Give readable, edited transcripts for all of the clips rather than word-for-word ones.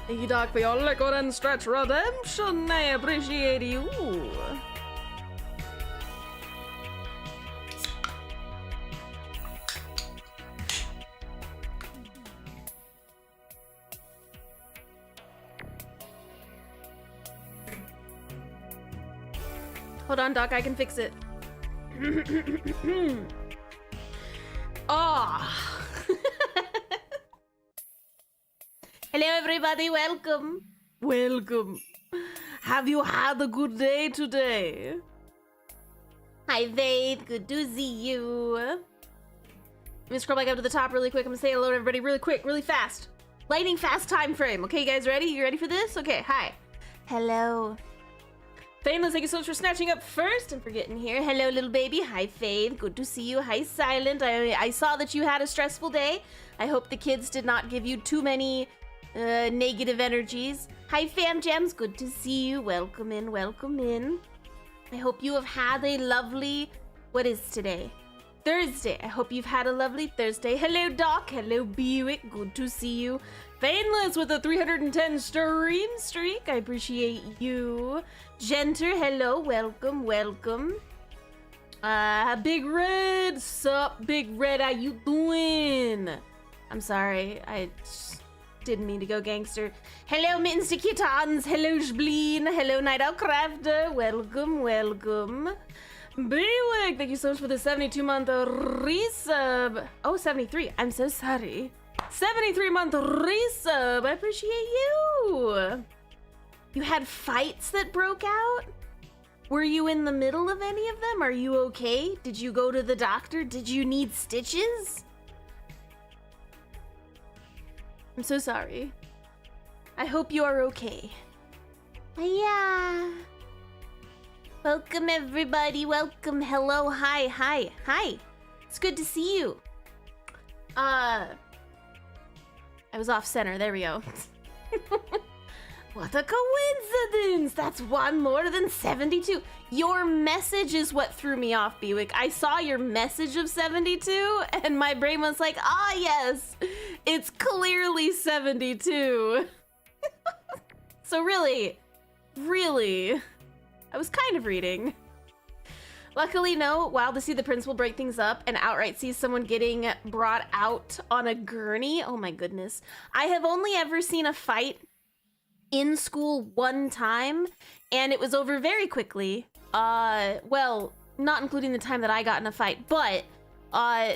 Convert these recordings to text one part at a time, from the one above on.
Thank you, Doc, for your liquid and stretch redemption. I appreciate you. Hold on, Doc, I can fix it. Ah. Hello, everybody. Welcome. Welcome. Have you had a good day today? Hi, Faith. Good to see you. Let me scroll back up to the top really quick. I'm gonna say hello to everybody really quick, really fast. Lightning fast time frame. Okay, you guys ready? You ready for this? Okay, hi. Hello. Fameless, thank you so much for snatching up first and for getting here. Hello, little baby. Hi, Faith. Good to see you. Hi, Silent. I saw that you had a stressful day. I hope the kids did not give you too many negative energies. Hi, Fam Jams. Good to see you. Welcome in. Welcome in. I hope you have had a lovely... What is today? Thursday. I hope you've had a lovely Thursday. Hello, Doc. Hello, Buick. Good to see you. Fainless with a 310 stream streak. I appreciate you. Genter, hello. Welcome, welcome. Big Red. Sup, Big Red? How you doing? I'm sorry. I just didn't mean to go gangster. Hello, Mittens to Kittens. Hello, Spleen. Hello, Night Owl Crafter. Welcome, welcome. Buick, thank you so much for the 72-month resub. Oh, 73. I'm so sorry. 73-month resub. I appreciate you. You had fights that broke out? Were you in the middle of any of them? Are you okay? Did you go to the doctor? Did you need stitches? I'm so sorry. I hope you are okay. Yeah. Welcome, everybody. Welcome. Hello. Hi. Hi. Hi. It's good to see you. I was off center. There we go. What a coincidence! That's one more than 72. Your message is what threw me off, Bewick. I saw your message of 72, and my brain was like, ah, yes, it's clearly 72. So really, I was kind of reading. Luckily, no. Wild to see the principal break things up and outright see someone getting brought out on a gurney. Oh my goodness. I have only ever seen a fight in school one time, and it was over very quickly. Well, not including the time that I got in a fight, but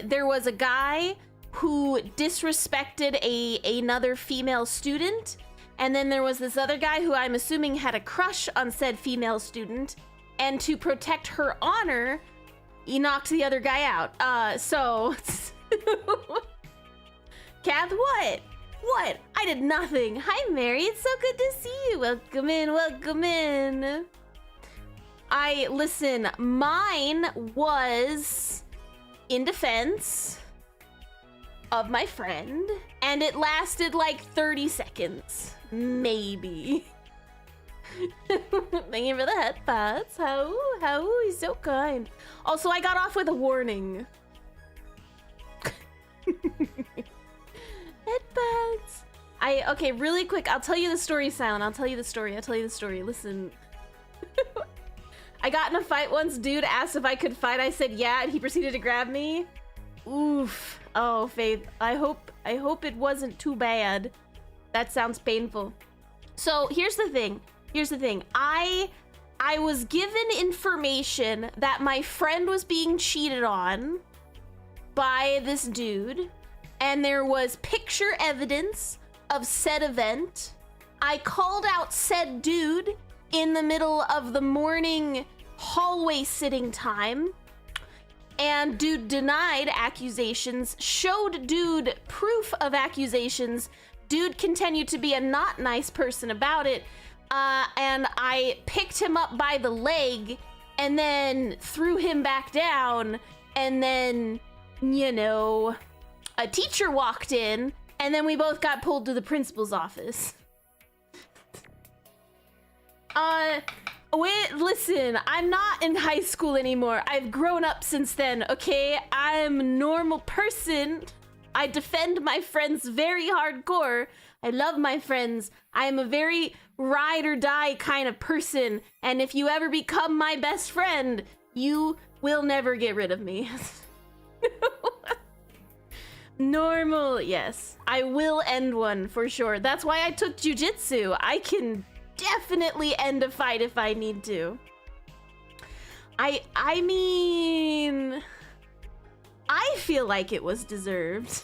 there was a guy who disrespected another female student, and then there was this other guy who I'm assuming had a crush on said female student, and to protect her honor, he knocked the other guy out. So... Kath, what? What? I did nothing. Hi, Mary. It's so good to see you. Welcome in. Welcome in. Listen, mine was in defense of my friend, and it lasted like 30 seconds. Maybe. Thank you for the headpats. How? He's so kind. Also, I got off with a warning. Headpats. Okay, really quick, I'll tell you the story, Silent. I'll tell you the story. Listen. I got in a fight once. Dude asked if I could fight. I said yeah, and he proceeded to grab me. Oof. Oh, Faith. I hope it wasn't too bad. That sounds painful. So here's the thing. I was given information that my friend was being cheated on by this dude, and there was picture evidence of said event. I called out said dude in the middle of the morning hallway sitting time, and dude denied accusations, showed dude proof of accusations. Dude continued to be a not nice person about it, and I picked him up by the leg and then threw him back down, and then, you know, a teacher walked in, and then we both got pulled to the principal's office. Wait, listen, I'm not in high school anymore. I've grown up since then, okay? I'm a normal person. I defend my friends very hardcore, I love my friends. I am a very ride or die kind of person. And if you ever become my best friend, you will never get rid of me. Normal, yes. I will end one for sure. That's why I took jujitsu. I can definitely end a fight if I need to. I mean, I feel like it was deserved.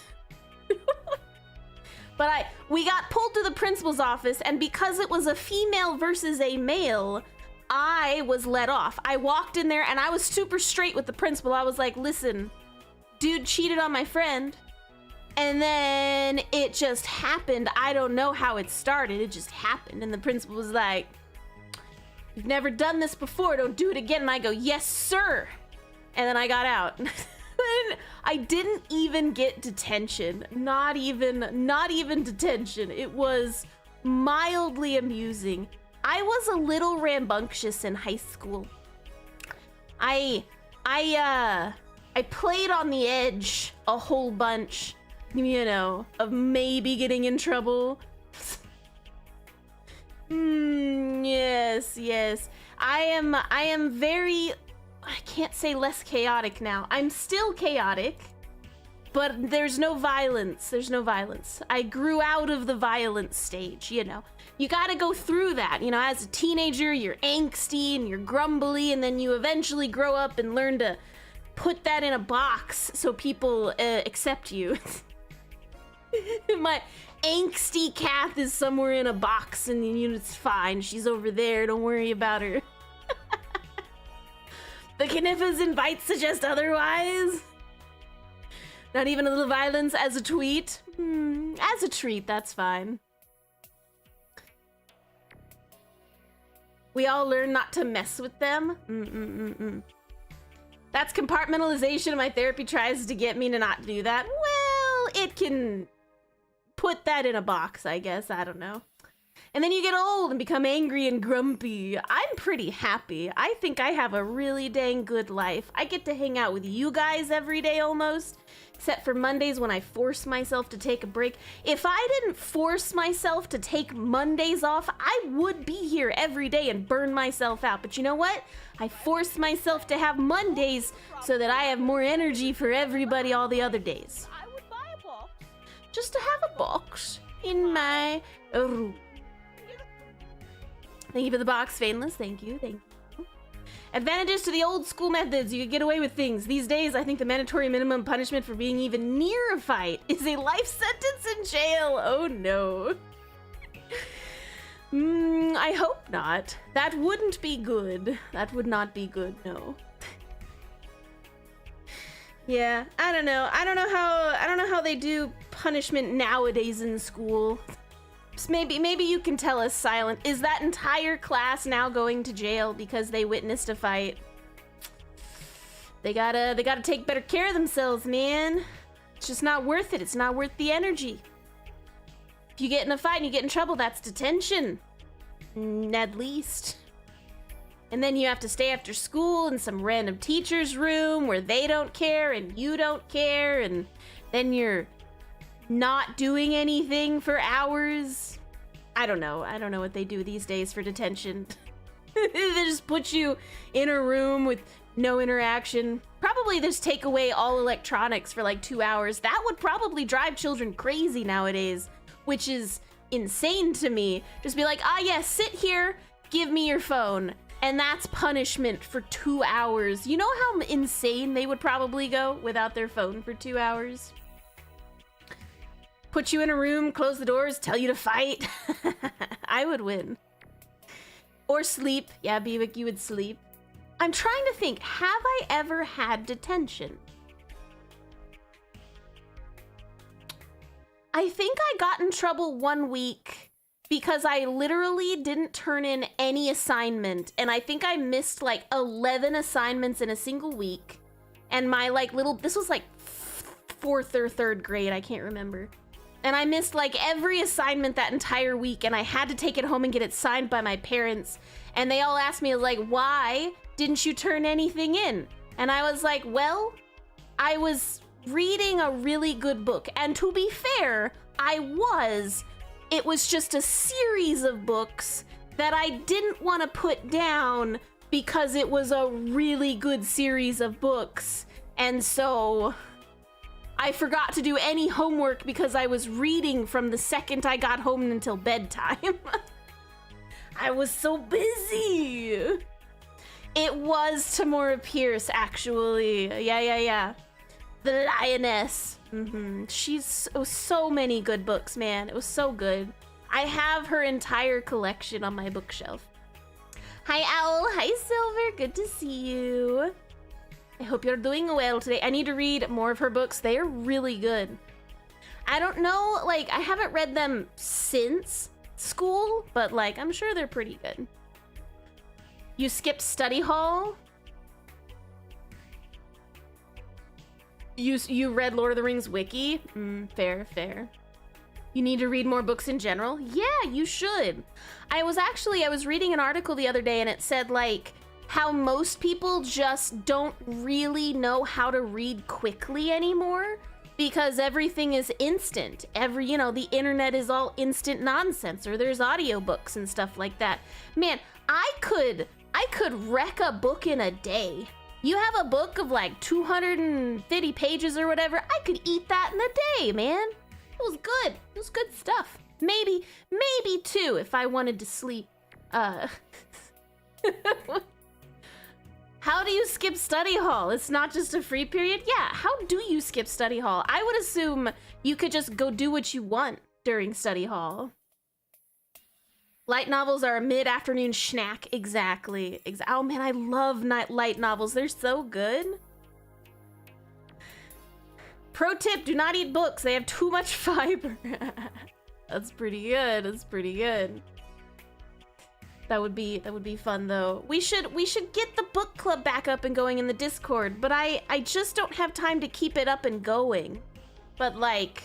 But we got pulled to the principal's office, and because it was a female versus a male, I was let off. I walked in there and I was super straight with the principal. I was like, listen, dude cheated on my friend. And then it just happened. I don't know how it started. It just happened. And the principal was like, you've never done this before. Don't do it again. And I go, yes, sir. And then I got out. I didn't even get detention. Not even detention. It was mildly amusing. I was a little rambunctious in high school. I played on the edge a whole bunch, you know, of maybe getting in trouble. Yes. I am very, I can't say less chaotic now. I'm still chaotic, but there's no violence. I grew out of the violence stage, you know. You gotta go through that, you know, as a teenager, you're angsty and you're grumbly, and then you eventually grow up and learn to put that in a box so people accept you. My angsty Cath is somewhere in a box and you know, it's fine. She's over there, don't worry about her. The Kniffas invite suggest otherwise. Not even a little violence as a tweet? As a treat, that's fine. We all learn not to mess with them. That's compartmentalization. My therapy tries to get me to not do that. Well, it can put that in a box, I guess. I don't know. And then you get old and become angry and grumpy. I'm pretty happy. I think I have a really dang good life. I get to hang out with you guys every day almost, except for Mondays when I force myself to take a break. If I didn't force myself to take Mondays off, I would be here every day and burn myself out. But you know what? I force myself to have Mondays so that I have more energy for everybody all the other days. I would buy a box. Just to have a box in my room. Thank you for the box, Fainless. Thank you. Advantages to the old school methods. You could get away with things. These days, I think the mandatory minimum punishment for being even near a fight is a life sentence in jail. Oh no. I hope not. That wouldn't be good. That would not be good, no. Yeah, I don't know. I don't know how they do punishment nowadays in school. Maybe you can tell us, Silent. Is that entire class now going to jail because they witnessed a fight? They gotta take better care of themselves, man. It's just not worth it. It's not worth the energy. If you get in a fight and you get in trouble, that's detention. At least. And then you have to stay after school in some random teacher's room where they don't care and you don't care, and then you're not doing anything for hours. I don't know what they do these days for detention. They just put you in a room with no interaction. Probably just take away all electronics for like 2 hours. That would probably drive children crazy nowadays, which is insane to me. Just be like, yes, sit here, give me your phone. And that's punishment for 2 hours. You know how insane they would probably go without their phone for 2 hours? Put you in a room, close the doors, tell you to fight. I would win. Or sleep. Yeah, Beavick, you would sleep. I'm trying to think, have I ever had detention? I think I got in trouble 1 week because I literally didn't turn in any assignment. And I think I missed like 11 assignments in a single week. And my this was like 4th or 3rd grade, I can't remember. And I missed like every assignment that entire week, and I had to take it home and get it signed by my parents. And they all asked me, like, why didn't you turn anything in? And I was like, well, I was reading a really good book. And to be fair, I was. it was just a series of books that I didn't want to put down because it was a really good series of books. And so I forgot to do any homework because I was reading from the second I got home until bedtime. I was so busy. It was Tamora Pierce, actually. Yeah. The Lioness. She's so many good books, man. It was so good. I have her entire collection on my bookshelf. Hi, Owl. Hi, Silver. Good to see you. I hope you're doing well today. I need to read more of her books. They are really good. I don't know, like, I haven't read them since school, but, like, I'm sure they're pretty good. You skipped study hall? You read Lord of the Rings wiki? Fair. You need to read more books in general? Yeah, you should. I was reading an article the other day and it said, like, how most people just don't really know how to read quickly anymore because everything is instant. The internet is all instant nonsense, or there's audiobooks and stuff like that. Man, I could wreck a book in a day. You have a book of like 250 pages or whatever, I could eat that in a day, man. It was good. It was good stuff. Maybe 2 if I wanted to sleep. How do you skip study hall? It's not just a free period? Yeah, how do you skip study hall? I would assume you could just go do what you want during study hall. Light novels are a mid-afternoon snack. Exactly. Oh man, I love light novels. They're so good. Pro tip, do not eat books. They have too much fiber. That's pretty good. That's pretty good. That would be fun though. We should get the book club back up and going in the Discord, but I just don't have time to keep it up and going. But like,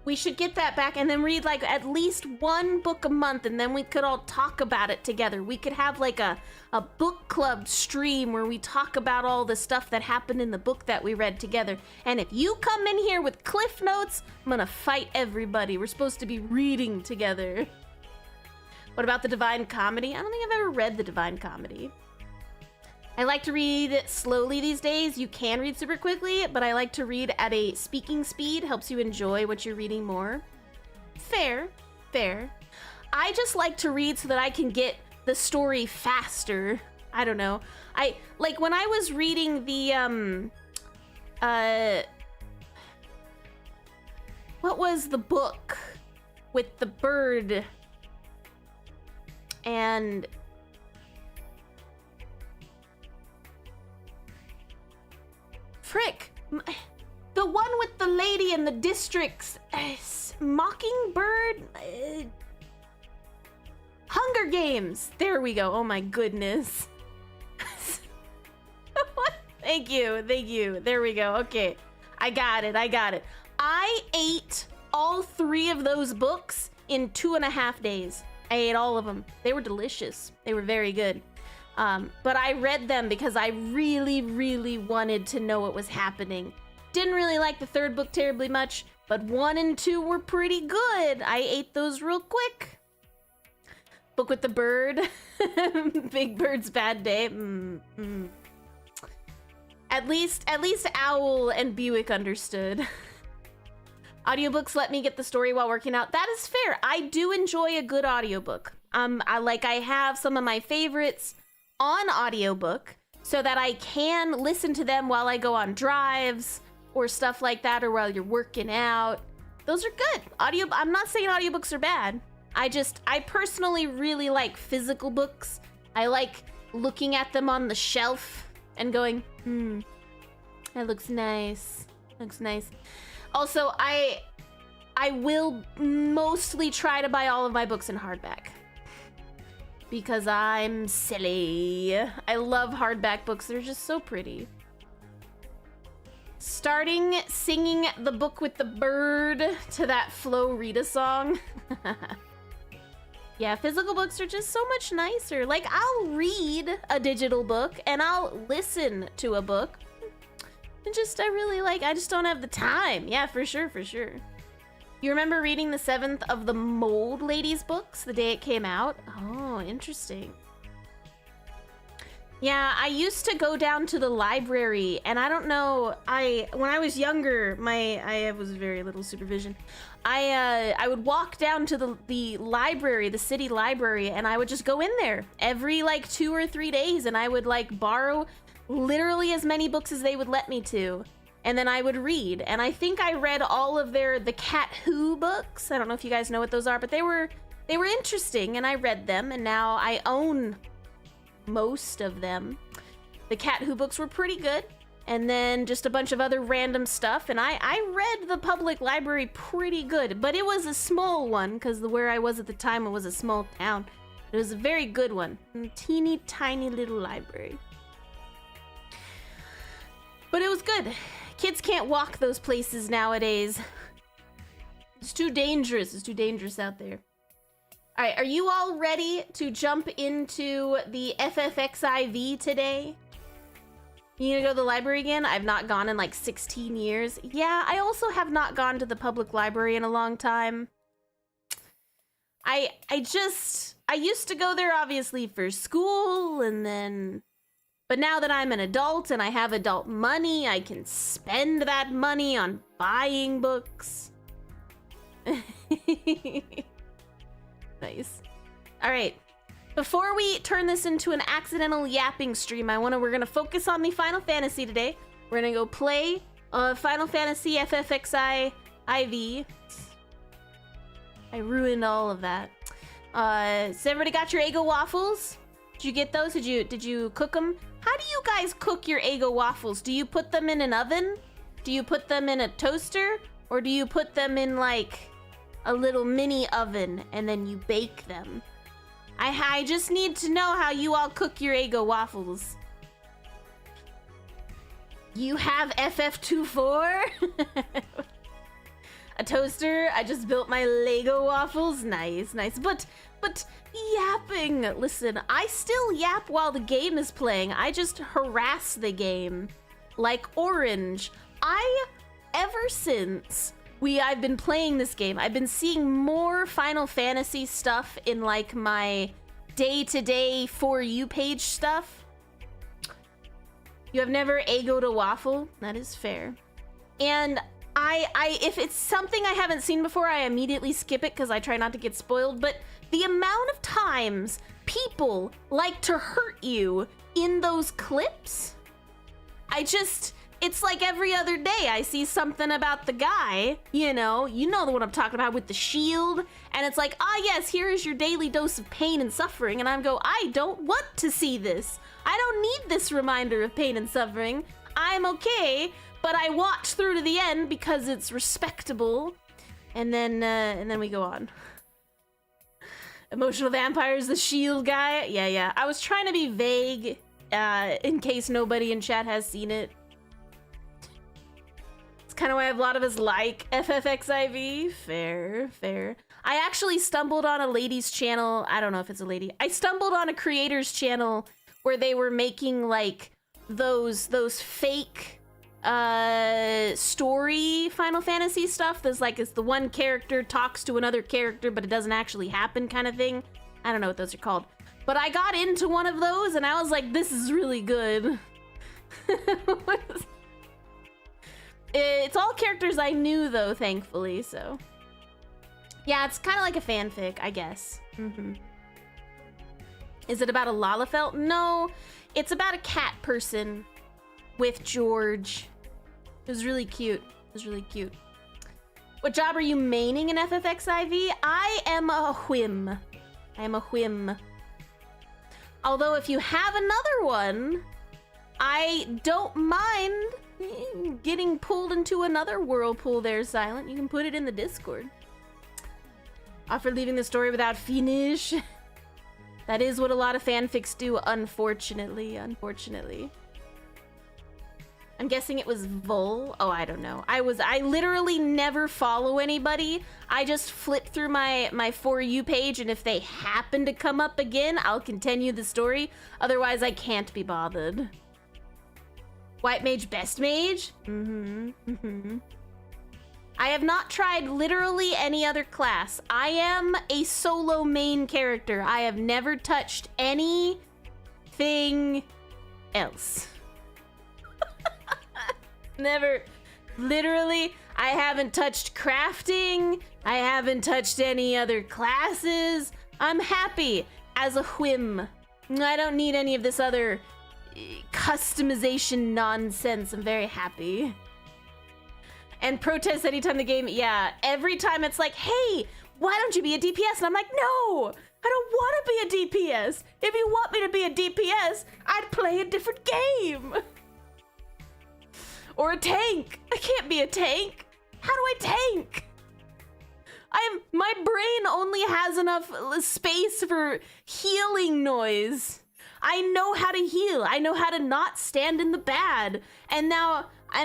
we should get that back and then read like at least one book a month, and then we could all talk about it together. We could have like a book club stream where we talk about all the stuff that happened in the book that we read together. And if you come in here with cliff notes, I'm gonna fight everybody. We're supposed to be reading together. What about the Divine Comedy? I don't think I've ever read the Divine Comedy. I like to read slowly these days. You can read super quickly, but I like to read at a speaking speed. Helps you enjoy what you're reading more. Fair. I just like to read so that I can get the story faster. I don't know. Like when I was reading the, what was the book with the bird and frick, the one with the lady in the districts, Mockingbird, Hunger Games. There we go. Oh my goodness. Thank you. There we go. Okay, I got it. I ate all 3 of those books in 2.5 days. I ate all of them. They were delicious. They were very good. But I read them because I really wanted to know what was happening. Didn't really like the 3rd book terribly much, but 1 and 2 were pretty good. I ate those real quick. Book with the bird. Big Bird's Bad Day. At least Owl and Buick understood. Audiobooks let me get the story while working out. That is fair. I do enjoy a good audiobook. I have some of my favorites on audiobook so that I can listen to them while I go on drives or stuff like that, or while you're working out. Those are good. I'm not saying audiobooks are bad. I personally really like physical books. I like looking at them on the shelf and going, that looks nice. Also, I will mostly try to buy all of my books in hardback because I'm silly. I love hardback books. They're just so pretty. Starting singing the book with the bird to that Flo Rida song. Yeah, physical books are just so much nicer. Like, I'll read a digital book and I'll listen to a book. I just don't have the time. Yeah, for sure. You remember reading the 7th of the Mold Ladies books the day it came out? Oh, interesting. Yeah, I used to go down to the library, and I don't know, when I was younger, I was very little supervision. I would walk down to the library, the city library, and I would just go in there every like 2 or 3 days, and I would like borrow literally as many books as they would let me to, and then I would read. And I think I read all of the Cat Who books. I don't know if you guys know what those are, but they were interesting, and I read them, and now I own most of them. The Cat Who books were pretty good, and then just a bunch of other random stuff, and I read the public library pretty good, but it was a small one because where I was at the time, it was a small town. It was a very good one, a teeny tiny little library, but it was good. Kids can't walk those places nowadays. It's too dangerous. It's too dangerous out there. All right, are you all ready to jump into the FFXIV today? You gonna go to the library again? I've not gone in like 16 years. Yeah, I also have not gone to the public library in a long time. I used to go there obviously for school, but now that I'm an adult and I have adult money, I can spend that money on buying books. Nice. All right. Before we turn this into an accidental yapping stream, we're gonna focus on the Final Fantasy today. We're gonna go play Final Fantasy FFXIV. I ruined all of that. So everybody got your Eggo waffles? Did you get those? Did you cook them? How do you guys cook your Eggo waffles? Do you put them in an oven? Do you put them in a toaster? Or do you put them in like a little mini oven and then you bake them? I just need to know how you all cook your Eggo waffles. You have FF24? A toaster? I just built my Lego waffles. Nice, nice. But yapping. Listen, I still yap while the game is playing. I just harass the game. Like Orange. Ever since I've been playing this game, I've been seeing more Final Fantasy stuff in like my day-to-day For You page stuff. You have never Eggo'd a waffle? That is fair. And if it's something I haven't seen before, I immediately skip it because I try not to get spoiled. But the amount of times people like to hurt you in those clips, it's like every other day I see something about the guy, you know the one I'm talking about with the shield, and it's like, yes, here is your daily dose of pain and suffering, and I don't want to see this. I don't need this reminder of pain and suffering. I'm okay, but I watch through to the end because it's respectable, and then we go on. Emotional Vampires, the shield guy. Yeah. I was trying to be vague, in case nobody in chat has seen it. It's kind of why a lot of us like FFXIV. Fair. I actually stumbled on a lady's channel. I don't know if it's a lady. I stumbled on a creator's channel where they were making like those fake story Final Fantasy stuff. There's like, it's the one character talks to another character, but it doesn't actually happen kind of thing. I don't know what those are called. But I got into one of those and I was like, this is really good. It's all characters I knew though, thankfully, so. Yeah, it's kind of like a fanfic, I guess. Is it about a Lalafell? No, it's about a cat person with George. It was really cute. What job are you maining in FFXIV? I am a whim. Although if you have another one, I don't mind getting pulled into another whirlpool there, Silent. You can put it in the Discord. Offer leaving the story without finish. That is what a lot of fanfics do, unfortunately. I'm guessing it was Vol. Oh, I don't know. I literally never follow anybody. I just flip through my For You page, and if they happen to come up again, I'll continue the story. Otherwise, I can't be bothered. White mage, best mage? I have not tried literally any other class. I am a solo main character. I have never touched anything else. Never. Literally, I haven't touched crafting. I haven't touched any other classes. I'm happy as a whim. I don't need any of this other customization nonsense. I'm very happy. And protest anytime the game, yeah, every time it's like, hey, why don't you be a DPS? And I'm like, no, I don't want to be a DPS. If you want me to be a DPS, I'd play a different game. Or a tank. I can't be a tank. How do I tank? My brain only has enough space for healing noise. I know how to heal. I know how to not stand in the bad. And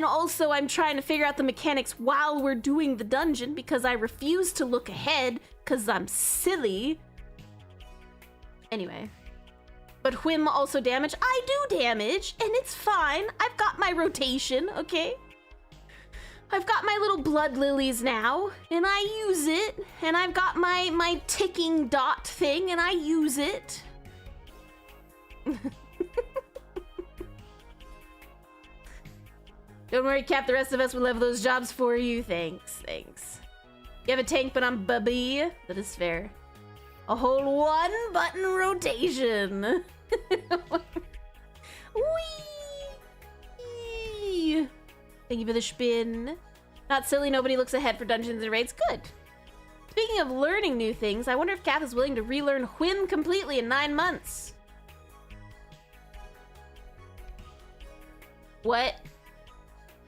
also I'm trying to figure out the mechanics while we're doing the dungeon because I refuse to look ahead because I'm silly. Anyway. But whim also damage. I do damage, and it's fine. I've got my rotation, okay? I've got my little blood lilies now, and I use it. And I've got my ticking dot thing, and I use it. Don't worry, Cap, the rest of us will have those jobs for you. Thanks. You have a tank, but I'm bubby. That is fair. A whole 1 button rotation. Whee! Thank you for the spin. Not silly, nobody looks ahead for dungeons and raids. Good. Speaking of learning new things, I wonder if Cath is willing to relearn whim completely in 9 months. What?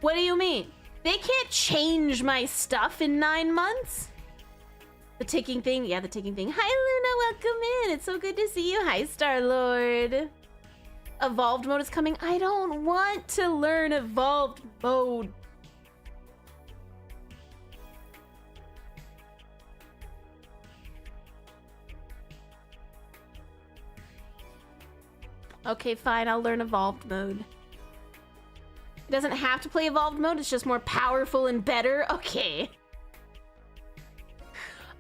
What do you mean? They can't change my stuff in 9 months? The ticking thing? Yeah, the ticking thing. Hi, Luna. Welcome in. It's so good to see you. Hi, Star-Lord. Evolved mode is coming. I don't want to learn evolved mode. Okay, fine. I'll learn evolved mode. It doesn't have to play evolved mode. It's just more powerful and better. Okay.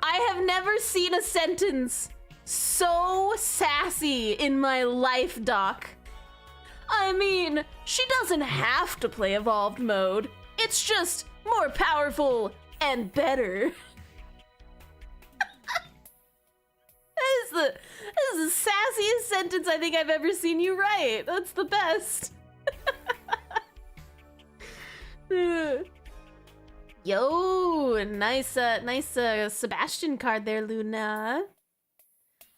I have never seen a sentence so sassy in my life, Doc. I mean, she doesn't have to play evolved mode. It's just more powerful and better. That is the sassiest sentence I think I've ever seen you write. That's the best. Yo, nice Sebastian card there, Luna.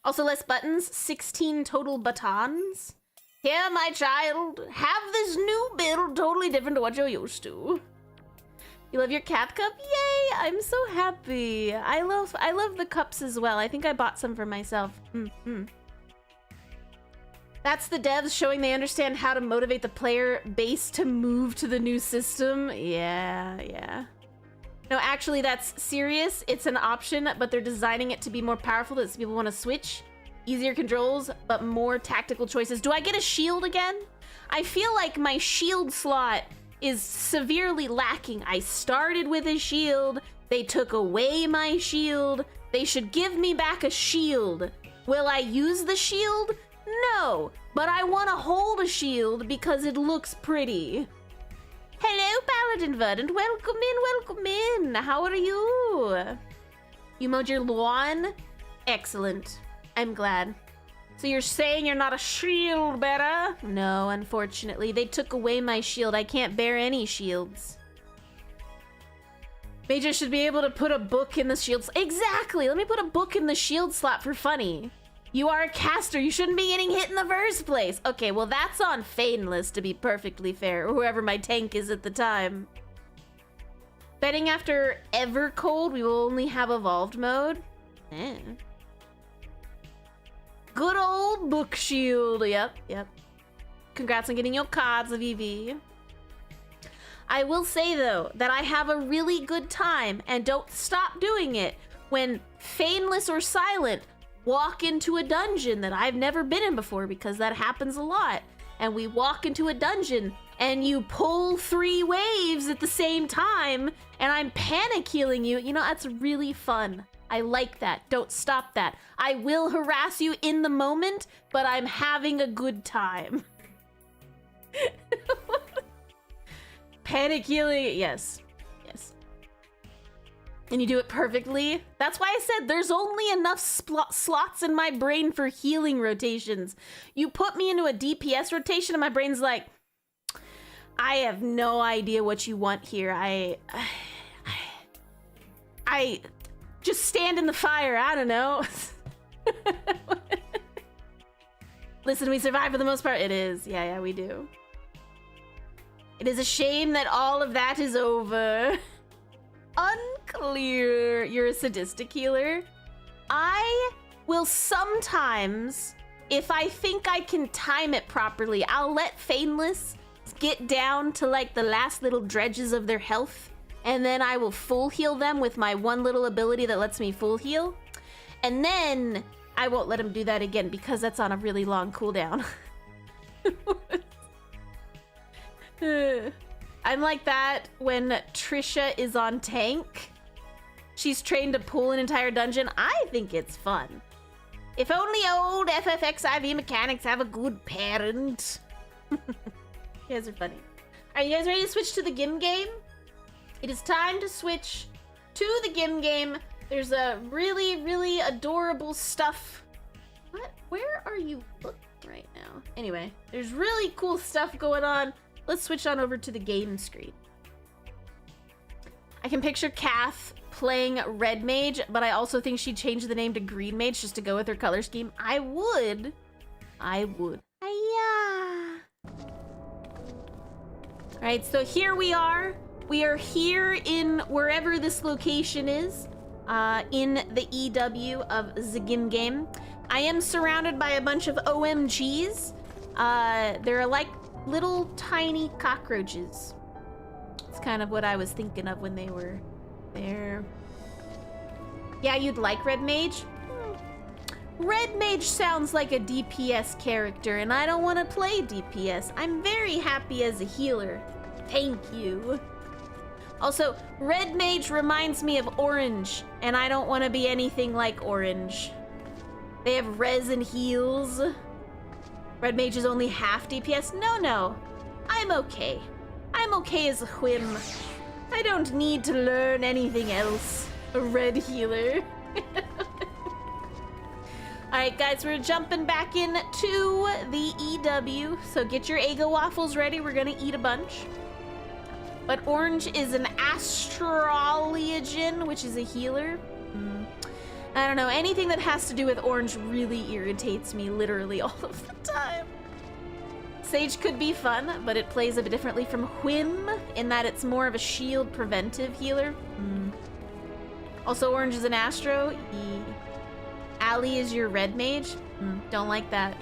Also less buttons, 16 total buttons. Here, my child, have this new build totally different to what you're used to. You love your cat cup? Yay, I'm so happy. I love the cups as well. I think I bought some for myself. That's the devs showing they understand how to motivate the player base to move to the new system. Yeah. No, actually, that's serious. It's an option, but they're designing it to be more powerful that people want to switch. Easier controls, but more tactical choices. Do I get a shield again? I feel like my shield slot is severely lacking. I started with a shield. They took away my shield. They should give me back a shield. Will I use the shield? No, but I want to hold a shield because it looks pretty. Hello, Paladin Verdant. Welcome in. How are you? You mowed your lawn? Excellent. I'm glad. So you're saying you're not a shield bearer? No, unfortunately. They took away my shield. I can't bear any shields. Major should be able to put a book in the shield. Exactly. Let me put a book in the shield slot for funny. You are a caster. You shouldn't be getting hit in the first place. Okay, well, that's on Fainless, to be perfectly fair, or whoever my tank is at the time. Betting after Evercold, we will only have evolved mode. Good old book shield. Yep. Congrats on getting your cards of EV. I will say, though, that I have a really good time, and don't stop doing it, when Fainless or Silent walk into a dungeon that I've never been in before, because that happens a lot. and we walk into a dungeon, and you pull 3 waves at the same time, and I'm panic healing you. You know, that's really fun. I like that. Don't stop that. I will harass you in the moment, but I'm having a good time. Panic healing, yes. Yes. And you do it perfectly. That's why I said there's only enough slots in my brain for healing rotations. You put me into a DPS rotation and my brain's like, I have no idea what you want here. I just stand in the fire. I don't know. Listen, we survive for the most part. It is. Yeah, we do. It is a shame that all of that is over. Unclear. You're a sadistic healer. I will sometimes, if I think I can time it properly, I'll let Fainless get down to like the last little dredges of their health, and then I will full heal them with my one little ability that lets me full heal. And then I won't let him do that again because that's on a really long cooldown. I'm like that when Trisha is on tank. She's trained to pull an entire dungeon. I think it's fun. If only old FFXIV mechanics have a good parent. You guys are funny. Are you guys ready to switch to the Gim game? It is time to switch to the Gim game. There's a really, really adorable stuff. What? Where are you looking right now? Anyway, there's really cool stuff going on. Let's switch on over to the game screen. I can picture Cath playing Red Mage, but I also think she'd change the name to Green Mage just to go with her color scheme. I would. Hiya. All right, so here we are. We are here in wherever this location is, in the EW of the Gim game. I am surrounded by a bunch of OMGs. They're like little tiny cockroaches. It's kind of what I was thinking of when they were there. Yeah, you'd like Red Mage? Red Mage sounds like a DPS character, and I don't want to play DPS. I'm very happy as a healer. Thank you. Also, Red Mage reminds me of Orange, and I don't want to be anything like Orange. They have res and heals. Red Mage is only half DPS. No. I'm okay. I'm okay as a whim. I don't need to learn anything else. A red healer. Alright guys, we're jumping back into the EW. So get your Eggo waffles ready. We're gonna eat a bunch. But Orange is an Astrologian, which is a healer. I don't know, anything that has to do with Orange really irritates me literally all of the time. Sage could be fun, but it plays a bit differently from Whim in that it's more of a shield preventive healer. Also, Orange is an Astro. Ali is your Red Mage. Don't like that.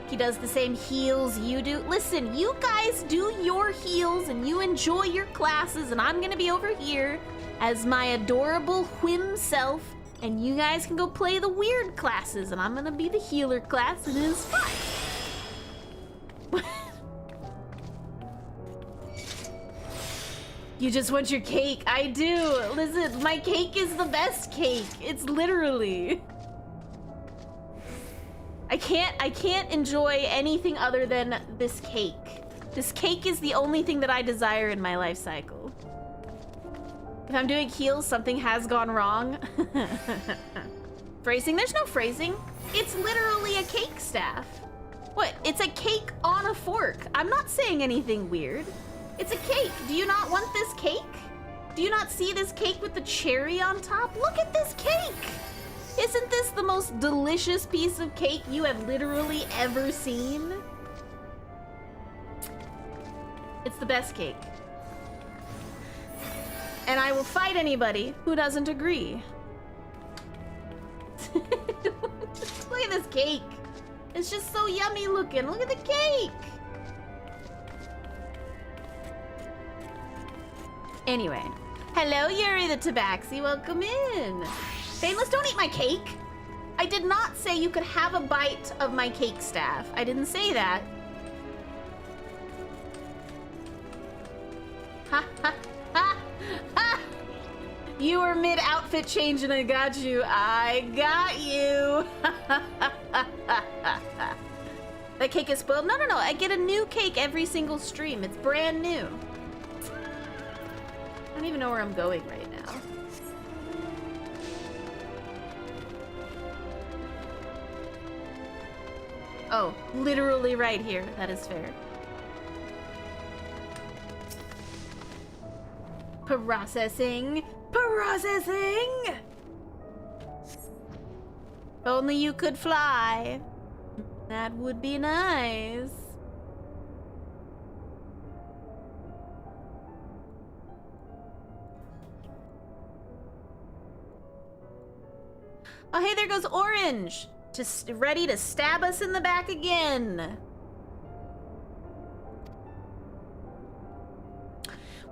He does the same heals you do. Listen, you guys do your heals and you enjoy your classes, and I'm gonna be over here as my adorable Whim self, and you guys can go play the weird classes, and I'm gonna be the healer class, and it is fun. You just want your cake. I do. Listen, my cake is the best cake. It's literally. I can't enjoy anything other than this cake. This cake is the only thing that I desire in my life cycle. If I'm doing heals, something has gone wrong. Phrasing? There's no phrasing. It's literally a cake staff. What? It's a cake on a fork. I'm not saying anything weird. It's a cake. Do you not want this cake? Do you not see this cake with the cherry on top? Look at this cake! Isn't this the most delicious piece of cake you have literally ever seen? It's the best cake. And I will fight anybody who doesn't agree. Look at this cake. It's just so yummy looking. Look at the cake. Anyway. Hello, Yuri the Tabaxi. Welcome in. Fameless, don't eat my cake. I did not say you could have a bite of my cake staff. I didn't say that. Ha ha ha ha! You were mid-outfit change and I got you. I got you. That cake is spoiled? No, no, no. I get a new cake every single stream. It's brand new. I don't even know where I'm going right now. Oh, literally right here. That is fair. Processing. Processing! If only you could fly. That would be nice. Oh, hey, there goes Orange. Just ready to stab us in the back again.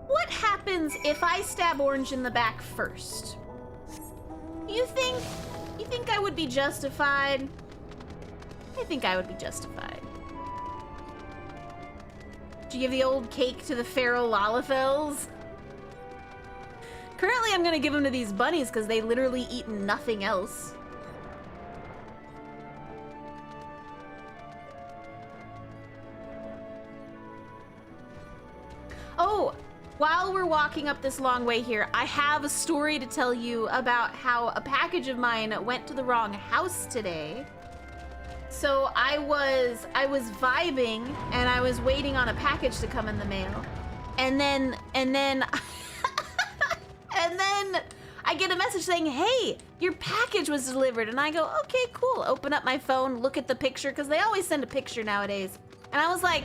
What happens if I stab Orange in the back first? You think I would be justified? I think I would be justified. Did you give the old cake to the feral Lalafels? Currently, I'm gonna give them to these bunnies because they literally eat nothing else. Oh! While we're walking up this long way here, I have a story to tell you about how a package of mine went to the wrong house today. So I was vibing and I was waiting on a package to come in the mail. And then and then I get a message saying, "Hey, your package was delivered." And I go, "Okay, cool." Open up my phone, look at the picture because they always send a picture nowadays. And I was like,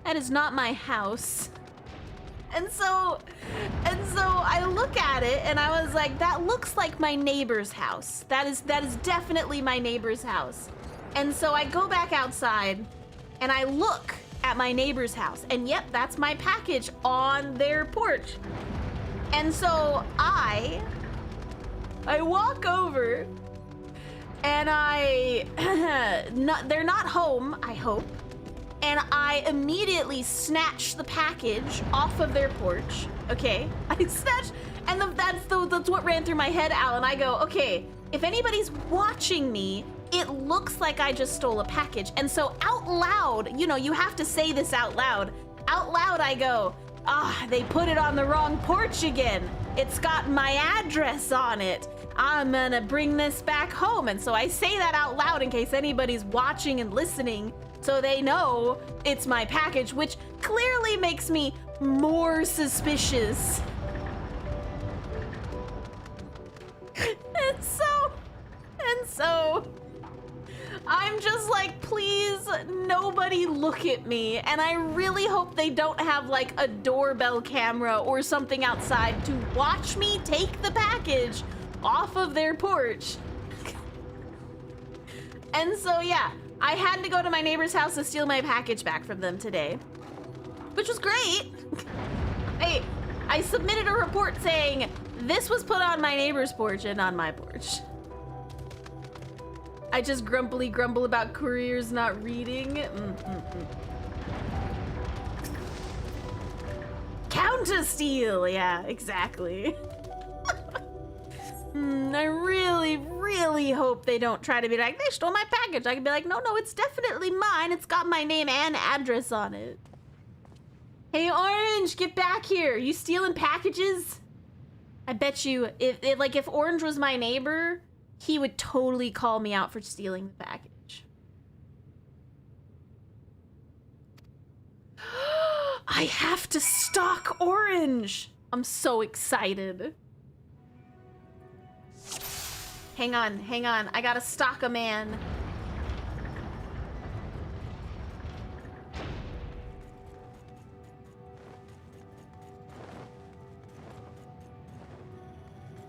"That is not my house." And so I look at it and I was like, that looks like my neighbor's house. That is definitely my neighbor's house. And so I go back outside and I look at my neighbor's house and yep, that's my package on their porch. And so I walk over and they're not home, I hope. And I immediately snatch the package off of their porch. Okay, I snatch, and that's what ran through my head, Alan. I go, okay, if anybody's watching me, it looks like I just stole a package. And so out loud, you know, you have to say this out loud. Out loud, I go, they put it on the wrong porch again. It's got my address on it. I'm gonna bring this back home. And so I say that out loud in case anybody's watching and listening, so they know it's my package, which clearly makes me more suspicious. And so, I'm just like, please, nobody look at me. And I really hope they don't have like a doorbell camera or something outside to watch me take the package off of their porch. And so, yeah. I had to go to my neighbor's house to steal my package back from them today, which was great. I submitted a report saying this was put on my neighbor's porch and on my porch. I just grumpily grumble about couriers not reading. Counter steal, yeah, exactly. I really, really hope they don't try to be like, they stole my package. I can be like, no, it's definitely mine. It's got my name and address on it. Hey, Orange, get back here. You stealing packages? I bet you, if Orange was my neighbor, he would totally call me out for stealing the package. I have to stalk Orange. I'm so excited. Hang on. I gotta stalk a man.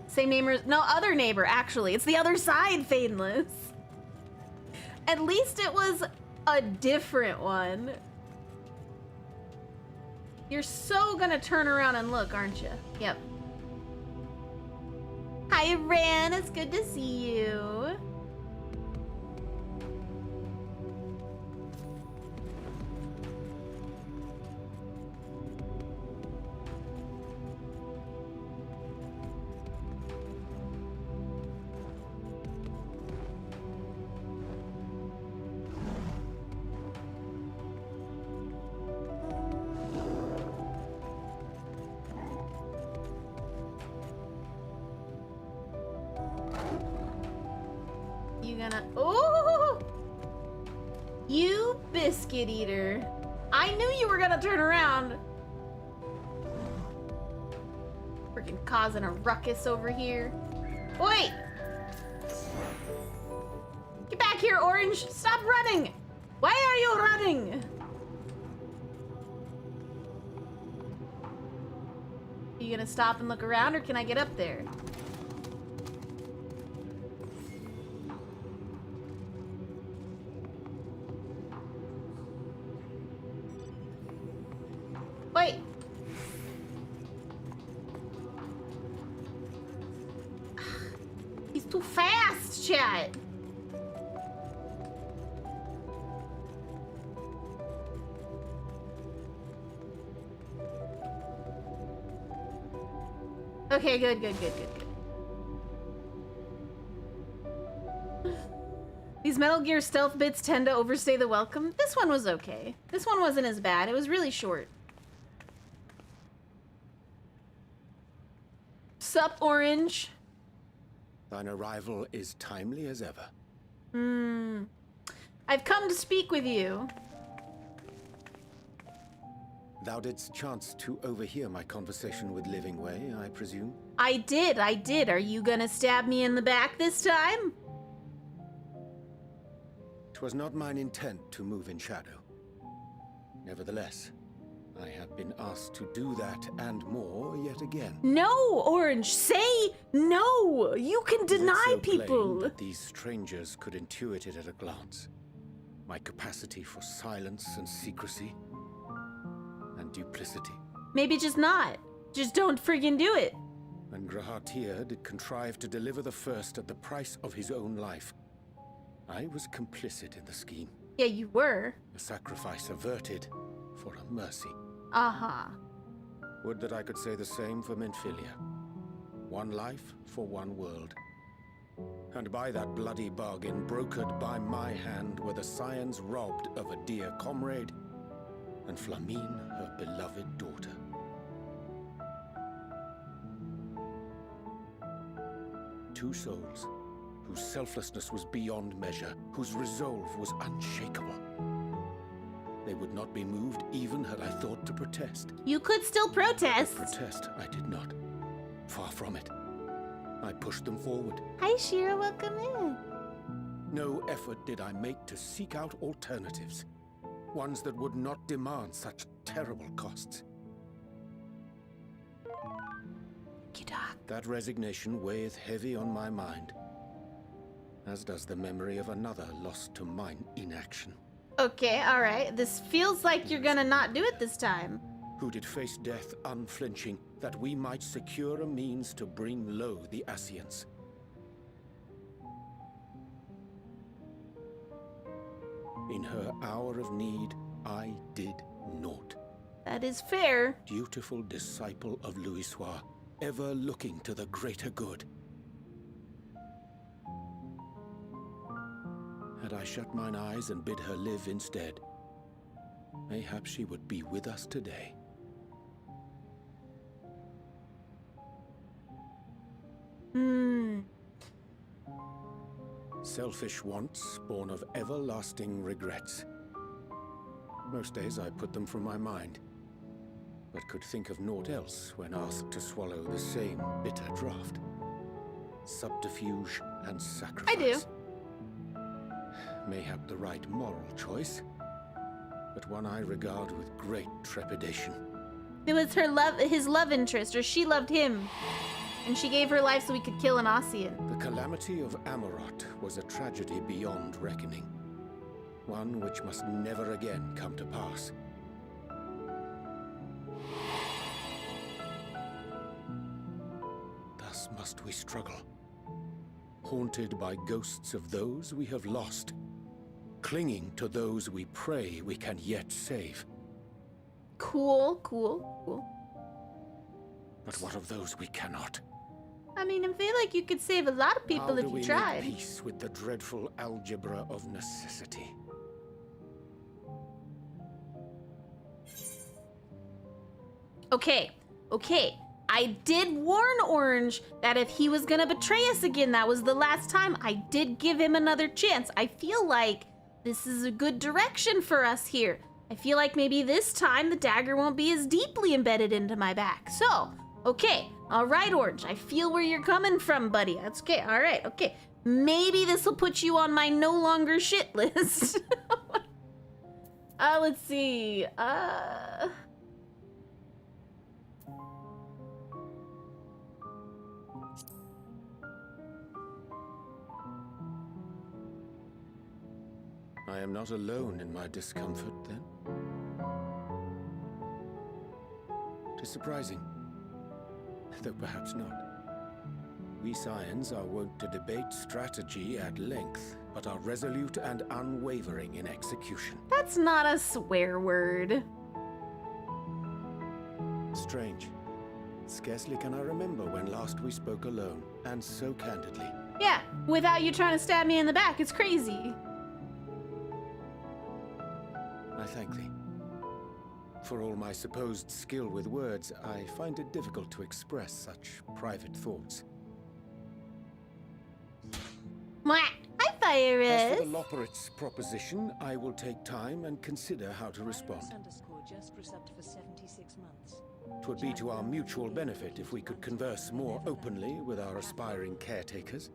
Same neighbor, no, other neighbor, actually. It's the other side, Fadeless. At least it was a different one. You're so gonna turn around and look, aren't you? Yep. Hi, Ran. It's good to see you. gonna... Oh! You biscuit eater. I knew you were gonna turn around. Freaking causing a ruckus over here. Wait! Get back here, Orange! Stop running! Why are you running? Are you gonna stop and look around, or can I get up there? Wait! He's too fast, chat! Okay, good. These Metal Gear stealth bits tend to overstay the welcome. This one was okay. This one wasn't as bad. It was really short. Sup, Orange? Thine arrival is timely as ever. I've come to speak with you. Thou didst chance to overhear my conversation with Living Way, I presume? I did. Are you gonna stab me in the back this time? 'Twas not mine intent to move in shadow. Nevertheless, I have been asked to do that and more yet again. No, Orange, say no. You can deny Is it so people. plain that these strangers could intuit it at a glance? My capacity for silence and secrecy and duplicity. Maybe just not. Just don't friggin' do it. And Grahatir did contrive to deliver the first at the price of his own life. I was complicit in the scheme. Yeah, you were. A sacrifice averted for a mercy. Uh-huh. Would that I could say the same for Menphilia. One life for one world. And by that bloody bargain, brokered by my hand, were the scions robbed of a dear comrade, and Flamine her beloved daughter. Two souls, whose selflessness was beyond measure, whose resolve was unshakable. They would not be moved even had I thought to protest. You could still protest. Protest I did not. Far from it. I pushed them forward. Hi, Shira, welcome in. No effort did I make to seek out alternatives. Ones that would not demand such terrible costs. That resignation weigheth heavy on my mind, as does the memory of another lost to mine inaction. Okay, alright. This feels like you're gonna not do it this time. Who did face death unflinching, that we might secure a means to bring low the Ascians. In her hour of need, I did naught. That is fair. Dutiful disciple of Louisoix, ever looking to the greater good. Had I shut mine eyes and bid her live instead, mayhap she would be with us today. Selfish wants, born of everlasting regrets. Most days I put them from my mind, but could think of naught else when asked to swallow the same bitter draught. Subterfuge and sacrifice. I do. Mayhap the right moral choice, but one I regard with great trepidation. It was his love interest, or she loved him. And she gave her life so we could kill an Ossian. The calamity of Amarot was a tragedy beyond reckoning. One which must never again come to pass. Thus must we struggle, haunted by ghosts of those we have lost, clinging to those we pray we can yet save. Cool. But what of those we cannot? I mean, I feel like you could save a lot of people if you tried. How do we make peace with the dreadful algebra of necessity? Okay. I did warn Orange that if he was gonna betray us again, that was the last time. I did give him another chance. I feel like this is a good direction for us here. I feel like maybe this time the dagger won't be as deeply embedded into my back. So, okay, all right, Orange, I feel where you're coming from, buddy. That's okay, all right, okay. Maybe this will put you on my no longer shit list. Let's see, I am not alone in my discomfort, then? It is surprising, though perhaps not. We Scions are wont to debate strategy at length, but are resolute and unwavering in execution. That's not a swear word. Strange. Scarcely can I remember when last we spoke alone, and so candidly. Yeah, without you trying to stab me in the back, it's crazy. I thank thee. For all my supposed skill with words, I find it difficult to express such private thoughts. Mwah! Hi, Fire As for is. the Loperit's proposition, I will take time and consider how to respond. Just precepted for 76 months. 'Twould be to our mutual benefit if we could converse more openly with our aspiring caretakers.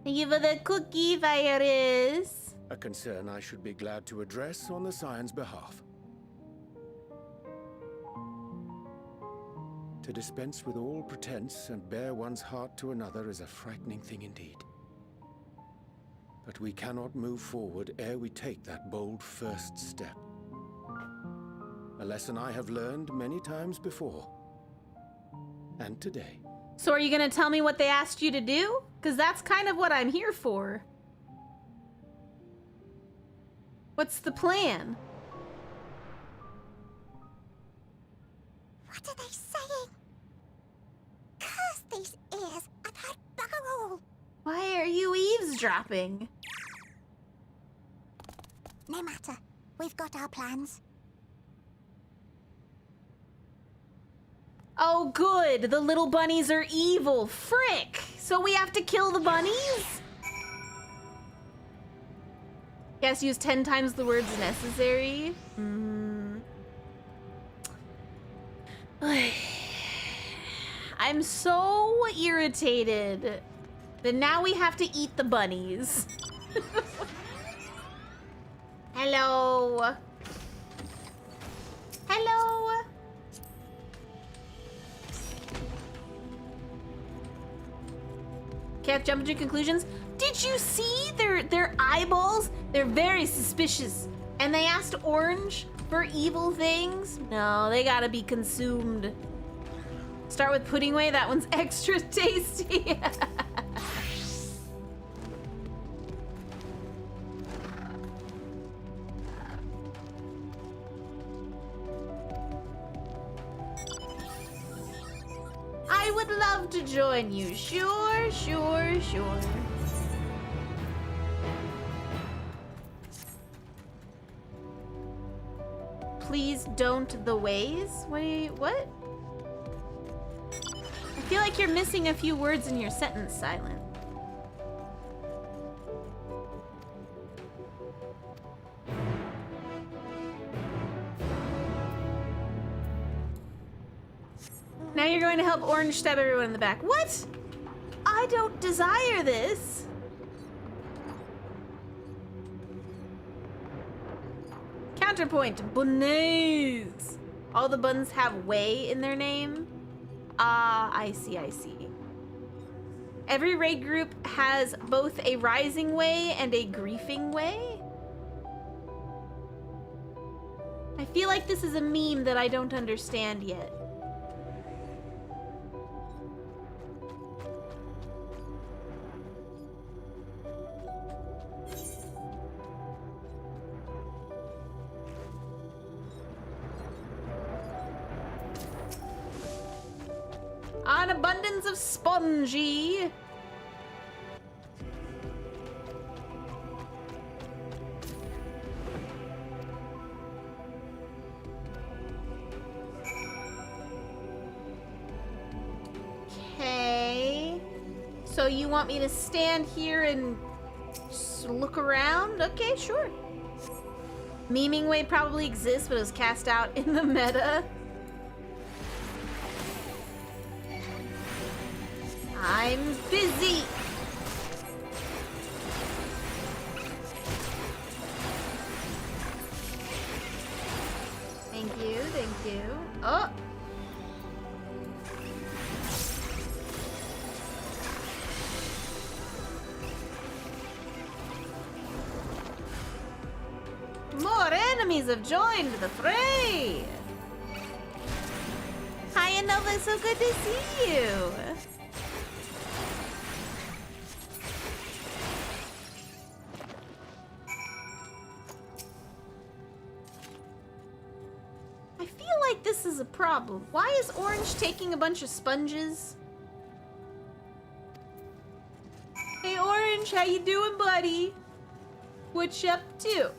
Thank you for the cookie, Fire is. A concern I should be glad to address on the Scion's behalf. To dispense with all pretense and bare one's heart to another is a frightening thing indeed. But we cannot move forward ere we take that bold first step. A lesson I have learned many times before. And today. So are you gonna tell me what they asked you to do? Because that's kind of what I'm here for. What's the plan? What are they saying? Curse these ears! I've heard bugger all! Why are you eavesdropping? No matter. We've got our plans. Oh, good. The little bunnies are evil. Frick! So we have to kill the bunnies? Yes, use 10 times the words necessary. I'm so irritated that now we have to eat the bunnies. Hello. Hello. Can't jump to conclusions. Did you see their eyeballs? They're very suspicious. And they asked Orange for evil things? No, they gotta be consumed. Start with pudding way. That one's extra tasty. I would love to join you. Sure, sure, sure. Please don't the ways? What? I feel like you're missing a few words in your sentence, Silent. Now you're going to help Orange stab everyone in the back. What? I don't desire this. Counterpoint. Bunnies. All the buns have way in their name. Ah, I see, I see. Every raid group has both a rising way and a griefing way. I feel like this is a meme that I don't understand yet. An abundance of spongy. So you want me to stand here and just look around? Okay, sure. Memeing Way probably exists, but it was cast out in the meta. I'm busy. Thank you, thank you. Oh! More enemies have joined the fray! Hi, Anova, so good to see you! I feel like this is a problem. Why is Orange taking a bunch of sponges? Hey, Orange, how you doing, buddy? What you up to?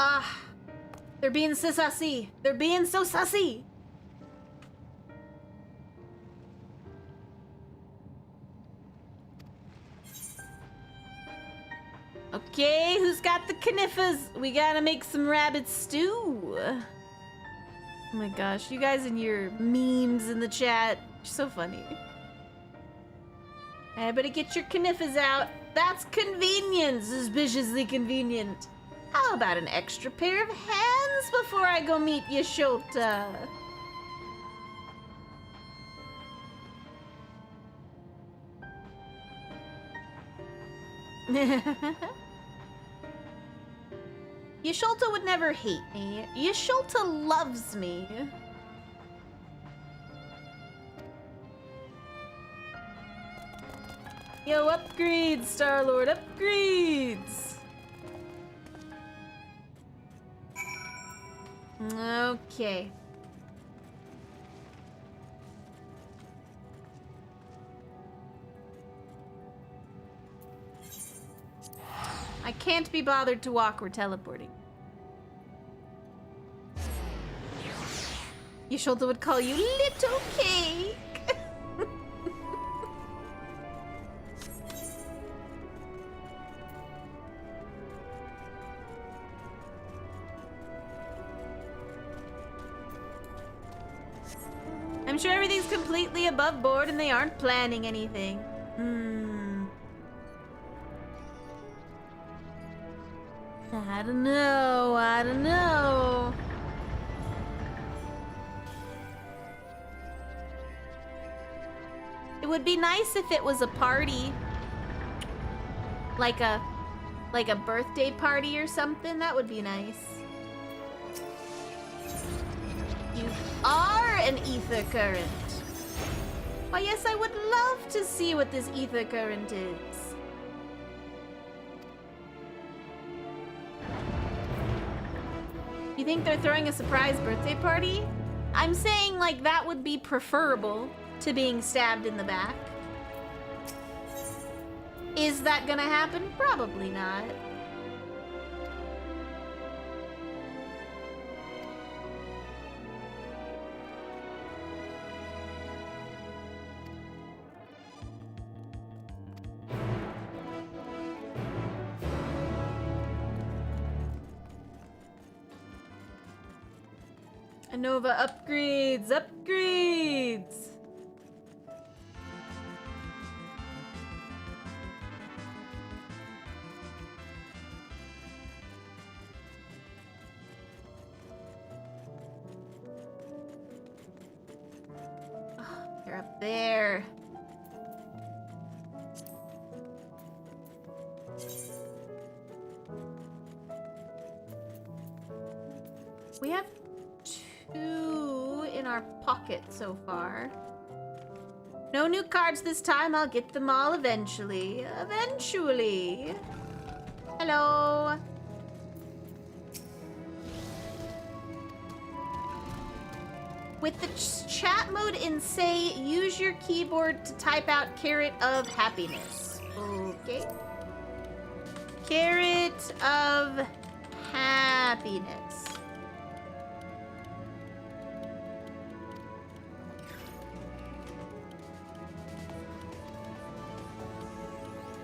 Ah, they're being so sussy. They're being so sussy. Okay, who's got the kniffas? We gotta make some rabbit stew. Oh my gosh, you guys and your memes in the chat. You're so funny. Everybody get your kniffas out. That's convenient, suspiciously convenient. How about an extra pair of hands before I go meet Yashota? Yashota would never hate me. Yashota loves me. Yo, upgrades, Star-Lord, upgrades! Okay. I can't be bothered to walk, we're teleporting. Yashota would call you little cake. I'm sure everything's completely above board and they aren't planning anything. I don't know, I don't know. It would be nice if it was a party. Like a birthday party or something, that would be nice. You are an ether current. Why, yes, I would love to see what this ether current is. You think they're throwing a surprise birthday party? I'm saying, like, that would be preferable to being stabbed in the back. Is that gonna happen? Probably not. Nova upgrades, upgrades! there. We have 2 in our pocket so far. No new cards this time. I'll get them all eventually. Eventually. Hello. With the chat mode in say, use your keyboard to type out carrot of happiness. Okay. Carrot of happiness.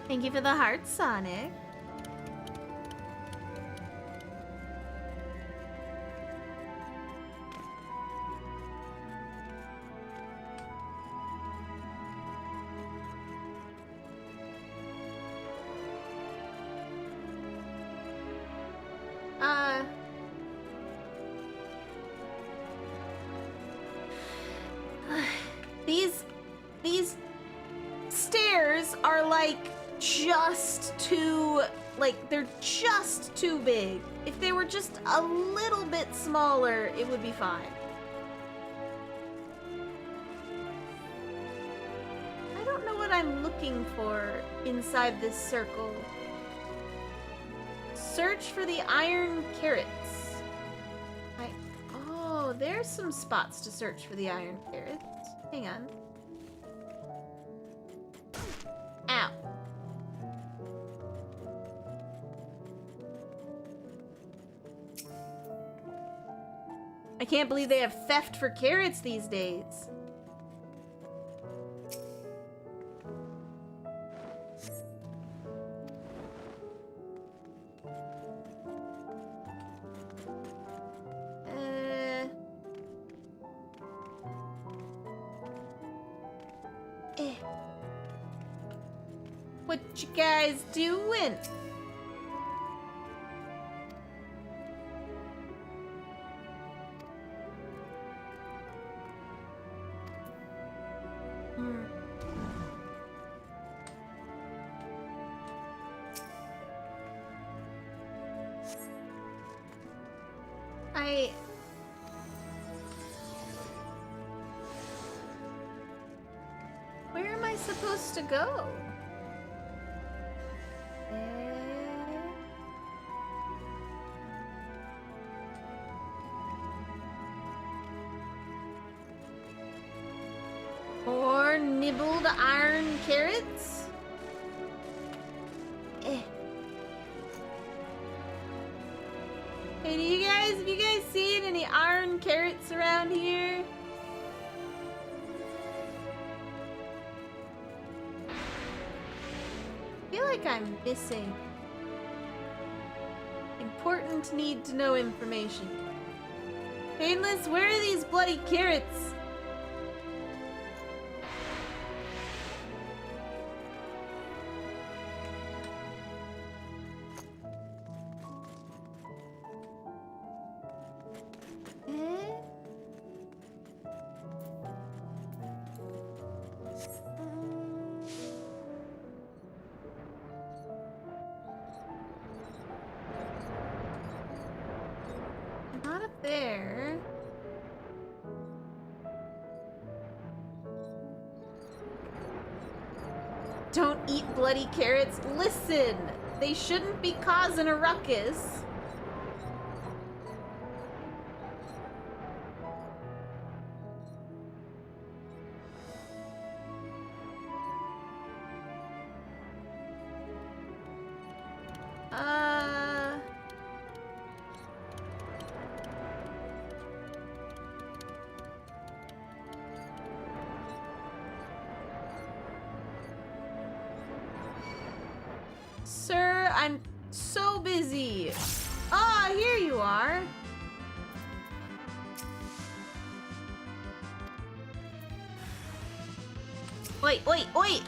Thank you for the heart, Sonic. These stairs are like just too, like, they're just too big. If they were just a little bit smaller, it would be fine. I don't know what I'm looking for inside this circle. Search for the iron carrots. Oh, there's some spots to search for the iron carrots. Hang on. Ow. I can't believe they have theft for carrots these days. What you guys doing? Where am I supposed to go? More nibbled iron carrots? Hey, have you guys seen any iron carrots around here? I feel like I'm missing important need to know information. Painless, where are these bloody carrots? Not up there. Don't eat bloody carrots. Listen, they shouldn't be causing a ruckus. Sir, I'm so busy. Ah, here you are. Wait, wait, wait.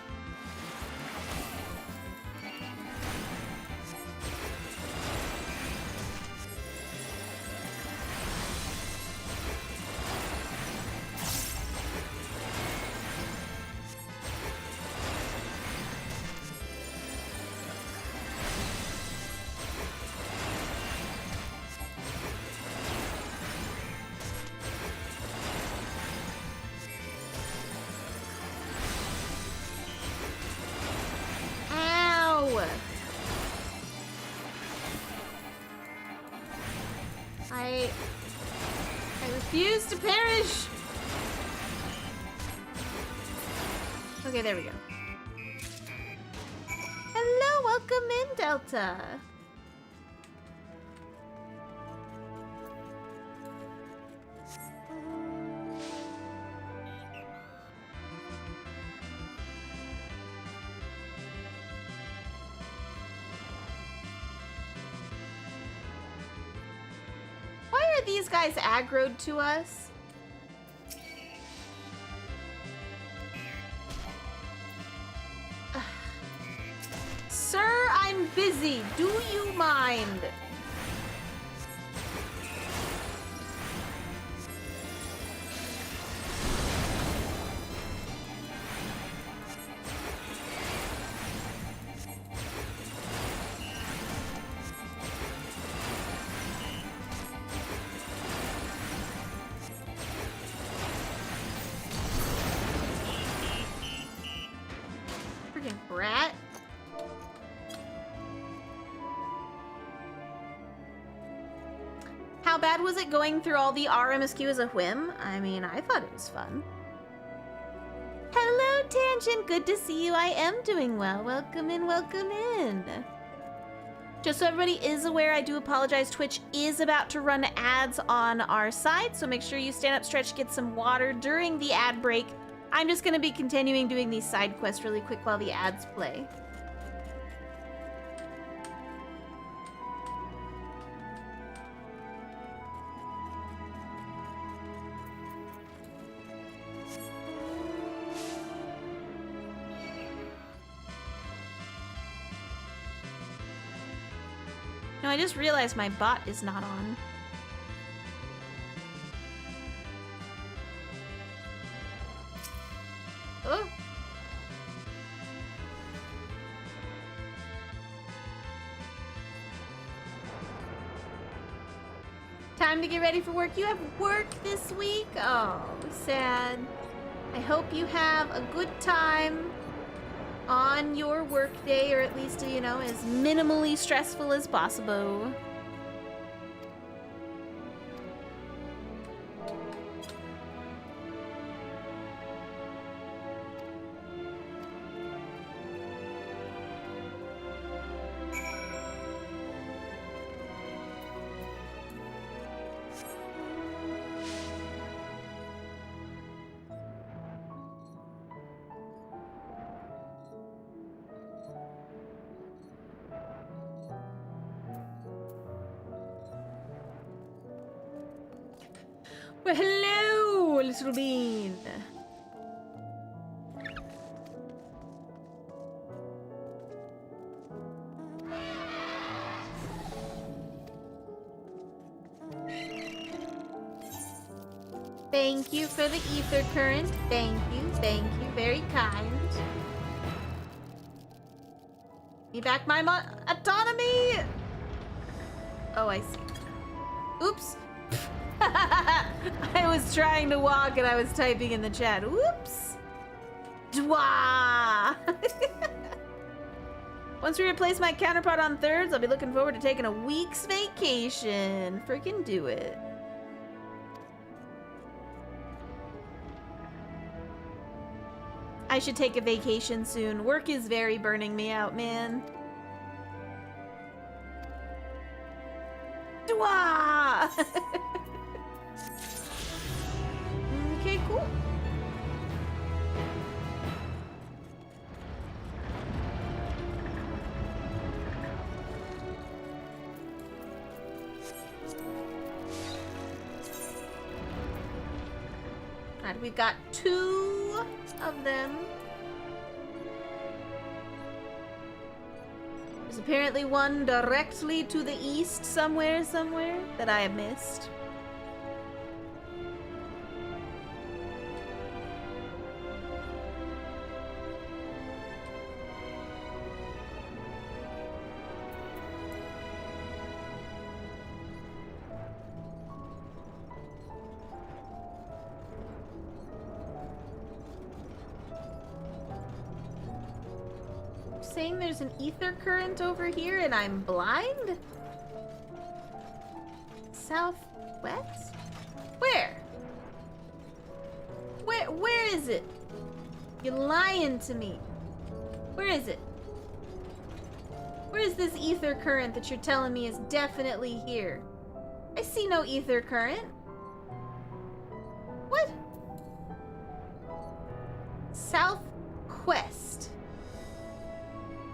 refuse to perish. Okay, there we go. Hello, welcome in, Delta. Why are these guys aggroed to us? Sir, I'm busy. Do you mind? Freaking brat. How bad was it going through all the RMSQ as a whim? I mean, I thought it was fun. Hello, Tangent. Good to see you. I am doing well. Welcome in, welcome in. Just so everybody is aware, I do apologize. Twitch is about to run ads on our side, so make sure you stand up, stretch, get some water during the ad break. I'm just going to be continuing doing these side quests really quick while the ads play. No, I just realized my bot is not on. Oh. Time to get ready for work. You have work this week? Oh, sad. I hope you have a good time on your work day, or at least, you know, as minimally stressful as possible. Well, hello, little bean. Thank you for the ether current. Thank you, very kind. Me back my autonomy. Oh, I see. Oops. I was trying to walk and I was typing in the chat. Whoops. Dwa. Once we replace my counterpart on thirds, I'll be looking forward to taking a week's vacation. Freaking do it. I should take a vacation soon. Work is very burning me out, man. Dwa. Okay, cool. Alright, we've got 2 of them. There's apparently one directly to the east somewhere that I have missed. Saying there's an ether current over here and I'm blind? Southwest? Where? Where is it? You're lying to me. Where is it? Where is this ether current that you're telling me is definitely here? I see no ether current. What? Southwest.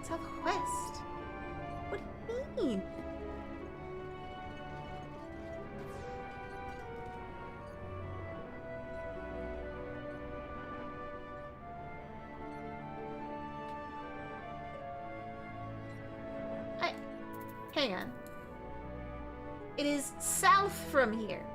Southwest? What do you mean? Hang on. It is south from here.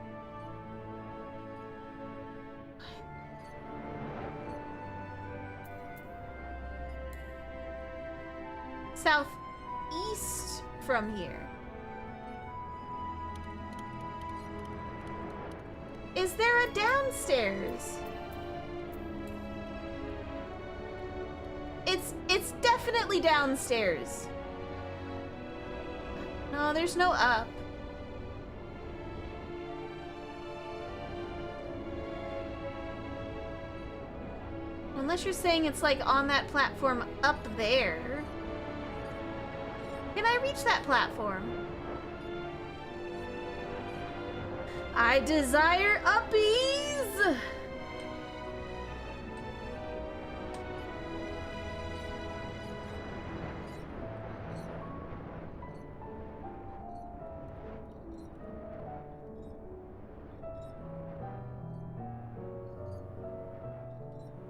Southeast from here. Is there a downstairs? It's definitely downstairs. No, there's no up. Unless you're saying it's like on that platform up there. Can I reach that platform? I desire uppies!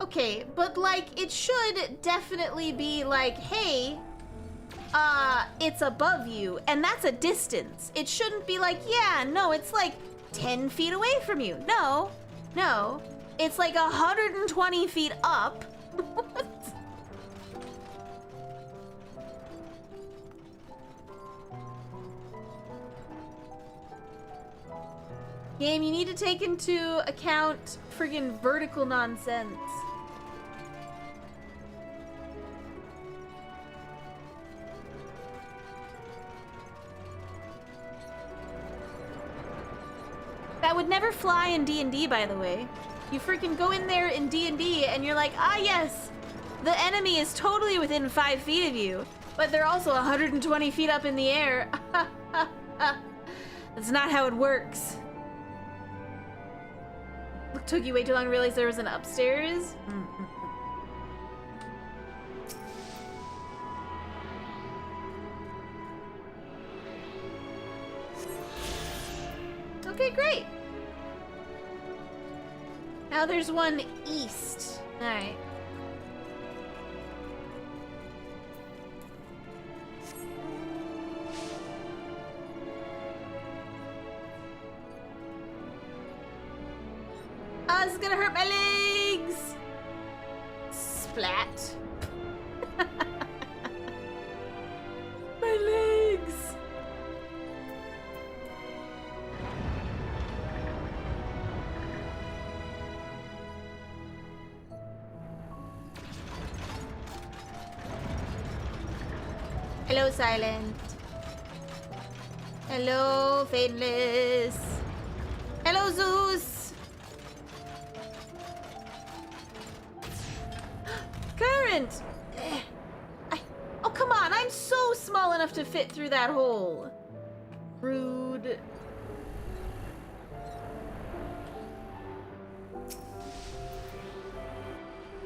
Okay, but like, it should definitely be like, hey, it's above you, and that's a distance. It shouldn't be like, yeah, no, it's like 10 feet away from you. No, no, it's like 120 feet up. Game, you need to take into account friggin' vertical nonsense. That would never fly in D&D, by the way. You freaking go in there in D&D and you're like, ah yes, the enemy is totally within 5 feet of you, but they're also 120 feet up in the air. That's not how it works. It took you way too long to realize there was an upstairs? Okay, great. Now there's one east. Alright. Oh, this is gonna hurt my legs! Splat. My legs! Hello, Silent. Hello, Fadeless. Hello, Zeus. Current. Oh, come on. I'm so small enough to fit through that hole. Rude.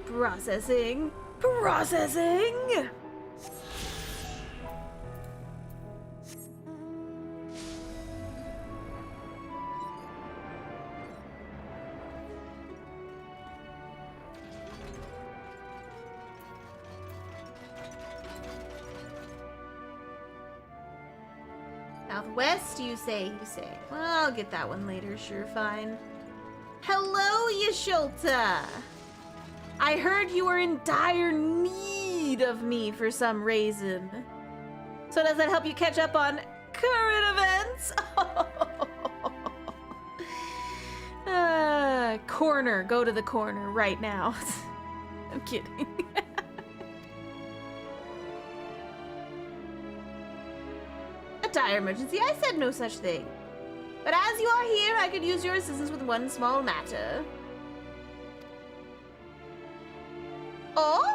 Processing. Processing. Southwest, you say. Well, I'll get that one later, sure, fine. Hello, Yashulta! I heard you were in dire need of me for some reason. So does that help you catch up on current events? Corner, go to the corner right now. I'm kidding. Dire emergency? I said no such thing. But as you are here, I could use your assistance with one small matter. Oh!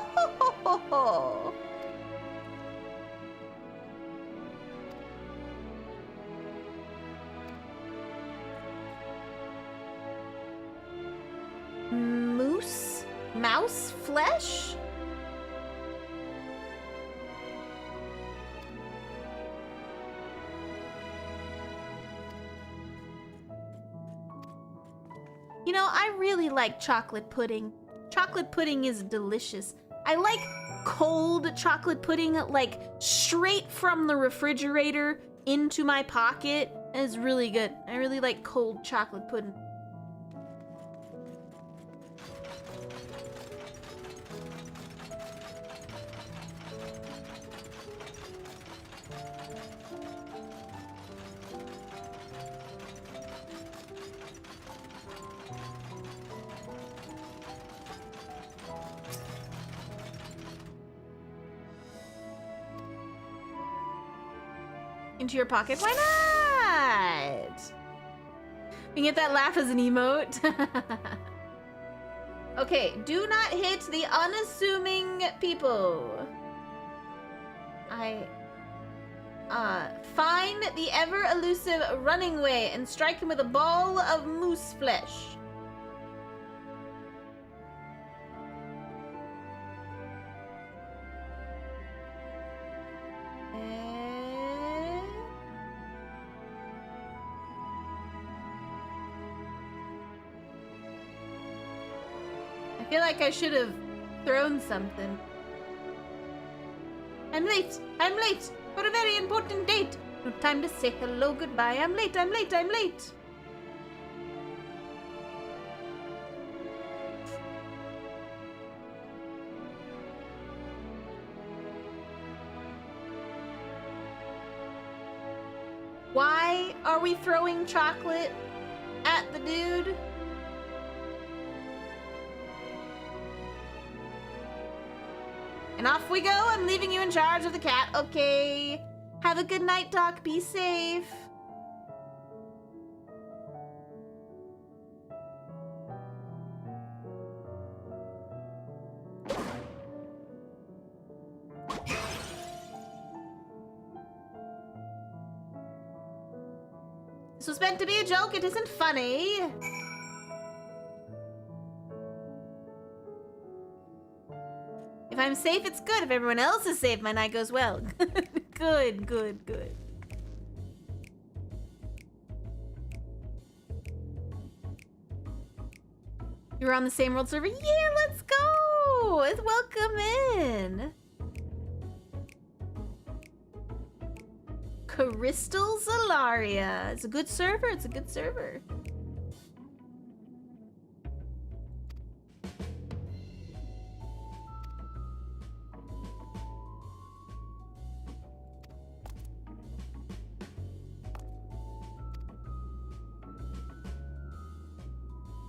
Mouse flesh? You know, I really like chocolate pudding. Chocolate pudding is delicious. I like cold chocolate pudding, like straight from the refrigerator into my pocket. It's really good. I really like cold chocolate pudding. Into your pocket? Why not? We can get that laugh as an emote. Okay, do not hit the unassuming people. Find the ever elusive running way and strike him with a ball of moose flesh. I feel like I should have thrown something. I'm late. I'm late for a very important date. No time to say hello, goodbye. I'm late. I'm late. I'm late. Why are we throwing chocolate at the dude? And off we go. I'm leaving you in charge of the cat. Okay. Have a good night, Doc. Be safe. This was meant to be a joke. It isn't funny. If I'm safe, it's good. If everyone else is safe, my night goes well. Good, good, good. You're on the same world server? Yeah, let's go! Welcome in. Crystal Zalaria. It's a good server. It's a good server.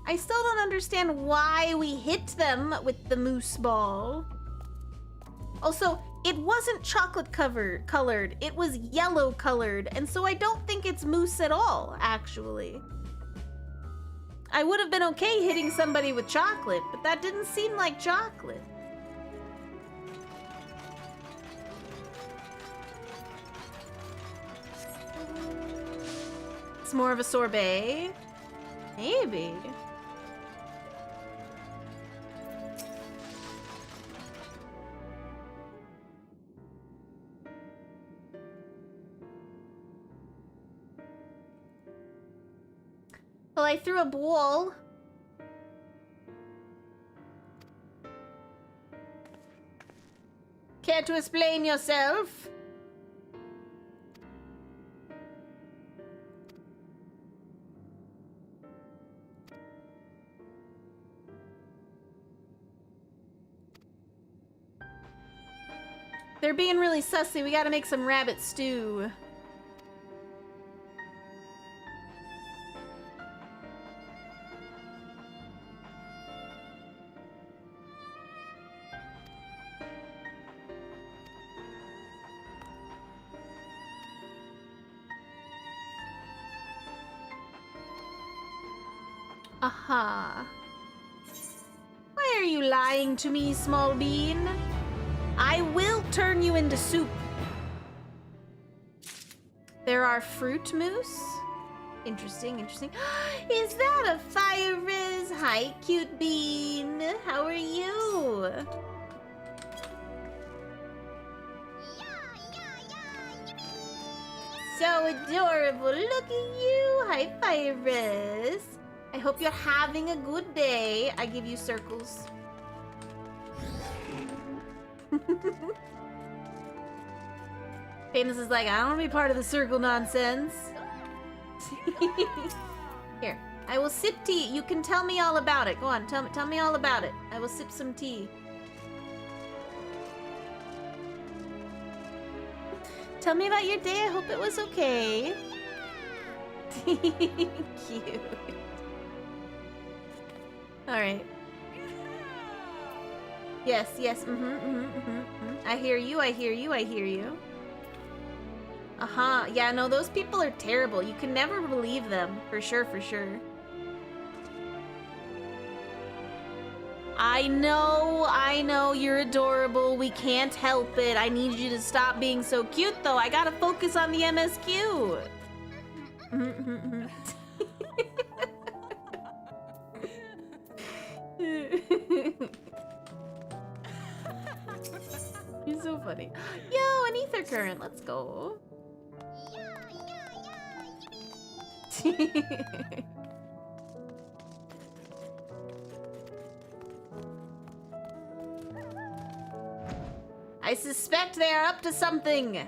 I still don't understand why we hit them with the moose ball. Also, it wasn't chocolate colored, it was yellow colored, and so I don't think it's moose at all, actually. I would have been okay hitting somebody with chocolate, but that didn't seem like chocolate. It's more of a sorbet. Maybe. Well, I threw a ball. Care to explain yourself? They're being really sussy. We gotta make some rabbit stew. Aha. Why are are you lying to me, small bean? I will turn you into soup. There are fruit moose. Interesting, interesting. Is that a fire riz? Hi, cute bean. How are you? So adorable. Look at you. Hi, fire riz. I hope you're having a good day. I give you circles. Famous is like, I don't want to be part of the circle nonsense. Here, I will sip tea. You can tell me all about it. Go on, tell me all about it. I will sip some tea. Tell me about your day. I hope it was okay. Cute. All right. Yes, yes. I hear you. I hear you. I hear you. Uh-huh. Yeah, no, those people are terrible. You can never believe them. For sure, for sure. I know, you're adorable. We can't help it. I need you to stop being so cute, though. I gotta focus on the MSQ. You're so funny. Yo, an ether current. Let's go. I suspect they are up to something.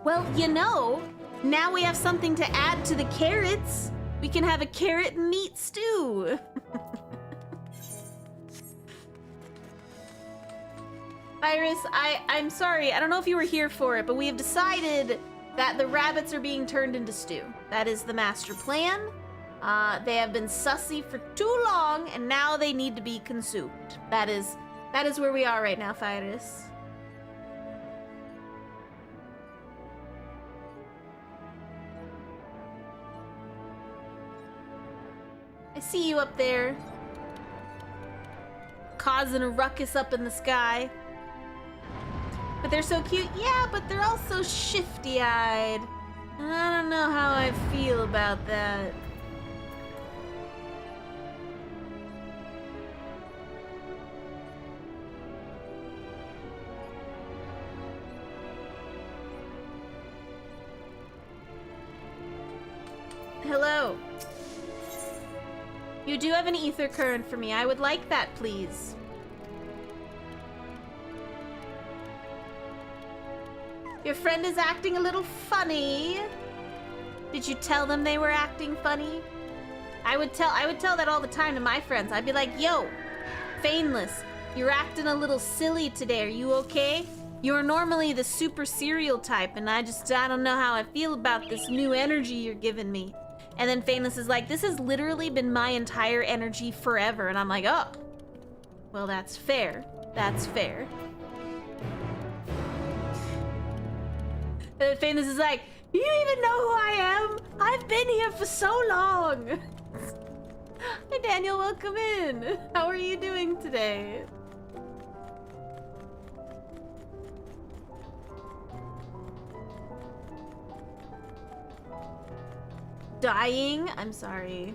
Well, you know, now we have something to add to the carrots. We can have a carrot and meat stew. Iris, I'm sorry. I don't know if you were here for it, but we have decided that the rabbits are being turned into stew. That is the master plan. They have been sussy for too long, and now they need to be consumed. That is where we are right now, Iris. I see you up there, causing a ruckus up in the sky. But they're so cute. Yeah, but they're also shifty-eyed. And I don't know how I feel about that. Hello. You do have an ether current for me. I would like that, please. Your friend is acting a little funny. Did you tell them they were acting funny? I would tell that all the time to my friends. I'd be like, yo, Fainless, you're acting a little silly today. Are you okay? You're normally the super serial type, and I don't know how I feel about this new energy you're giving me. And then Fainless is like, this has literally been my entire energy forever. And I'm like, oh, well, that's fair. That's fair. And Fainless is like, you even know who I am? I've been here for so long. Hey, Daniel, welcome in. How are you doing today? Dying? I'm sorry.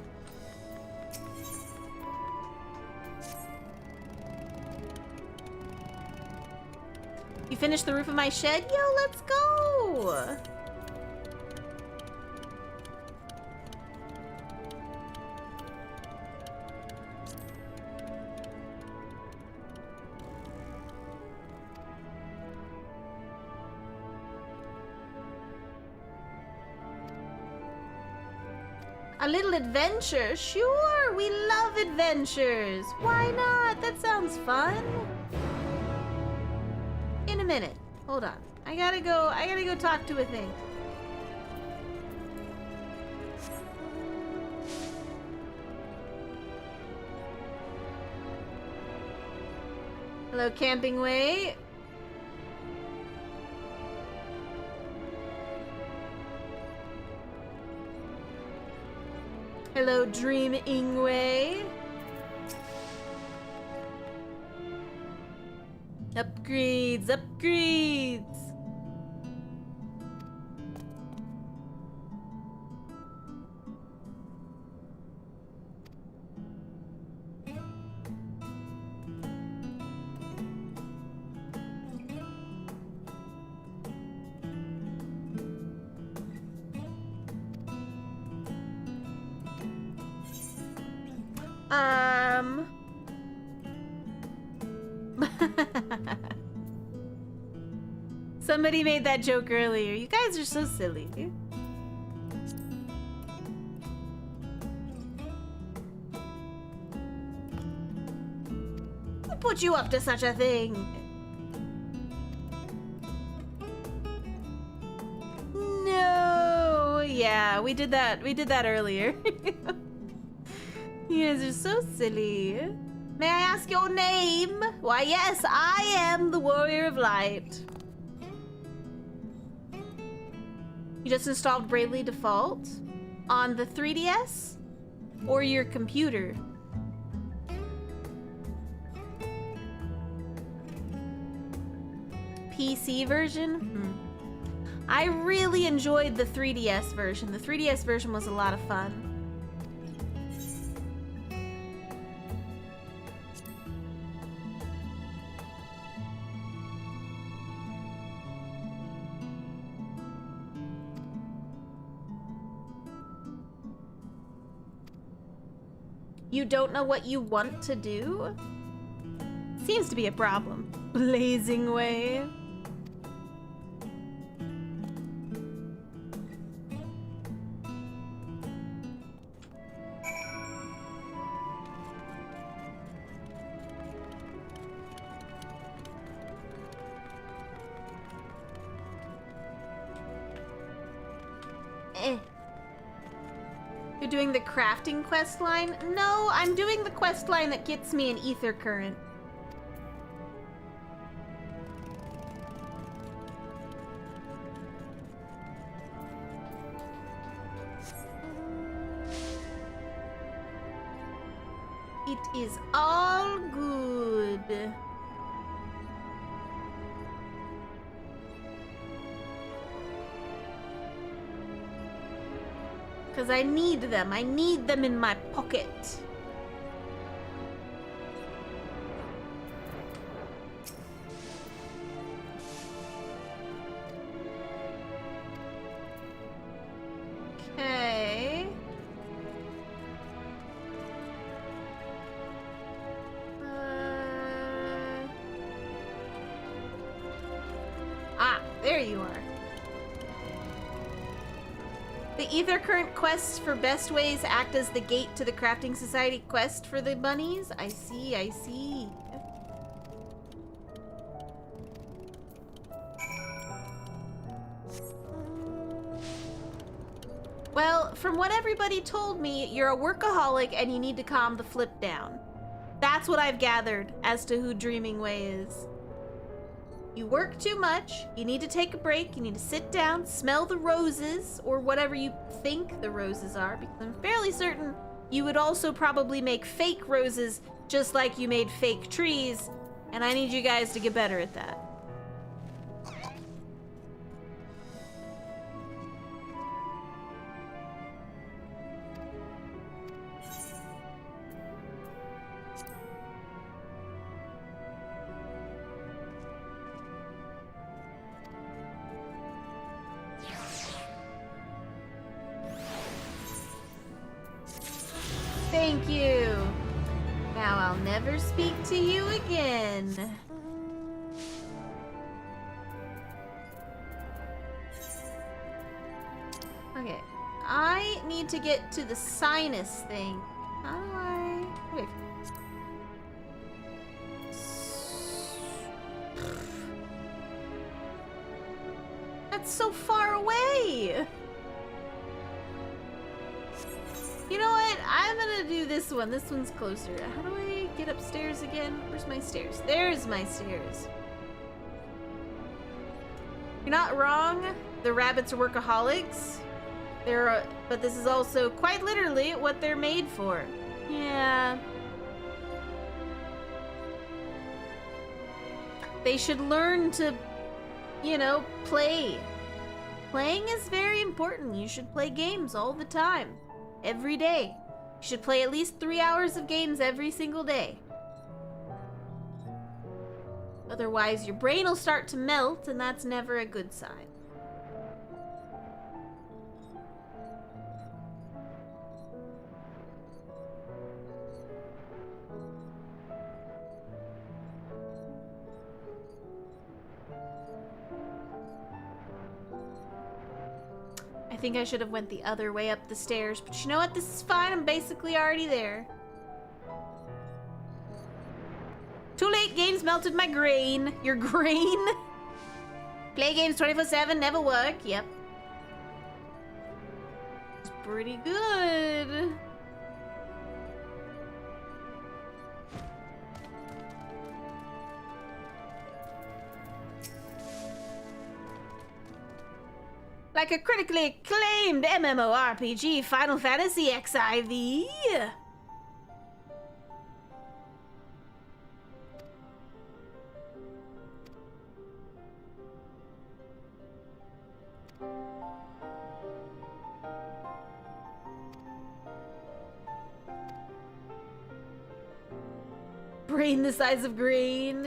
You finished the roof of my shed? Yo, let's go! A little adventure? Sure, we love adventures. Why not? That sounds fun. In a minute. Hold on. I gotta go talk to a thing. Hello, Camping Way. Hello, Dream Ingway. Upgrades, upgrades. Somebody made that joke earlier. You guys are so silly. Who put you up to such a thing? No. Yeah, we did that. We did that earlier. You guys are so silly. May I ask your name? Why, yes, I am the Warrior of Light. You just installed Bravely Default on the 3DS or your computer? PC version? I really enjoyed the 3DS version. The 3DS version was a lot of fun. You don't know what you want to do? Seems to be a problem. Blazing way. You're doing the crafting quest line? No, I'm doing the quest line that gets me an ether current. It is all good. Because I need them. I need them in my pocket. Okay. There you are. The Ether Current quests for best ways act as the gate to the Crafting Society quest for the bunnies. I see, I see. Well, from what everybody told me, you're a workaholic and you need to calm the flip down. That's what I've gathered as to who Dreaming Way is. You work too much, you need to take a break, you need to sit down, smell the roses, or whatever you think the roses are, because I'm fairly certain you would also probably make fake roses just like you made fake trees, and I need you guys to get better at that. Thank you. Now I'll never speak to you again. Okay, I need to get to the sinus thing. How do I... Wait. That's so far away. You know what? I'm gonna do this one. This one's closer. How do I get upstairs again? Where's my stairs? There's my stairs. You're not wrong. The rabbits are workaholics. But this is also quite literally what they're made for. Yeah. They should learn to, you know, play. Playing is very important. You should play games all the time. Every day. You should play at least 3 hours of games every single day. Otherwise, your brain will start to melt, and that's never a good sign. I think I should have went the other way up the stairs, but you know what? This is fine. I'm basically already there. Too late, games melted my grain. Your grain? Play games 24/7, never work. Yep. It's pretty good. Like a critically acclaimed MMORPG, Final Fantasy XIV. Brain the size of grain.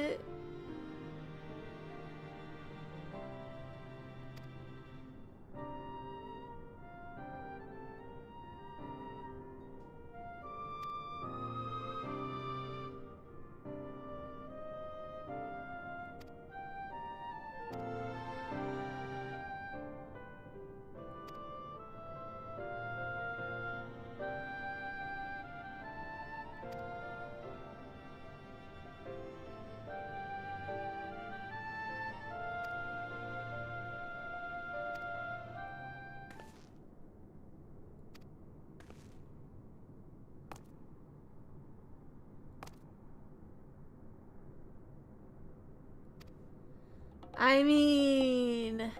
I mean...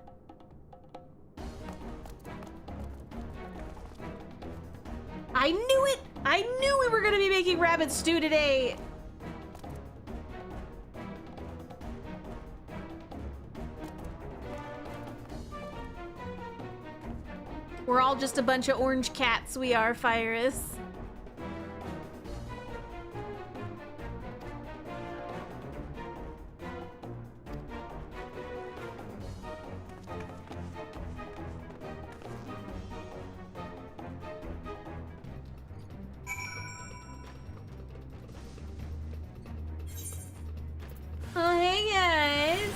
I knew it! I knew we were gonna be making rabbit stew today! We're all just a bunch of orange cats, we are, Fyrus. Oh, hey guys!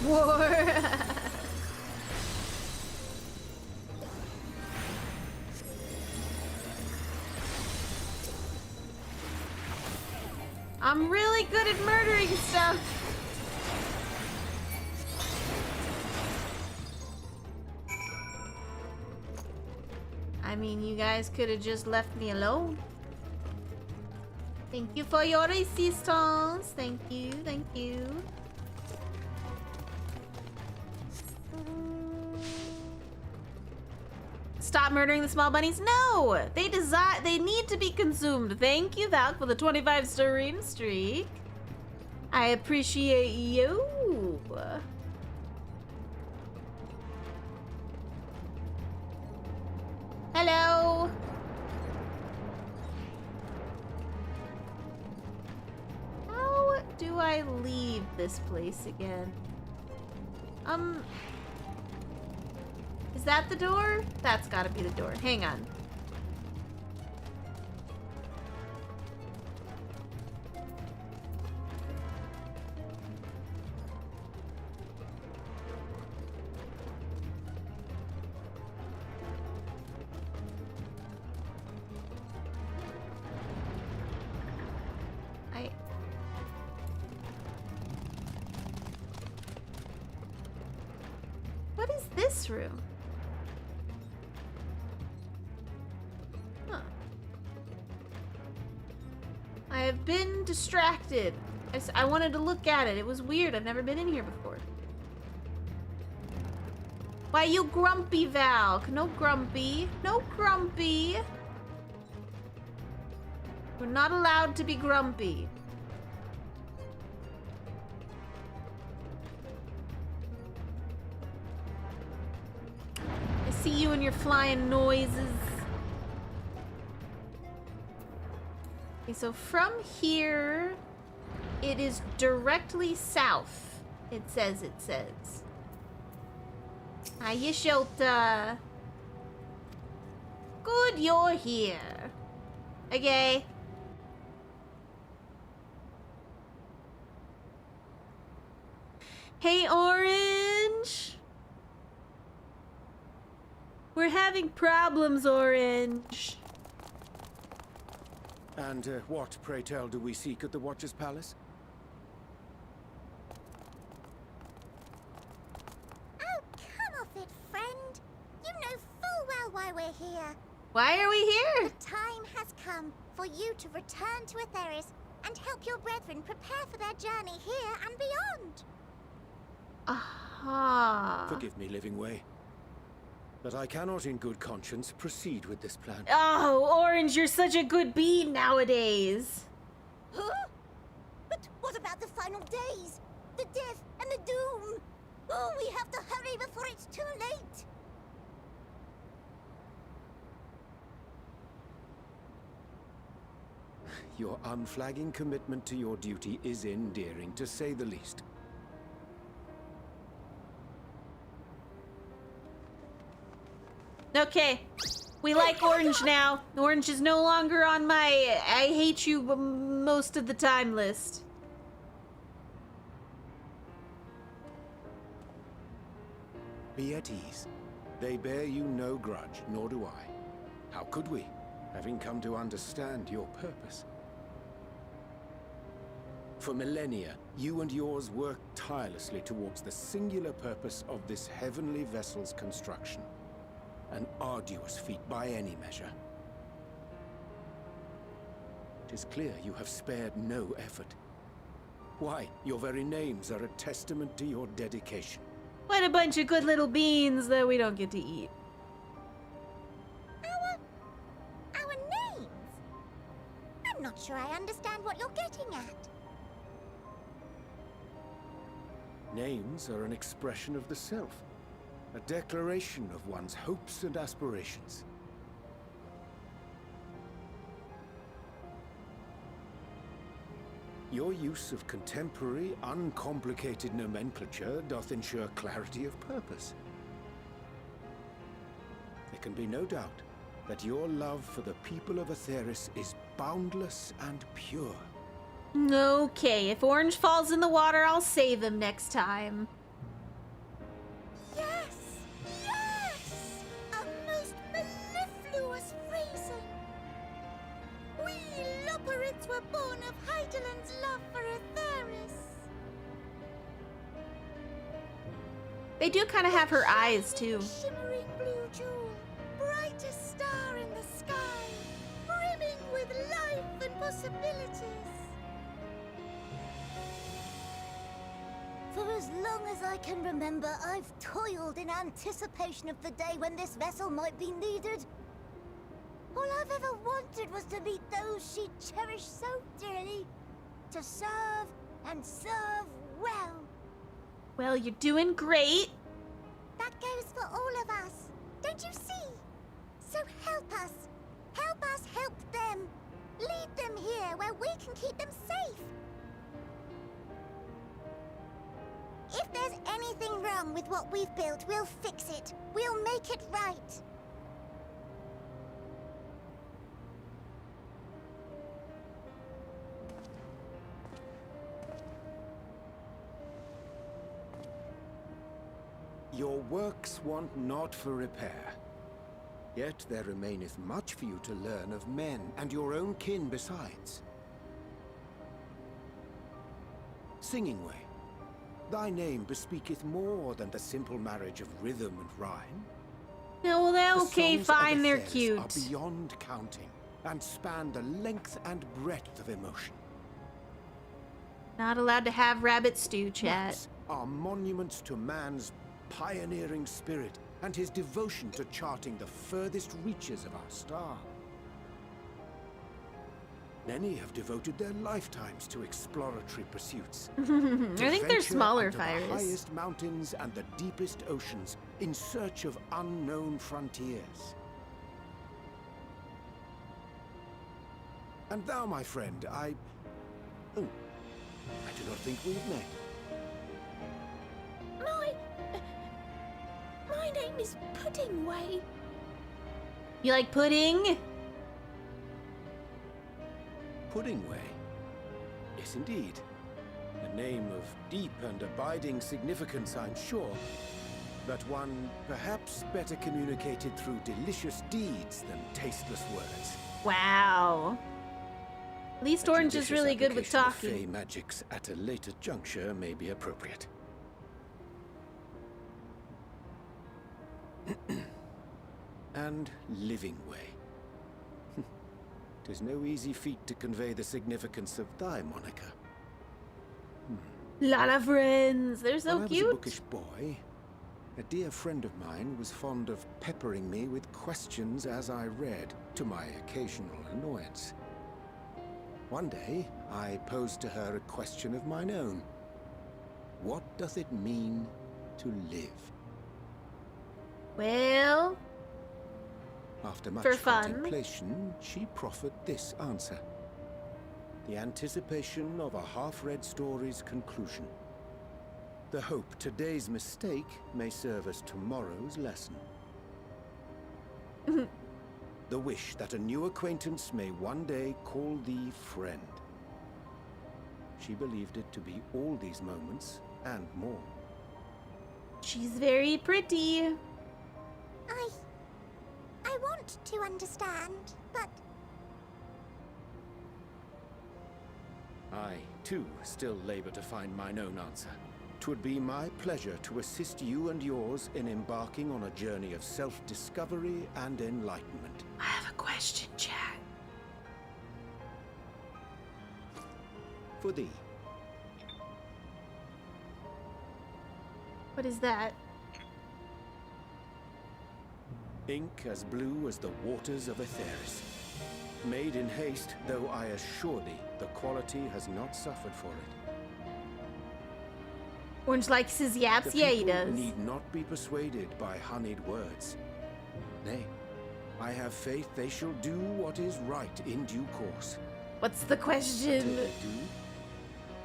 War! I'm really good at murdering stuff. I mean, you guys could have just left me alone. Thank you for your assistance. Thank you, thank you. Stop murdering the small bunnies? No! They need to be consumed. Thank you, Valk, for the 25 stream streak. I appreciate you. Hello. How do I leave this place again? Is that the door? That's gotta be the door. Hang on. What is this room? Huh. I have I've been distracted. I wanted to look at it. It was weird. I've never been in here before. Why you grumpy, Val? No grumpy. No grumpy. We're not allowed to be grumpy. I see you and your flying noises. Okay, so from here, it is directly south. It says. Hiya, Shota. Good, you're here. Okay. Hey, Orange. We're having problems, Orange. And what, pray tell, do we seek at the Watcher's Palace? Oh, come off it, friend. You know full well why we're here. Why are we here? The time has come for you to return to Atheris and help your brethren prepare for their journey here and beyond. Aha. Forgive me, Living Way, but I cannot in good conscience proceed with this plan. Oh, Orange, you're such a good bean nowadays. Huh? But what about the final days? The death and the doom? Oh, we have to hurry before it's too late. Your unflagging commitment to your duty is endearing, to say the least. Okay, we like Orange now. Orange is no longer on my I hate you most of the time list. Be at ease. They bear you no grudge, nor do I. How could we, having come to understand your purpose? For millennia, you and yours worked tirelessly towards the singular purpose of this heavenly vessel's construction. An arduous feat by any measure. It is clear you have spared no effort. Why, your very names are a testament to your dedication. What a bunch of good little beans that we don't get to eat. Our names? I'm not sure I understand what you're getting at. Names are an expression of the self. A declaration of one's hopes and aspirations. Your use of contemporary, uncomplicated nomenclature doth ensure clarity of purpose. There can be no doubt that your love for the people of Atheris is boundless and pure. Okay, if Orange falls in the water, I'll save him next time. Yes! Yes! A most mellifluous phrasing! We Loperids were born of Hydalen's love for Atheris. They do kind of have her eyes, too. Shimmering blue jewel, brightest star in the sky, brimming with life and possibilities. For as long as I can remember, I've toiled in anticipation of the day when this vessel might be needed. All I've ever wanted was to meet those she cherished so dearly, to serve and serve well. Well, you're doing great. That goes for all of us, don't you see? So help us help them. Lead them here where we can keep them safe. If there's anything wrong with what we've built, we'll fix it. We'll make it right. Your works want not for repair. Yet there remaineth much for you to learn of men, and your own kin besides. Singing Way, thy name bespeaketh more than the simple marriage of rhythm and rhyme. No, well, they're The okay, songs of fine, they're Atheris cute. are beyond counting, and span the length and breadth of emotion. Not allowed to have rabbit stew, chat. Maps are monuments to man's pioneering spirit and his devotion to charting the furthest reaches of our star. Many have devoted their lifetimes to exploratory pursuits. I think they're smaller The fires. highest mountains and the deepest oceans in search of unknown frontiers. And thou, my friend, I do not think we've met. My name is Puddingway. You like pudding? Puddingway? Yes, indeed. A name of deep and abiding significance, I'm sure. But one perhaps better communicated through delicious deeds than tasteless words. Wow. At least A Orange is judicious really good with application of talking. fey magics at a later juncture may be appropriate. And living way. 'Tis no easy feat to convey the significance of thy moniker. Lot of friends. They're so when I was a cute. bookish boy, a dear friend of mine was fond of peppering me with questions as I read, to my occasional annoyance. One day, I posed to her a question of mine own. What doth it mean to live? Well, After much For fun. contemplation, she proffered this answer. The anticipation of a half-read story's conclusion. The hope today's mistake may serve as tomorrow's lesson. The wish that a new acquaintance may one day call thee friend. She believed it to be all these moments and more. she's very pretty. I want to understand, but I, too, still labor to find mine own answer. 'Twould be my pleasure to assist you and yours in embarking on a journey of self-discovery and enlightenment. I have a question, chat. For thee, What is that? ink as blue as the waters of Aetheris. Made in haste, though I assure thee, the quality has not suffered for it. Orange likes his yaps? The Yeah, he people does. need not be persuaded by honeyed words. Nay, I have faith they shall do what is right in due course. What's the Till question? they do,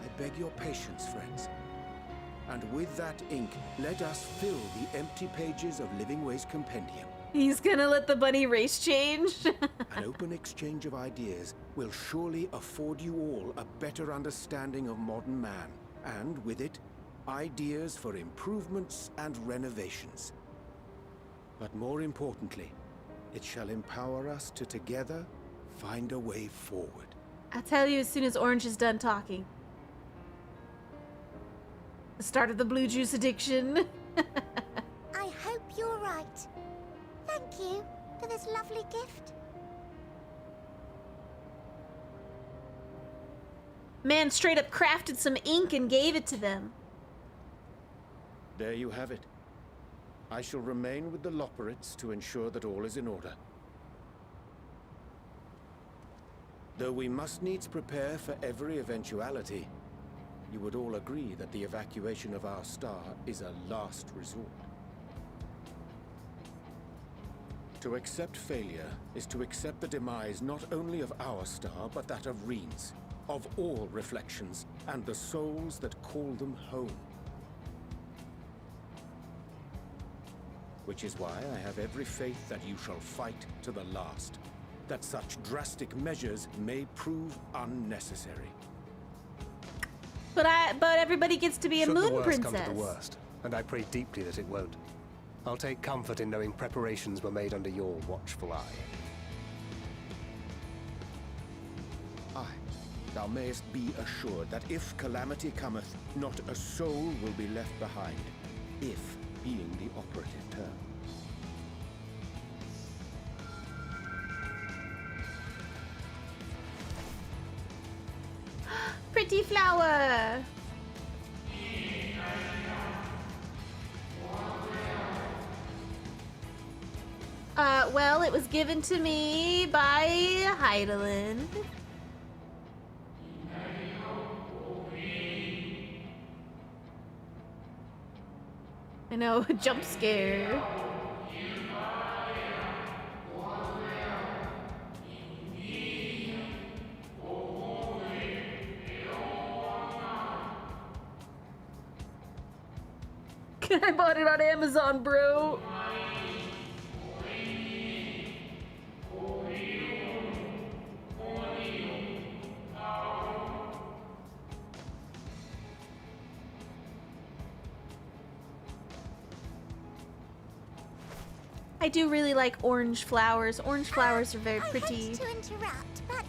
I beg your patience, friends. And with that ink, let us fill the empty pages of Living Way's compendium. He's gonna let the bunny race change? An open exchange of ideas will surely afford you all a better understanding of modern man, and with it, ideas for improvements and renovations. But more importantly, it shall empower us to together find a way forward. I'll tell you as soon as Orange is done talking. The start of the blue juice addiction. I hope you're right. Thank you for this lovely gift. Man straight up crafted some ink and gave it to them. There you have it. I shall remain with the Loporrits to ensure that all is in order. Though we must needs prepare for every eventuality, you would all agree that the evacuation of our star is a last resort. To accept failure is to accept the demise not only of our star, but that of Reen's, of all reflections, and the souls that call them home. Which is why I have every faith that you shall fight to the last, that such drastic measures may prove unnecessary. But everybody gets to be a Should the moon worst princess. come to the worst, and I pray deeply that it won't, I'll take comfort in knowing preparations were made under your watchful eye. Aye, thou mayest be assured that if calamity cometh, not a soul will be left behind, if being the operative term. Pretty pretty flower. Well, it was given to me by Heidelin. I know, jump scare. I bought it on Amazon, bro. I do really like orange flowers. Orange flowers are very pretty. I hate to interrupt, but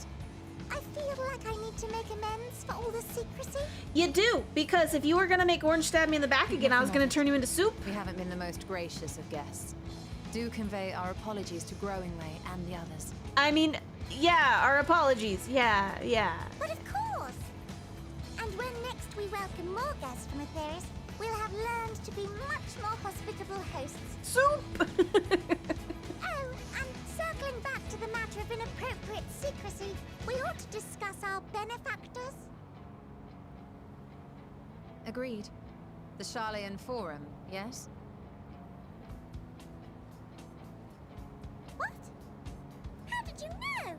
I feel like I need to make amends for all the secrecy. You do, because if you were gonna make Orange stab me in the back again, I was gonna turn you into soup. We haven't been the most gracious of guests. Do convey our apologies to Growingway and the others. I mean, yeah, our apologies. Yeah. But of course. And when next we welcome more guests from Atheris, we'll have learned to be much more hospitable hosts. Soup! Oh, and circling back to the matter of inappropriate secrecy, we ought to discuss our benefactors. Agreed. The Charlian Forum, yes? What? How did you know?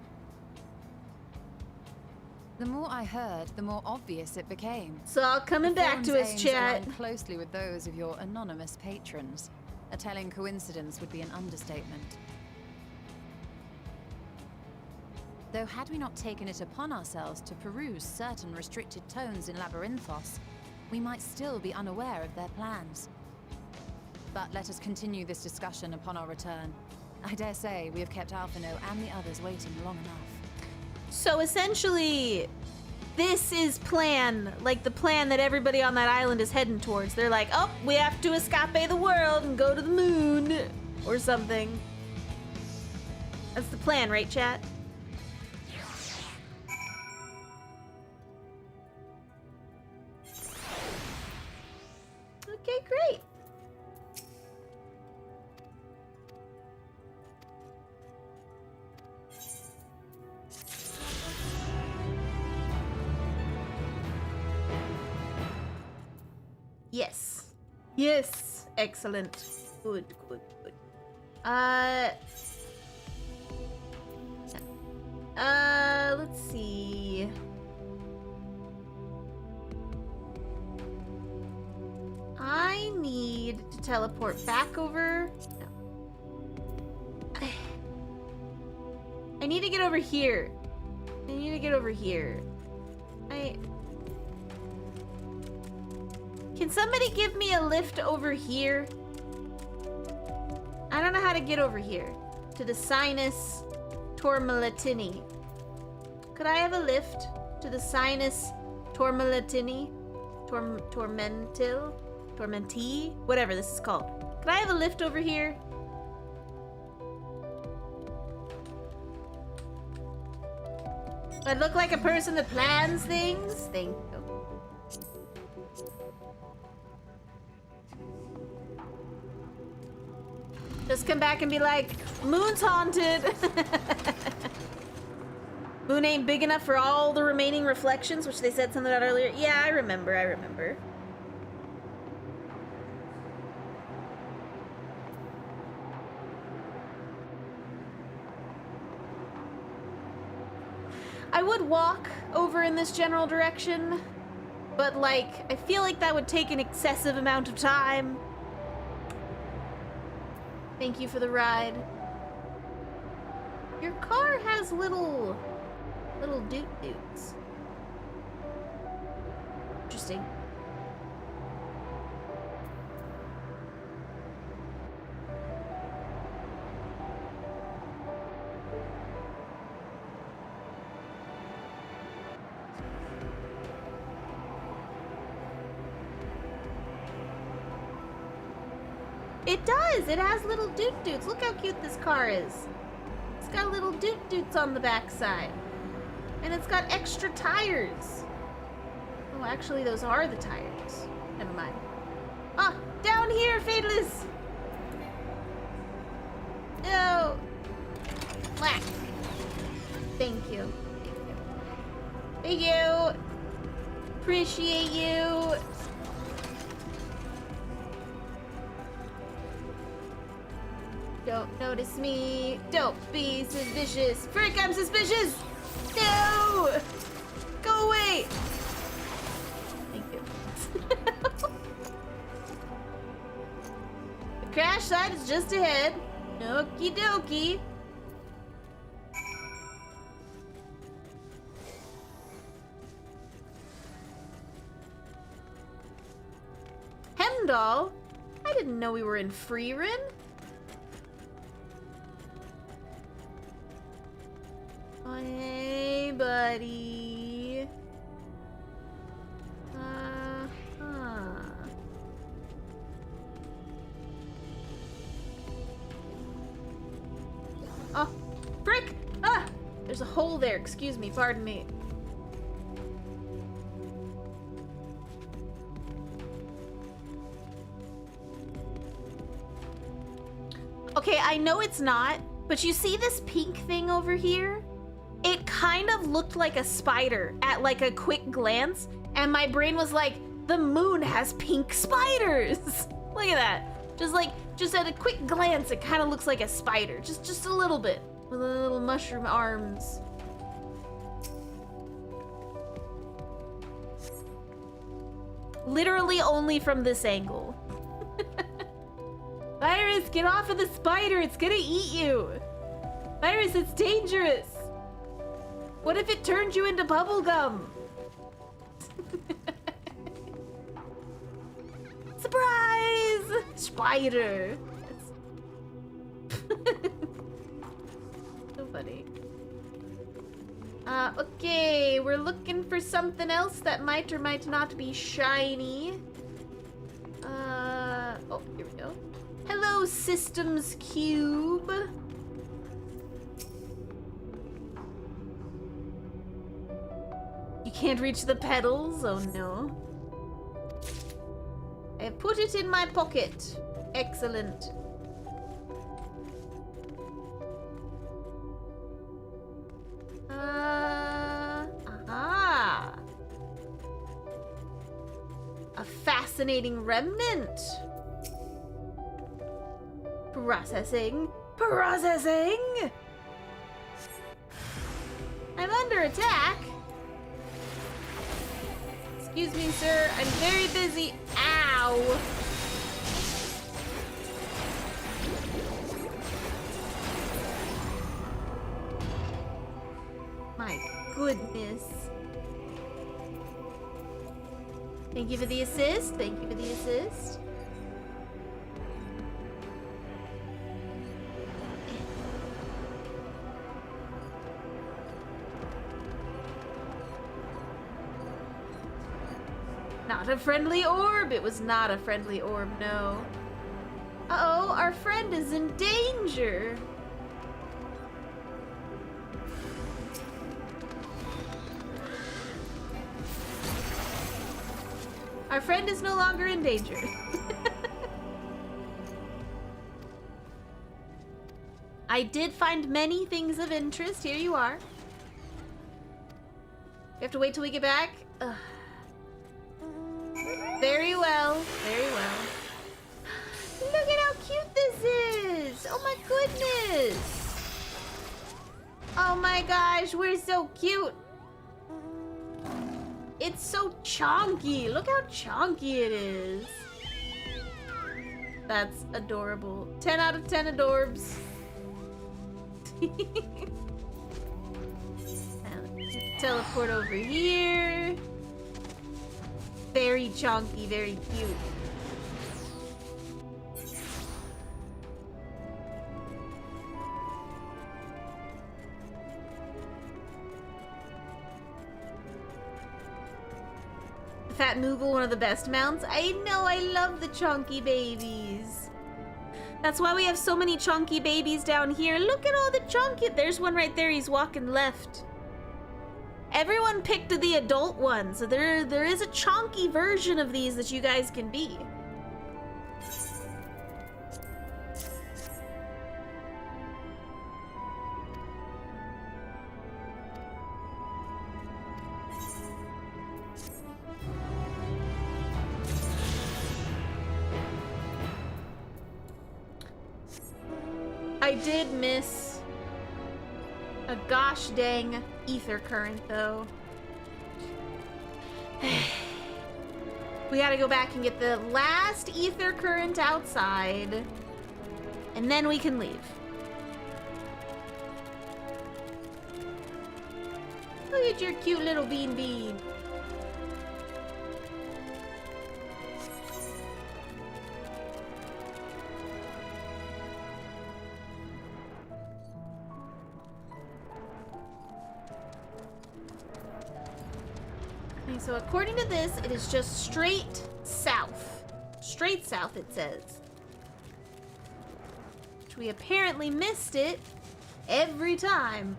The more I heard, the more obvious it became. It's all coming The back to forum's us, aims chat. align closely with those of your anonymous patrons. A telling coincidence would be an understatement. Though had we not taken it upon ourselves to peruse certain restricted tones in Labyrinthos, we might still be unaware of their plans. But let us continue this discussion upon our return. I dare say we have kept Alphino and the others waiting long enough. So essentially, this is plan, like the plan that everybody on that island is heading towards. They're like, oh, we have to escape the world and go to the moon or something. That's the plan, right, chat? Okay, great. Yes. Yes. Excellent. Good. Let's see. I need to teleport back over. No. I need to get over here. Can somebody give me a lift over here? I don't know how to get over here. To the Sinus Tormalatini. Could I have a lift to the Sinus Tormalatini? Tormenti? Whatever this is called. Could I have a lift over here? Do I look like a person that plans things? Thank you. Just come back and be like, Moon's haunted. Moon ain't big enough for all the remaining reflections, which they said something about earlier. Yeah, I remember. I would walk over in this general direction, but like, I feel like that would take an excessive amount of time. Thank you for the ride. Your car has little doot-doots. Interesting. It does! It has little doot-doots. Look how cute this car is. It's got little doot-doots on the backside. And it's got extra tires. Oh, actually, those are the tires. Never mind. Ah, down here, Fadeless! No! Whack. Thank you. Thank you! Appreciate you! Don't notice me. Don't be suspicious. Frick, I'm suspicious! No! Go away! Thank you. The crash site is just ahead. Okie dokie. Hemdall? I didn't know we were in Freerin. Hey, buddy. Oh, frick! Ah! There's a hole there. Excuse me. Pardon me. Okay, I know it's not, but you see this pink thing over here? It kind of looked like a spider at like a quick glance, and my brain was like, the moon has pink spiders. Look at that. Just at a quick glance, it kind of looks like a spider. Just a little bit, with little mushroom arms. Literally only from this angle. Virus, get off of the spider. It's gonna eat you. Virus, it's dangerous. What if it turned you into bubblegum? Surprise! Spider. So funny. Okay, we're looking for something else that might or might not be shiny. Oh, here we go. Hello, Systems Cube. You can't reach the pedals? Oh no. I put it in my pocket. Excellent. Aha. A fascinating remnant. Processing. Processing! I'm under attack. Excuse me, sir. I'm very busy. Ow! My goodness. Thank you for the assist. Thank you for the assist. Not a friendly orb. It was not a friendly orb, no. Uh-oh, our friend is in danger. Our friend is no longer in danger. I did find many things of interest. Here you are. We have to wait till we get back? Ugh. Very well, very well. Look at how cute this is! Oh my goodness! Oh my gosh, we're so cute! It's so chonky! Look how chonky it is! That's adorable. 10 out of 10 adorbs. Teleport over here. Very chonky, very cute. Fat Moogle, one of the best mounts. I know, I love the chonky babies. That's why we have so many chonky babies down here. Look at all the chonky. There's one right there. He's walking left. Everyone picked the adult one, so there is a chonky version of these that you guys can be. I did miss a gosh dang ether current, though. We gotta go back and get the last ether current outside, and then we can leave. Look at your cute little bean. Okay, so according to this, it is just straight south. Straight south, it says. Which we apparently missed it every time.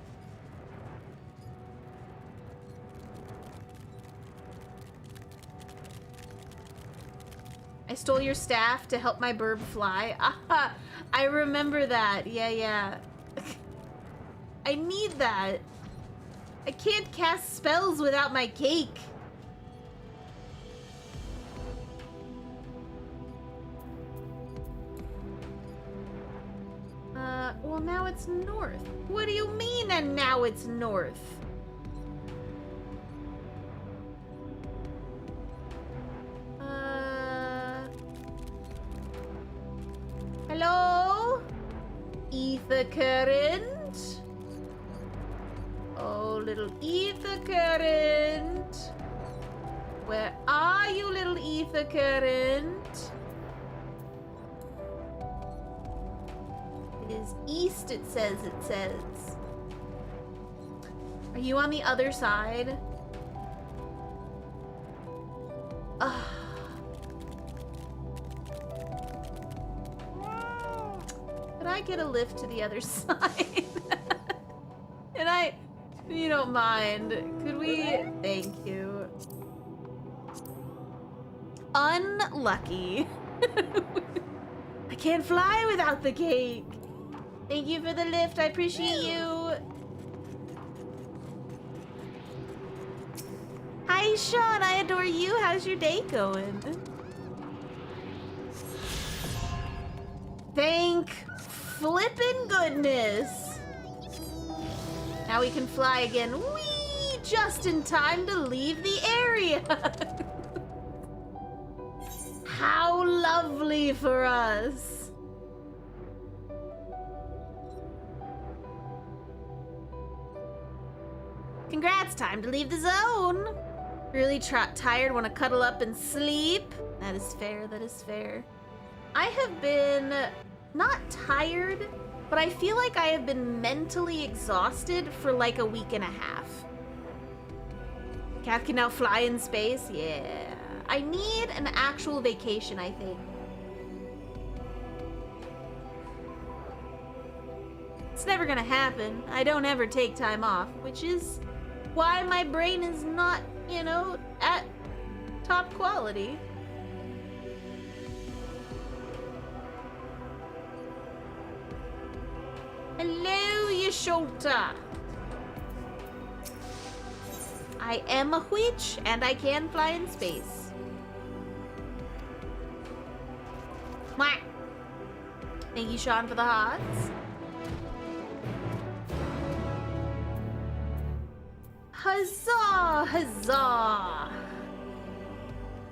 I stole your staff to help my bird fly. Aha! I remember that. Yeah. I need that. I can't cast spells without my cake. Well, now it's north. What do you mean, and now it's north? Hello? Ether current? Oh, little ether current. Where are you, little ether current? It is east, it says. Are you on the other side? Ugh. Could I get a lift to the other side? And if you don't mind, could we? Thank you. Unlucky. I can't fly without the cake. Thank you for the lift. I appreciate you. Hi, Sean. I adore you. How's your day going? Thank flippin' goodness. Now we can fly again. Whee! Just in time to leave the area. How lovely for us. Congrats, time to leave the zone. Really tired, want to cuddle up and sleep. That is fair. I have been not tired, but I feel like I have been mentally exhausted for like a week and a half. Cath can now fly in space. Yeah. I need an actual vacation, I think. It's never gonna happen. I don't ever take time off, which is why my brain is not, you know, at top quality. Hello, Yashota. I am a witch, and I can fly in space. Mwah. Thank you, Sean, for the hearts. Huzzah! Huzzah!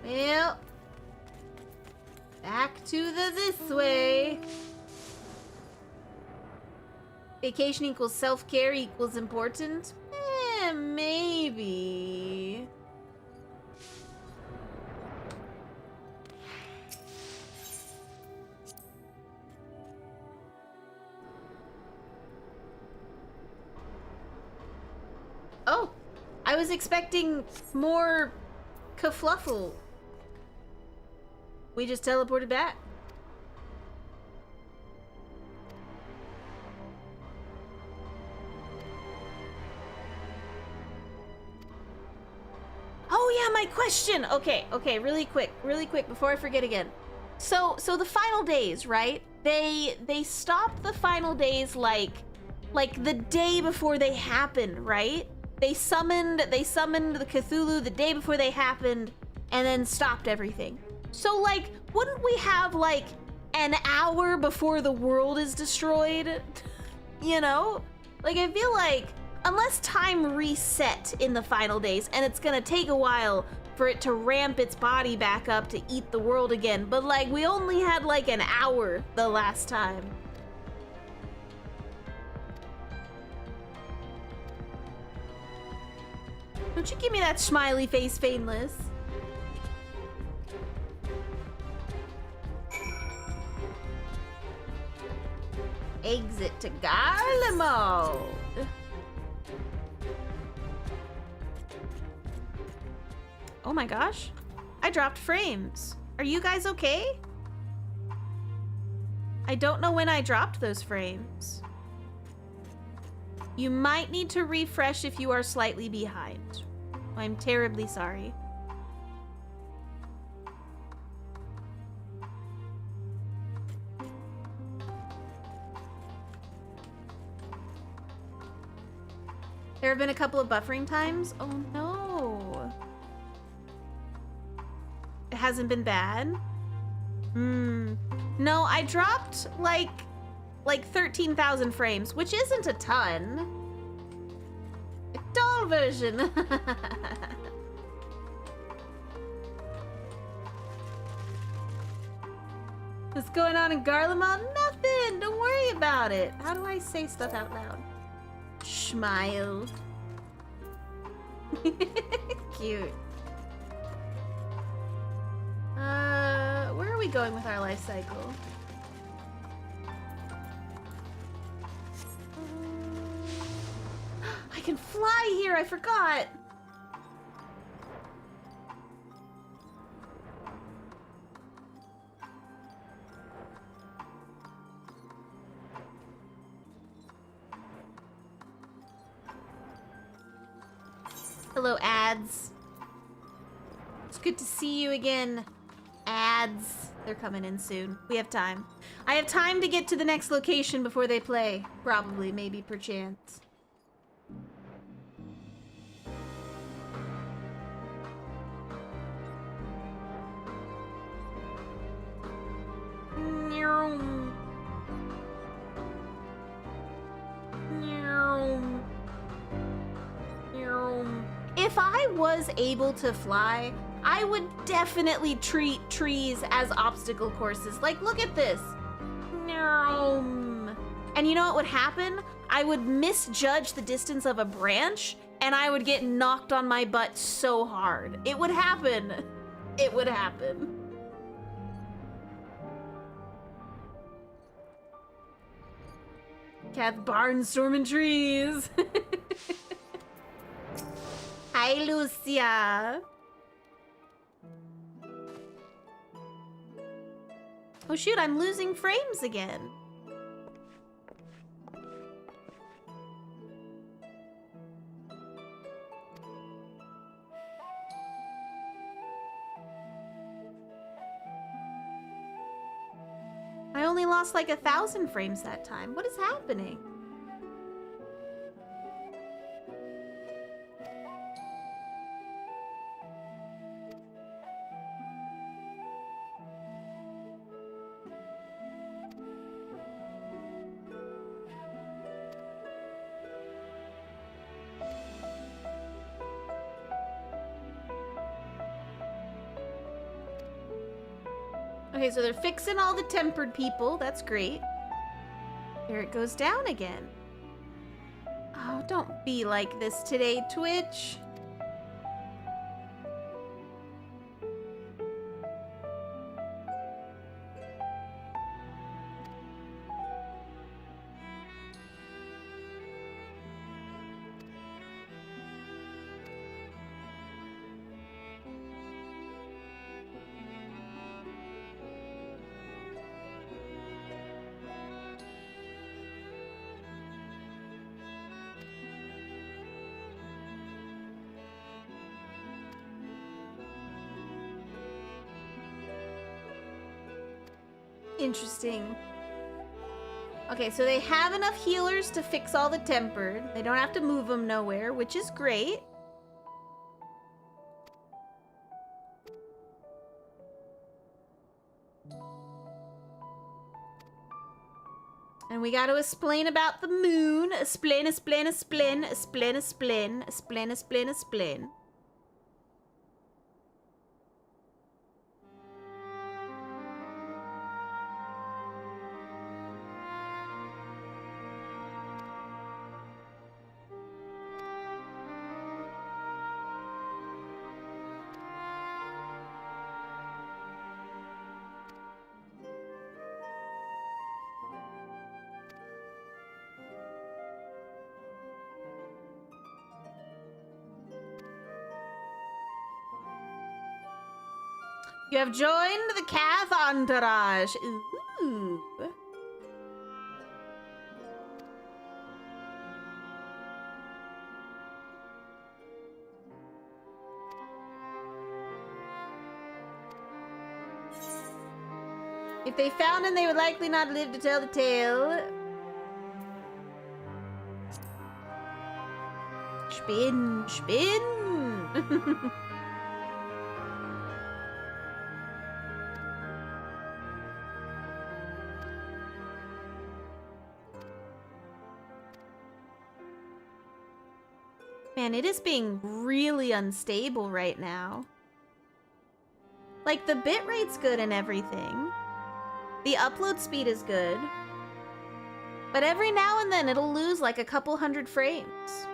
Well, back to the this way. Vacation equals self-care equals important? Maybe. Oh, I was expecting more kerfluffle. We just teleported back. question. Okay, really quick, before I forget again. So the final days, right? They stopped the final days like the day before they happened, right? They summoned the Cthulhu the day before they happened, and then stopped everything. So like, wouldn't we have like an hour before the world is destroyed? You know? Like, I feel like unless time reset in the final days, and it's gonna take a while for it to ramp its body back up to eat the world again, but like, we only had like an hour the last time. Don't you give me that smiley face, Fainless. Exit to Garlemald. Oh my gosh. I dropped frames. Are you guys okay? I don't know when I dropped those frames. You might need to refresh if you are slightly behind. I'm terribly sorry. There have been a couple of buffering times. Oh no. It hasn't been bad. No, I dropped like 13,000 frames, which isn't a ton. A doll version. What's going on in Garlemald? Nothing. Don't worry about it. How do I say stuff out loud? Smile. Cute. Where are we going with our life cycle? I can fly here, I forgot. Hello, ads. It's good to see you again, ads. They're coming in soon. We have time. I have time to get to the next location before they play. Probably, maybe, perchance. If I was able to fly, I would definitely treat trees as obstacle courses. Like, look at this. And you know what would happen? I would misjudge the distance of a branch, and I would get knocked on my butt so hard. It would happen. It would happen. Cat barnstorming trees. Hi, Lucia. Oh shoot, I'm losing frames again. I only lost like 1,000 frames that time. What is happening? Okay, so they're fixing all the tempered people. That's great. There it goes down again. Oh, don't be like this today, Twitch. Interesting. Okay, so they have enough healers to fix all the tempered. They don't have to move them nowhere, which is great. And we got to explain about the moon. Explain. You have joined the Cath entourage. Ooh. If they found him, they would likely not live to tell the tale. Spin. Man, it is being really unstable right now. Like, the bitrate's good and everything. The upload speed is good. But every now and then it'll lose like a couple hundred frames.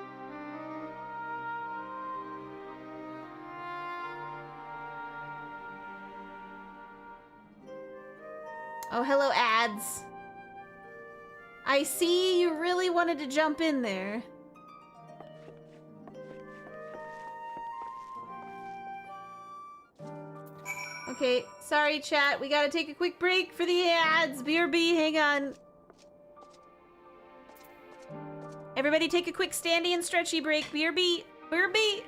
Oh, hello, ads. I see you really wanted to jump in there. Okay, sorry chat, we gotta take a quick break for the ads. BRB, hang on. Everybody take a quick standy and stretchy break. BRB, BRB.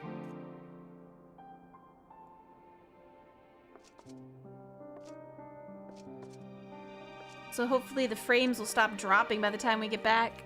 So hopefully the frames will stop dropping by the time we get back.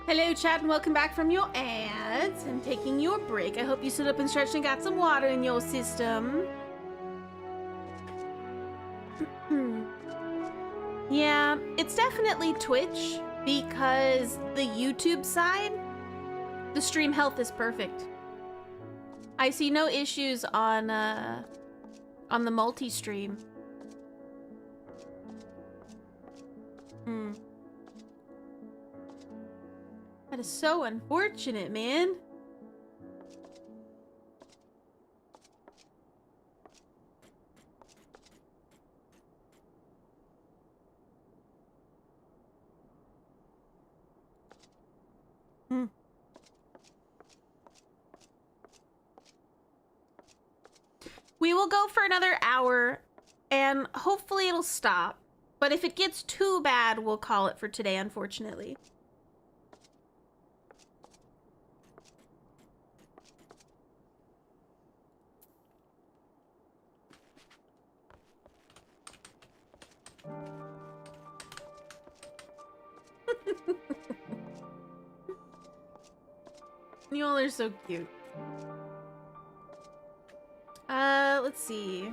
Hello, chat, and welcome back from your ads and taking your break. I hope you stood up and stretched and got some water in your system. Yeah, it's definitely Twitch because the YouTube side, the stream health is perfect. I see no issues on the multi-stream. That is so unfortunate, man. We will go for another hour, and hopefully it'll stop. But if it gets too bad, we'll call it for today, unfortunately. You all are so cute. Let's see.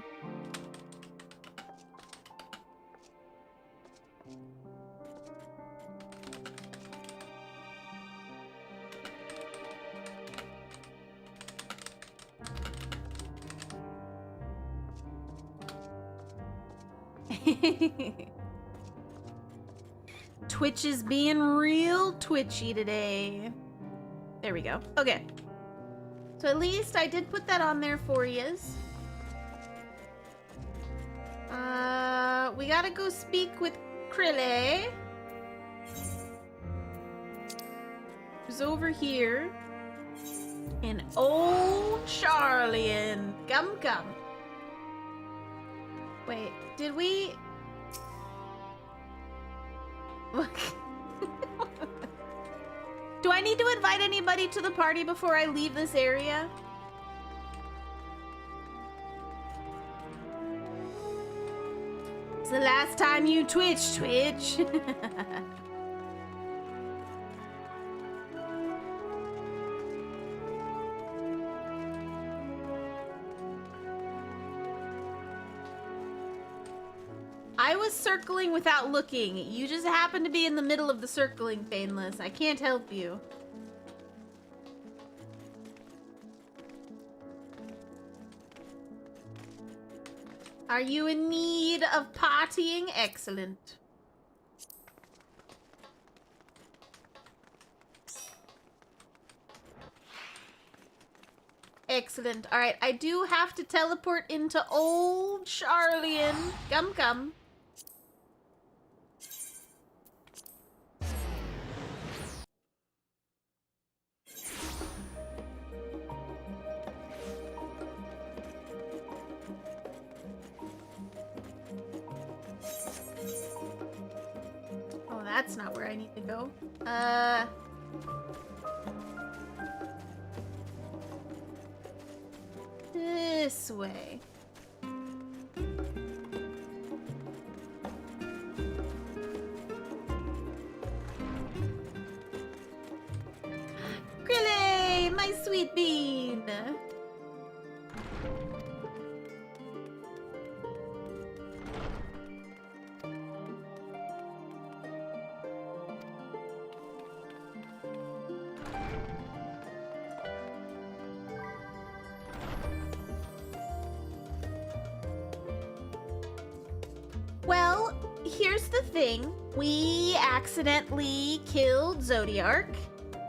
Twitch is being real twitchy today. There we go. Okay. So at least I did put that on there for yous. We gotta go speak with Krille. Who's over here. And old Charlian. Gum gum. Wait, did we... Do I need to invite anybody to the party before I leave this area? It's the last time you Twitch. I was circling without looking. You just happened to be in the middle of the circling, Fainless. I can't help you. Are you in need of partying? Excellent. Excellent. All right, I do have to teleport into old Charlian. Come. Oh, that's not where I need to go. This way. Krille, my sweet bean. Well, here's the thing. We accidentally killed Zodiark,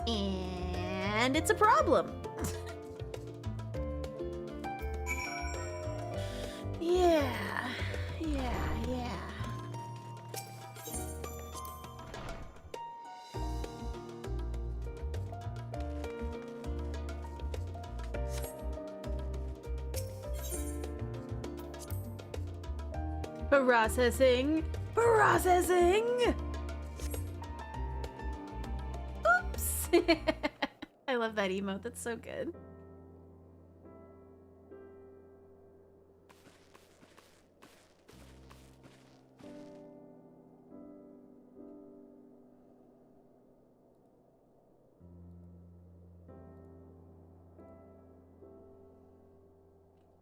and it's a problem. Yeah. Processing. Oops. I love that emote. That's so good.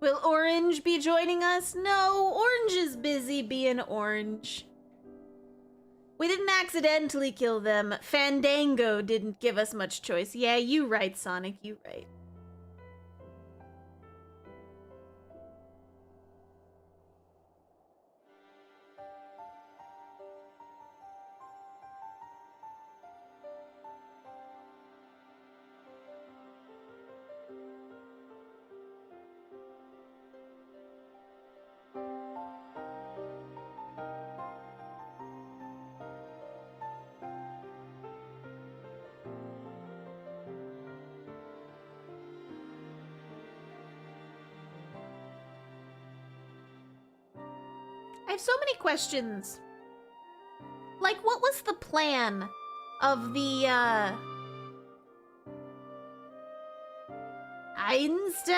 Will Orange be joining us? No, Orange is busy being Orange. We didn't accidentally kill them. Fandango didn't give us much choice. Yeah, you right, Sonic, you right. I have so many questions. Like, what was the plan of the, Einstein?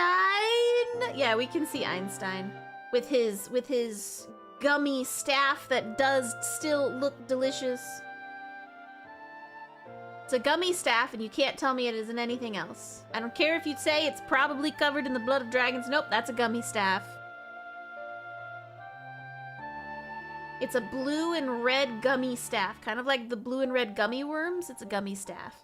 Yeah, we can see Einstein with his gummy staff that does still look delicious. It's a gummy staff, and you can't tell me it isn't anything else. I don't care if you'd say it's probably covered in the blood of dragons. Nope, that's a gummy staff. It's a blue and red gummy staff. Kind of like the blue and red gummy worms. It's a gummy staff.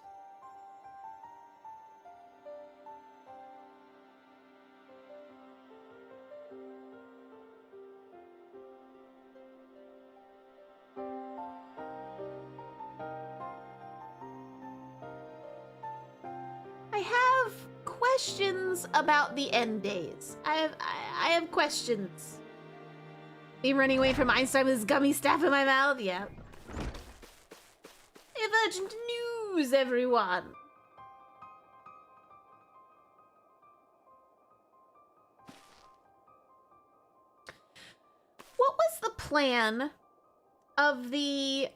I have questions about the end days. I have questions. Me running away from Einstein with his gummy staff in my mouth? Yeah. I have urgent news, everyone. What was the plan of the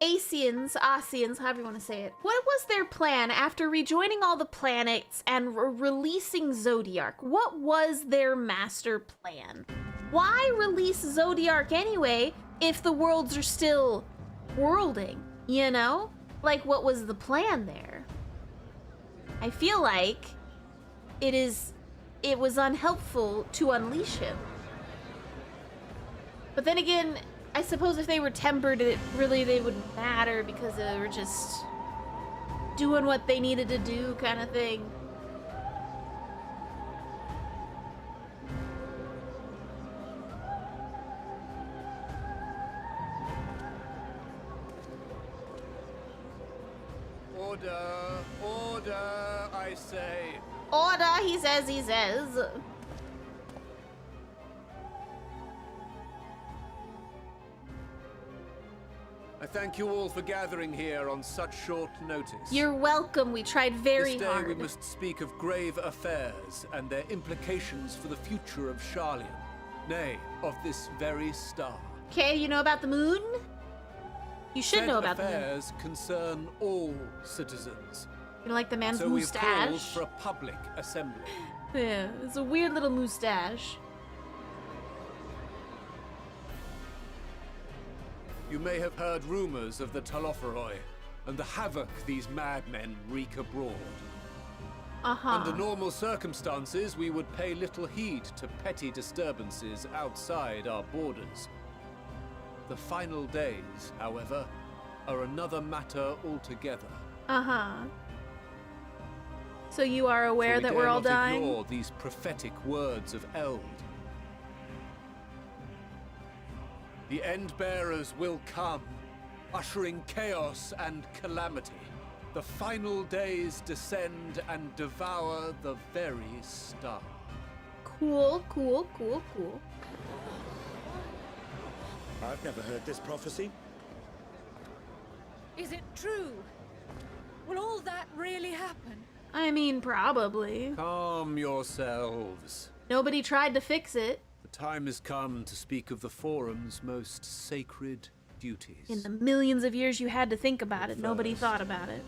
Asians, however you want to say it? What was their plan after rejoining all the planets and releasing Zodiac? What was their master plan? Why release Zodiac anyway if the worlds are still worlding, you know? Like, what was the plan there? I feel like it was unhelpful to unleash him. But then again, I suppose if they were tempered, they wouldn't matter because they were just doing what they needed to do kind of thing. Order, order, I say. Order, he says. I thank you all for gathering here on such short notice. You're welcome. We tried very this day hard. We must speak of grave affairs and their implications for the future of Charlian. Nay, of this very star. Okay, you know about the moon? You should know about the moon. Affairs concern all citizens. You know, like the man's so mustache? So we've called for a public assembly. Yeah, it's a weird little mustache. You may have heard rumors of the Telophoroi and the havoc these madmen wreak abroad. Under normal circumstances, we would pay little heed to petty disturbances outside our borders. The final days, however, are another matter altogether. So you are aware that we're all dying? Ignore these prophetic words of Eld. The End-Bearers will come, ushering chaos and calamity. The final days descend and devour the very star. Cool. I've never heard this prophecy. Is it true? Will all that really happen? I mean, probably. Calm yourselves. Nobody tried to fix it. The time has come to speak of the Forum's most sacred duties. In the millions of years you had to think about it, nobody thought about it.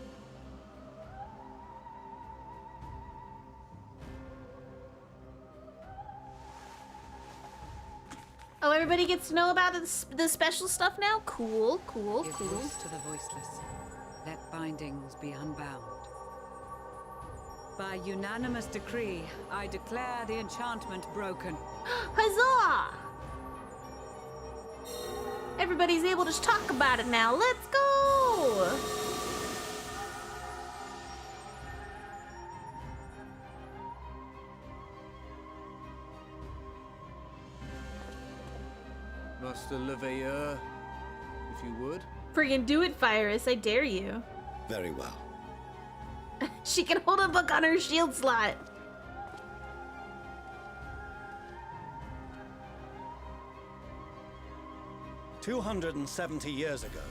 Oh, everybody gets to know about the special stuff now? Cool. Give voice to the voiceless. Let bindings be unbound. By unanimous decree, I declare the enchantment broken. Huzzah! Everybody's able to talk about it now. Let's go! Master Leveilleur, if you would. Friggin' do it, Virus. I dare you. Very well. She can hold a book on her shield slot. "270 years ago,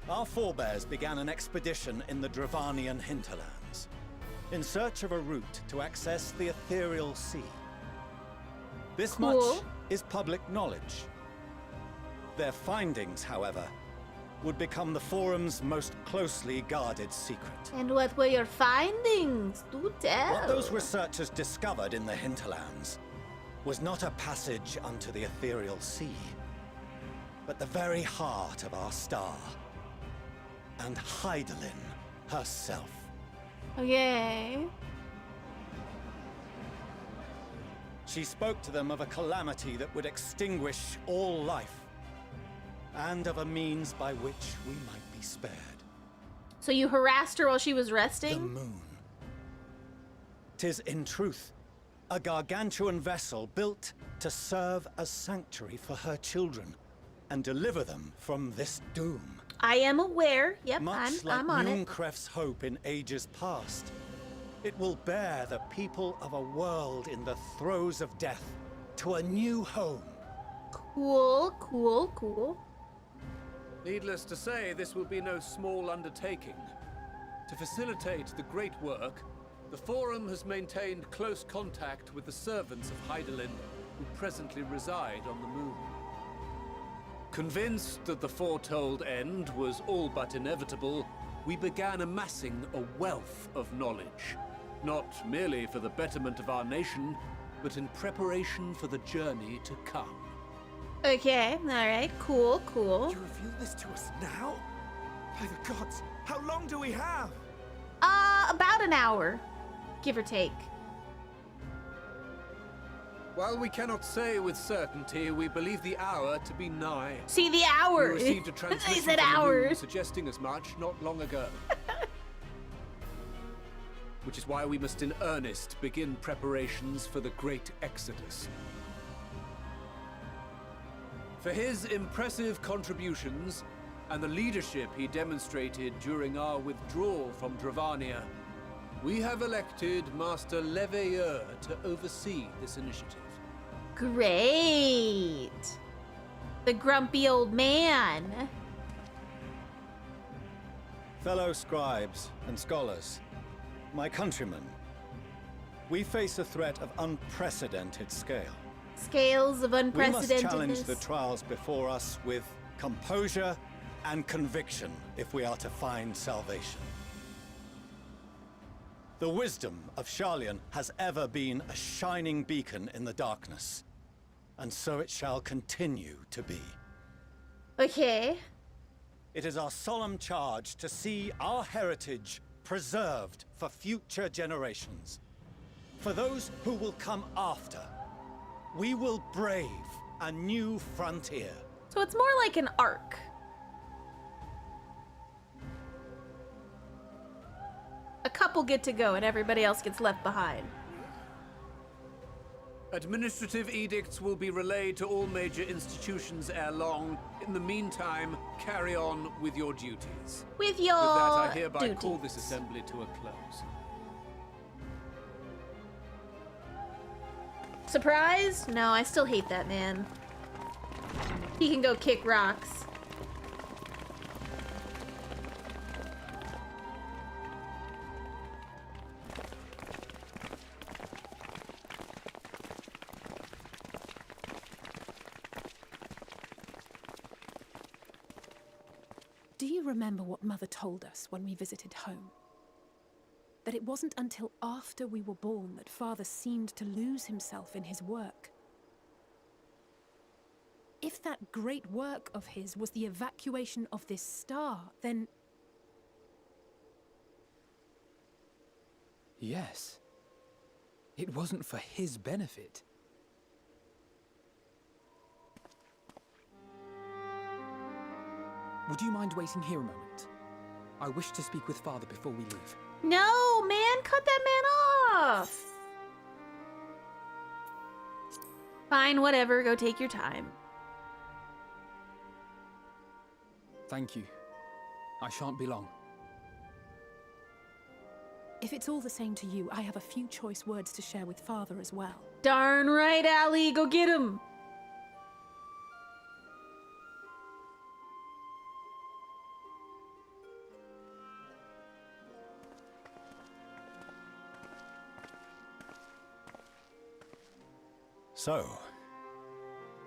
our forebears began an expedition in the Dravanian hinterlands, in search of a route to access the ethereal sea. This much is public knowledge. Their findings, however, would become the Forum's most closely guarded secret. And what were your findings? Do tell. What those researchers discovered in the hinterlands was not a passage unto the ethereal sea, but the very heart of our star, and Hydaelyn herself. Okay. She spoke to them of a calamity that would extinguish all life, and of a means by which we might be spared. So you harassed her while she was The resting? moon. 'Tis in truth a gargantuan vessel built to serve as sanctuary for her children and deliver them from this doom. I am aware. Yep, Much I'm on it. Nunkref's hope in ages past, it will bear the people of a world in the throes of death to a new home. Cool, cool, cool. Needless to say, this will be no small undertaking. To facilitate the great work, the Forum has maintained close contact with the servants of Hydaelyn, who presently reside on the moon. Convinced that the foretold end was all but inevitable, we began amassing a wealth of knowledge, not merely for the betterment of our nation, but in preparation for the journey to come. Okay, alright, cool, cool. You reveal this to us now? By the gods, how long do we have? About an hour, give or take. While we cannot say with certainty, we believe the hour to be nigh. See, the hour. We received a I transmission said from the moon hours. suggesting as much not long ago. Which is why we must in earnest begin preparations for the great exodus. For his impressive contributions and the leadership he demonstrated during our withdrawal from Dravania, we have elected Master Leveilleur to oversee this initiative. Great. The grumpy old man. Fellow scribes and scholars, my countrymen, we face a threat of unprecedented scale. Scales of We unprecedentedness. must challenge the trials before us with composure and conviction if we are to find salvation. The wisdom of Sharlayan has ever been a shining beacon in the darkness, and so it shall continue to be. Okay. It is our solemn charge to see our heritage preserved for future generations. For those who will come after, we will brave a new frontier. So it's more like an arc. A couple get to go and everybody else gets left behind. Administrative edicts will be relayed to all major institutions ere long. In the meantime, carry on with your duties. With your With that, I hereby duties. call this assembly to a close. Surprise? No, I still hate that man. He can go kick rocks. Do you remember what Mother told us when we visited home? That it wasn't until after we were born that Father seemed to lose himself in his work. If that great work of his was the evacuation of this star, then... Yes. It wasn't for his benefit. Would you mind waiting here a moment? I wish to speak with Father before we leave. No, man, cut that man off. Fine, whatever, go take your time. Thank you. I shan't be long. If it's all the same to you, I have a few choice words to share with Father as well. Darn right, Allie, go get him. So,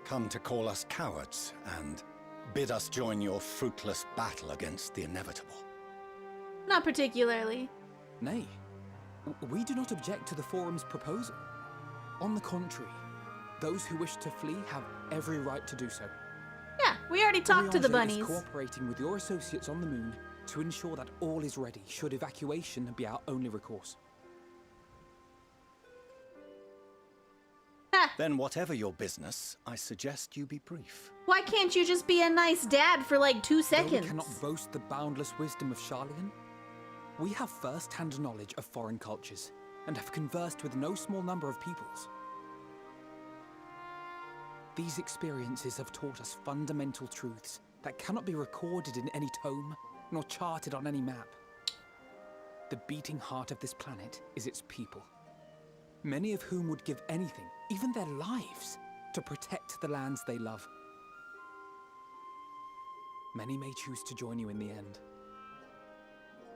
come to call us cowards and bid us join your fruitless battle against the inevitable? Not particularly. Nay, we do not object to the Forum's proposal. On the contrary, those who wish to flee have every right to do so. Yeah, we already talked to the bunnies. Is cooperating with your associates on the moon to ensure that all is ready should evacuation be our only recourse. Then whatever your business, I suggest you be brief. Why can't you just be a nice dad for like 2 seconds? Though we cannot boast the boundless wisdom of Charlian, we have first-hand knowledge of foreign cultures and have conversed with no small number of peoples. These experiences have taught us fundamental truths that cannot be recorded in any tome nor charted on any map. The beating heart of this planet is its people, many of whom would give anything, even their lives, to protect the lands they love. Many may choose to join you in the end.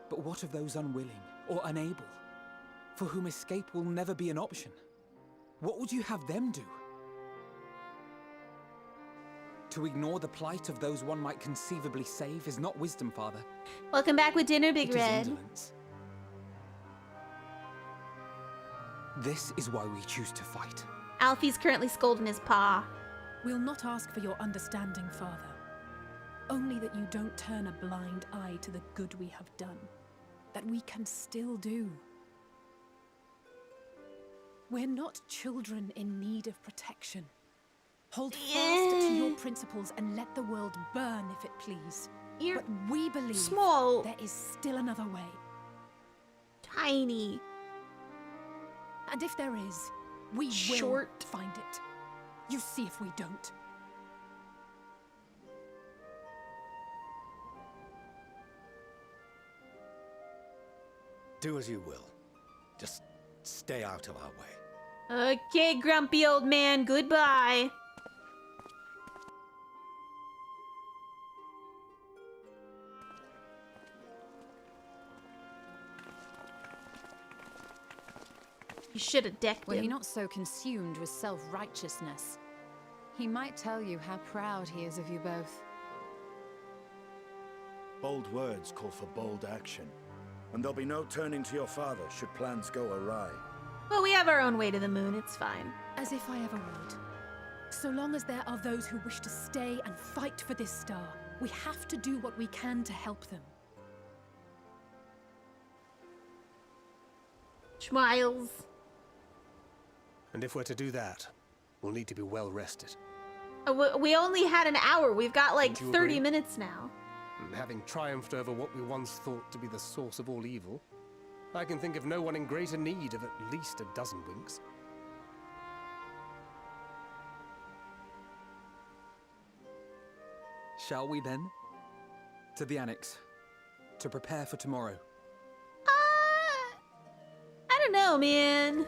But what of those unwilling or unable, for whom escape will never be an option? What would you have them do? To ignore the plight of those one might conceivably save is not wisdom, Father. Welcome back with dinner, Big It Red. is indolence. This is why we choose to fight. Alfie's currently scolding his paw. We'll not ask for your understanding, Father. Only that you don't turn a blind eye to the good we have done. That we can still do. We're not children in need of protection. Hold fast to your principles and let the world burn if it please. But we believe small. There is still another way. Tiny. And if there is, we will find it. You see if we don't. Do as you will. Just stay out of our way. Okay, grumpy old man, goodbye. You should have decked Were him. he not so consumed with self-righteousness, he might tell you how proud he is of you both. Bold words call for bold action. And there'll be no turning to your father should plans go awry. Well, we have our own way to the moon, it's fine. As if I ever would. So long as there are those who wish to stay and fight for this star, we have to do what we can to help them. Smiles. And if we're to do that, we'll need to be well rested. We only had an hour. We've got like Don't you 30 agree? minutes now. And having triumphed over what we once thought to be the source of all evil, I can think of no one in greater need of at least a dozen winks. Shall we then? To the Annex, to prepare for tomorrow. I don't know, man.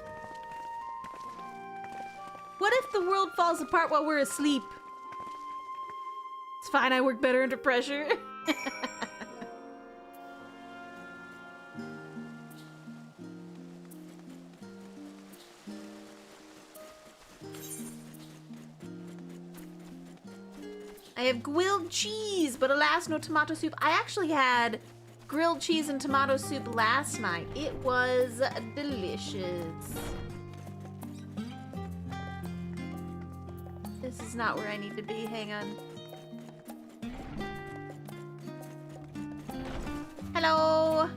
What if the world falls apart while we're asleep? It's fine, I work better under pressure. I have grilled cheese, but alas, no tomato soup. I actually had grilled cheese and tomato soup last night. It was delicious. This is not where I need to be. Hang on. Hello.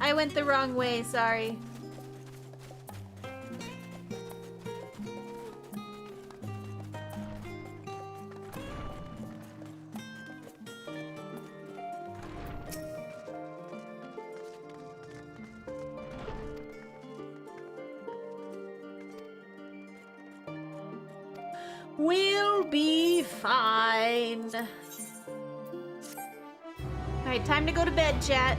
I went the wrong way, sorry. We'll be fine. Alright, time to go to bed, chat.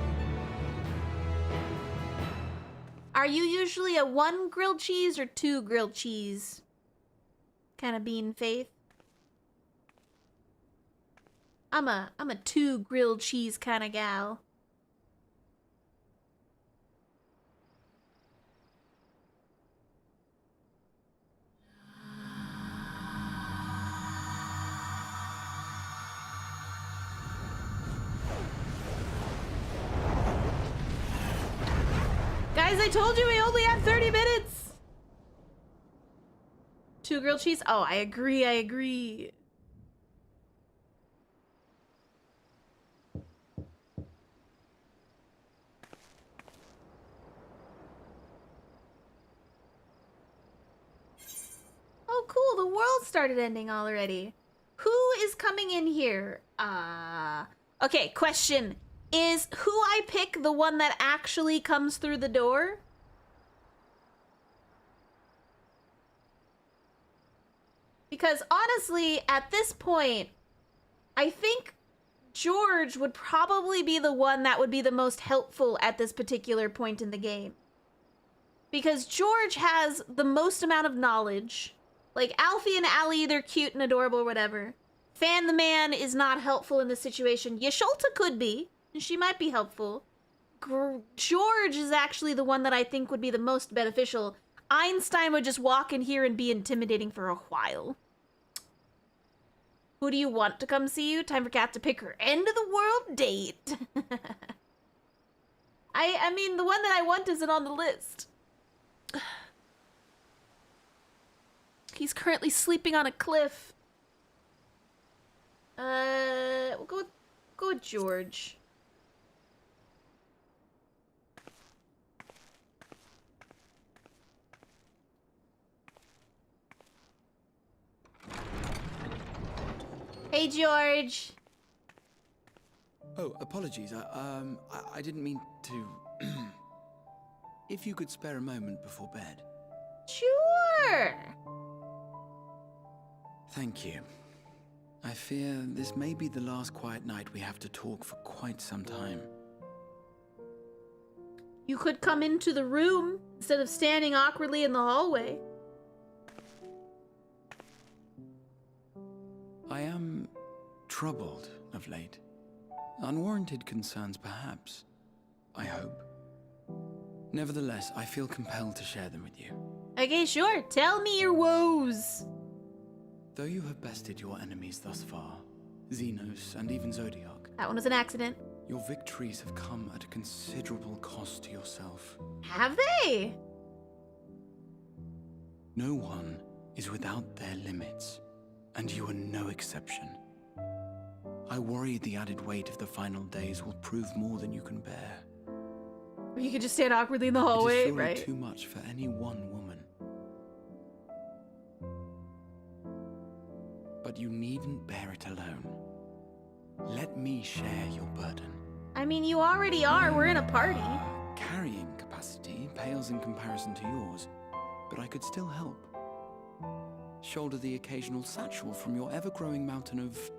Are you usually a 1 grilled cheese or 2 grilled cheese kind of bean, Faith? I'm a 2 grilled cheese kind of gal. Guys, I told you we only have 30 minutes. 2 grilled cheese? Oh, I agree, I agree. Oh, cool, the world started ending already. Who is coming in here? Okay, question. Is who I pick the one that actually comes through the door? Because honestly, at this point, I think George would probably be the one that would be the most helpful at this particular point in the game. Because George has the most amount of knowledge. Like, Alfie and Allie, they're cute and adorable or whatever. Fan the Man is not helpful in this situation. Yasholta could be. She might be helpful. George is actually the one that I think would be the most beneficial. Einstein would just walk in here and be intimidating for a while. Who do you want to come see you? Time for Kat to pick her end of the world date. I mean, the one that I want isn't on the list. He's currently sleeping on a cliff. We'll go with George. Hey, George. Oh, apologies. I didn't mean to... If you could spare a moment before bed. Sure. Thank you. I fear this may be the last quiet night we have to talk for quite some time. You could come into the room instead of standing awkwardly in the hallway. I am troubled of late. Unwarranted concerns, perhaps. I hope. Nevertheless, I feel compelled to share them with you. Okay, sure. Tell me your woes. Though you have bested your enemies thus far, Xenos and even Zodiac. That one was an accident. Your victories have come at a considerable cost to yourself. Have they? No one is without their limits, and you are no exception. I worry the added weight of the final days will prove more than you can bear. You could just stand awkwardly in the hallway, it is surely right? Too much for any one woman. But you needn't bear it alone. Let me share your burden. I mean, you already are. We're in a party. Carrying capacity pales in comparison to yours, but I could still help. Shoulder the occasional satchel from your ever-growing mountain of,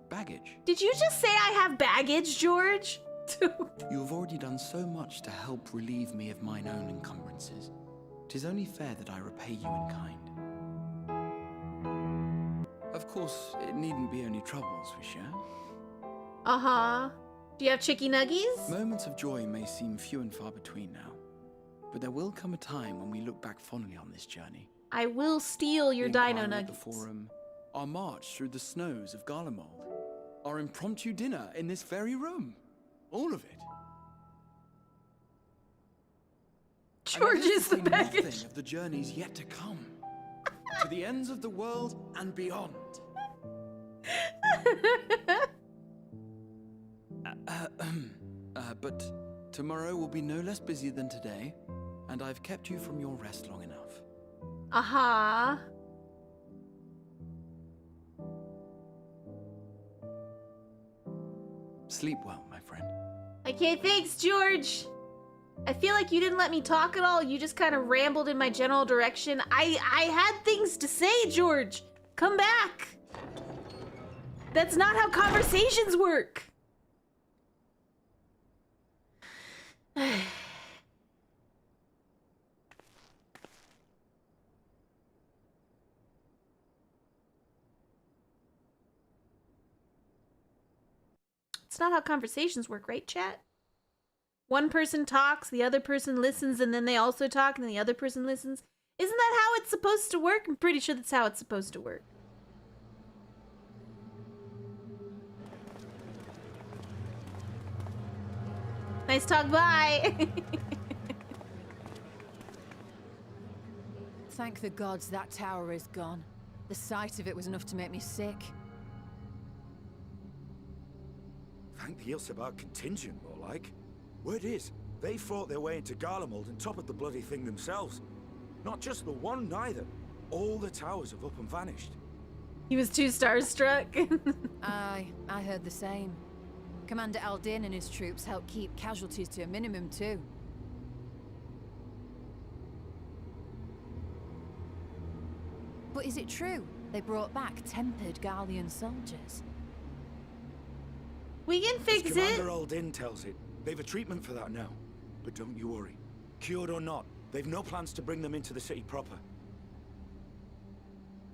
baggage. Did you just say I have baggage, George? You have already done so much to help relieve me of mine own encumbrances. 'Tis only fair that I repay you in kind. Of course, it needn't be only troubles we share. Uh-huh. Do you have chicky nuggies? Moments of joy may seem few and far between now, but there will come a time when we look back fondly on this journey. I will steal your The dino inquiry at nuggets. The forum, our march through the snows of Garlemald, our impromptu dinner in this very room. All of it. George is the baggage. Nothing of the journeys yet to come. To the ends of the world and beyond. But Tomorrow will be no less busy than today, and I've kept you from your rest long enough. Aha. Sleep well, my friend. Okay, thanks, George. I feel like you didn't let me talk at all. You just kind of rambled in my general direction. I had things to say, George. Come back. That's not how conversations work. It's not how conversations work, right, chat? One person talks, the other person listens, and then they also talk, and then the other person listens. Isn't that how it's supposed to work? I'm pretty sure that's how it's supposed to work. Nice talk, bye! Thank the gods that tower is gone. The sight of it was enough to make me sick. Thank the Ilsabar contingent, more like. Word is, they fought their way into Garlemald and toppled the bloody thing themselves. Not just the one, neither. All the towers have up and vanished. He was too starstruck. Aye, I heard the same. Commander Aldin and his troops helped keep casualties to a minimum, too. But is it true they brought back tempered Garlean soldiers? We can fix As it. Commander Aldin tells it, they've a treatment for that now. But don't you worry. Cured or not, they've no plans to bring them into the city proper.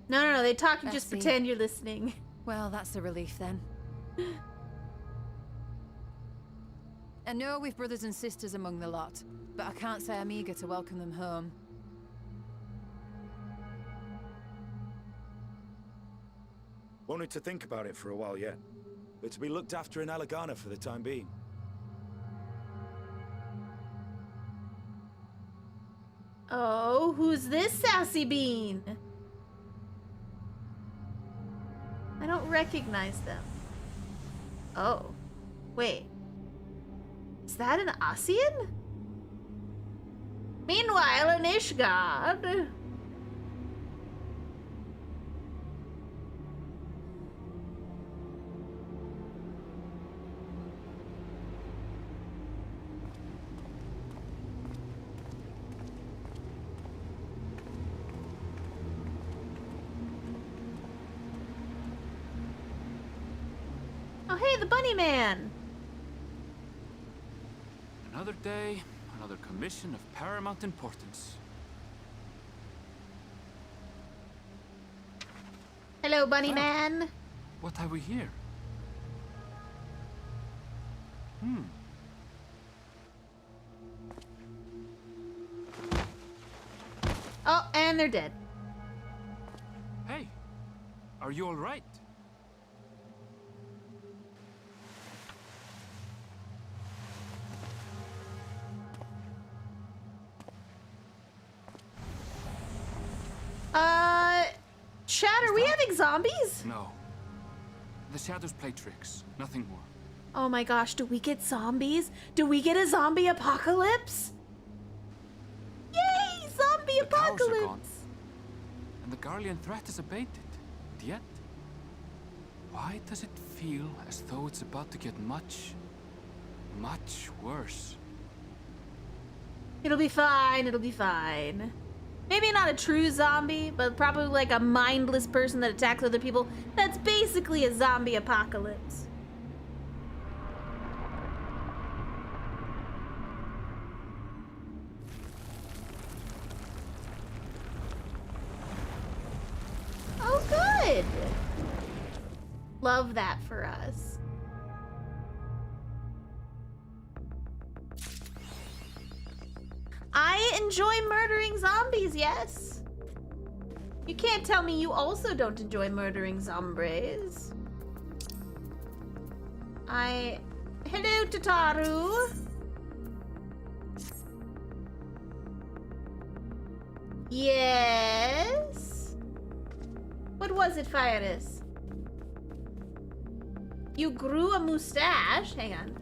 No, they talk and I just see. pretend you're listening. Well, that's a relief then. I know we've brothers and sisters among the lot, but I can't say I'm eager to welcome them home. Wanted to think about it for a while yet. They're to be looked after in Alagana for the time being. Oh, who's this sassy bean? I don't recognize them. Oh, wait. Is that an Asian? Meanwhile, an Ishgard. Oh, hey, the bunny man. Another day, another commission of paramount importance. Hello, bunny man. What have we here? Oh, and they're dead. Hey, are you all right? Chat, are we having zombies? No. The shadows play tricks, nothing more. Oh my gosh, do we get zombies? Do we get a zombie apocalypse? Yay, zombie The towers are gone, apocalypse! and the Garlean threat is abated. And yet, why does it feel as though it's about to get much, much worse? It'll be fine, it'll be fine. Maybe not a true zombie, but probably like a mindless person that attacks other people. That's basically a zombie apocalypse. Oh, good. Love that for us. I enjoy murdering zombies, yes. You can't tell me you also don't enjoy murdering zombies. Hello, Tataru. Yes? What was it, Fyrus? You grew a mustache? Hang on.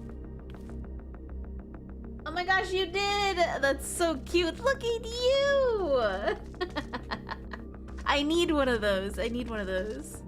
my gosh, you did! That's so cute. Look at you! I need one of those. I need one of those.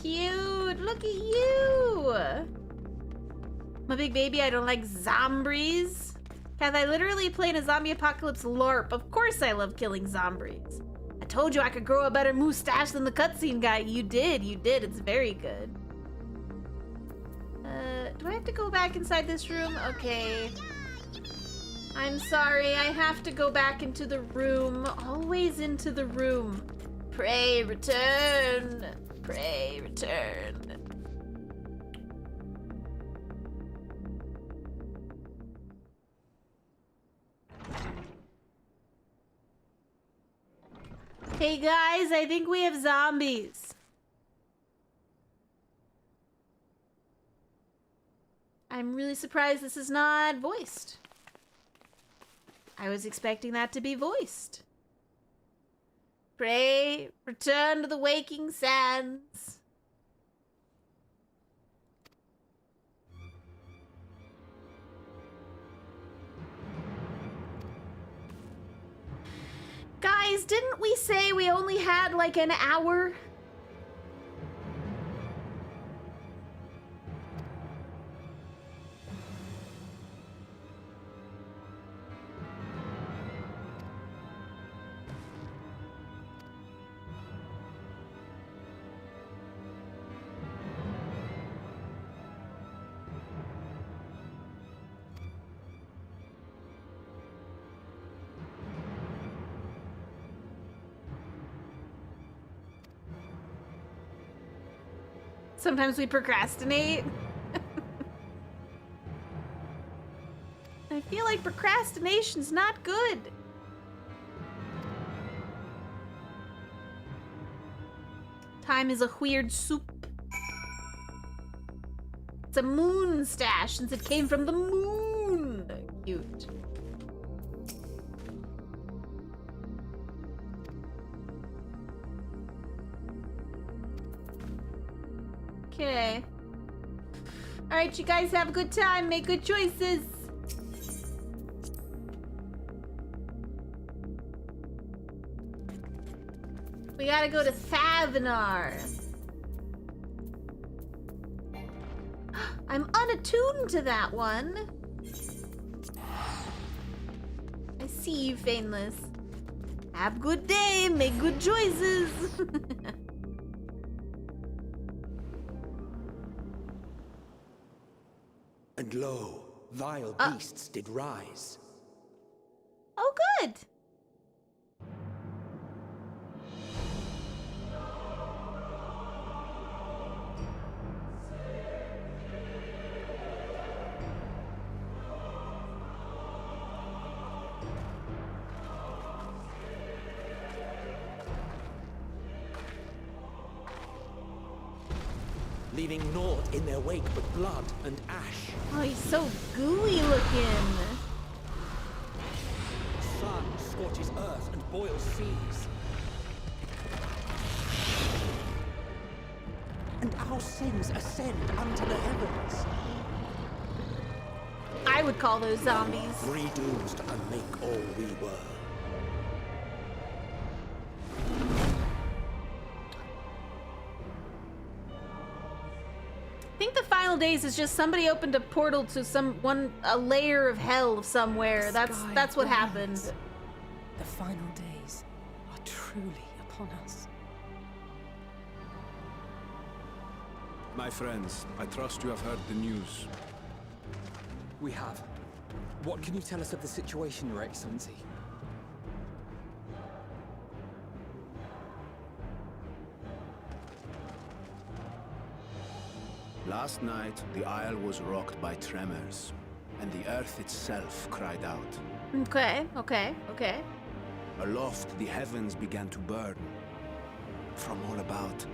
Cute! Look at you! I'm a big baby, I don't like zombies. Kath, I literally played a zombie apocalypse LARP. Of course I love killing zombies. I told you I could grow a better mustache than the cutscene guy. You did, it's very good. Do I have to go back inside this room? Okay. I'm sorry, I have to go back into the room. Always into the room. Pray, return. Pray, return. Hey guys, I think we have zombies. I'm really surprised this is not voiced. I was expecting that to be voiced. Pray, return to the waking sands. Guys, didn't we say we only had like an hour? Sometimes we procrastinate. I feel like procrastination's not good. Time is a weird soup. It's a moon stash since it came from the moon. Cute. Okay. Alright, you guys have a good time. Make good choices. We gotta go to Thavenar. I'm unattuned to that one. I see you, Fainless. Have a good day. Make good choices. And lo, vile beasts did rise. Oh, good. Leaving naught in their wake but blood and ash. Oh, he's so gooey looking. Sun scorches earth and boils seas. And our sins ascend unto the heavens. I would call those zombies. Redooms to unmake all we were. I think the final days is just somebody opened a portal to a layer of hell somewhere. That's what happened. The final days are truly upon us. My friends, I trust you have heard the news. We have. What can you tell us of the situation, Your Excellency? Last night, the Isle was rocked by tremors, and the earth itself cried out. Okay. Aloft, the heavens began to burn. From all about,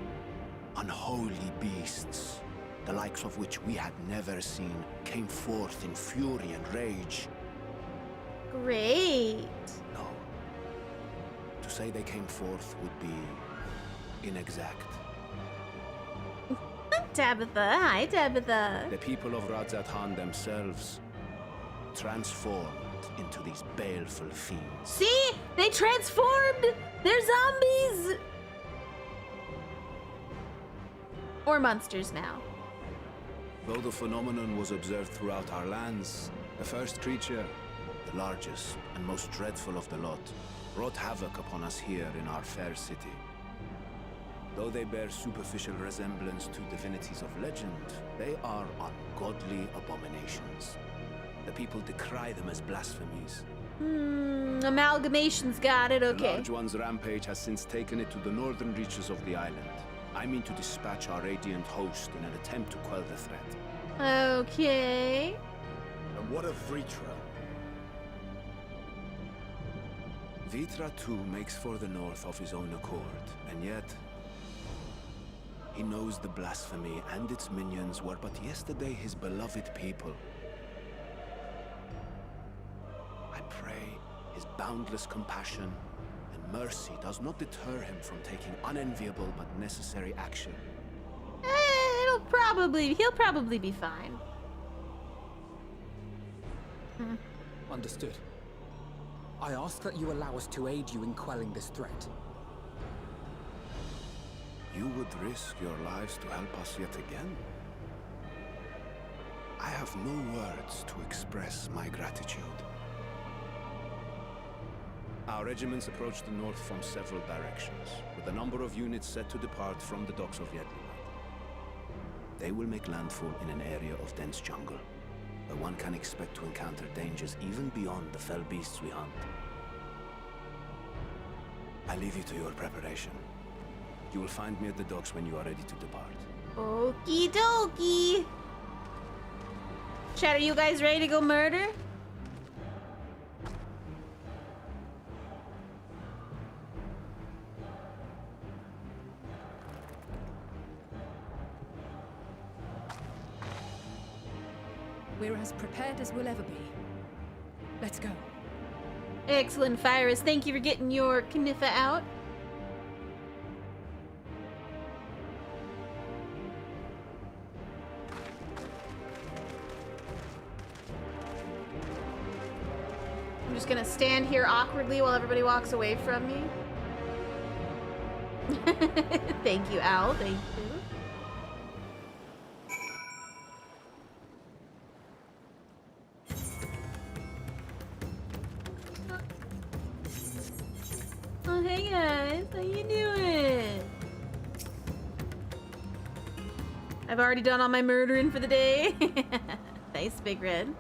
unholy beasts, the likes of which we had never seen, came forth in fury and rage. Great. No. To say they came forth would be inexact. Tabitha. Hi, Tabitha. The people of Radzatan themselves transformed into these baleful fiends. See? They transformed! They're zombies! Or monsters now. Though the phenomenon was observed throughout our lands, the first creature, the largest and most dreadful of the lot, wrought havoc upon us here in our fair city. Though they bear superficial resemblance to divinities of legend, they are ungodly abominations. The people decry them as blasphemies. Amalgamation's got it, okay. The large one's rampage has since taken it to the northern reaches of the island. I mean to dispatch our radiant host in an attempt to quell the threat. Okay. And what of Vritra? Vritra too makes for the north of his own accord, and yet he knows the blasphemy and its minions were but yesterday his beloved people. I pray his boundless compassion and mercy does not deter him from taking unenviable but necessary action. He'll probably be fine. Understood. I ask that you allow us to aid you in quelling this threat. You would risk your lives to help us yet again? I have no words to express my gratitude. Our regiments approach the north from several directions, with a number of units set to depart from the docks of Yedlinat. They will make landfall in an area of dense jungle, where one can expect to encounter dangers even beyond the fell beasts we hunt. I leave you to your preparation. You will find me at the docks when you are ready to depart. Okie dokie. Chat, are you guys ready to go murder? We're as prepared as we'll ever be. Let's go. Excellent, Fyrus. Thank you for getting your Kniffa out. I'm just gonna stand here awkwardly while everybody walks away from me. Thank you, Al. Thank you. Oh, hey guys, how you doing? I've already done all my murdering for the day. Nice, Big Red.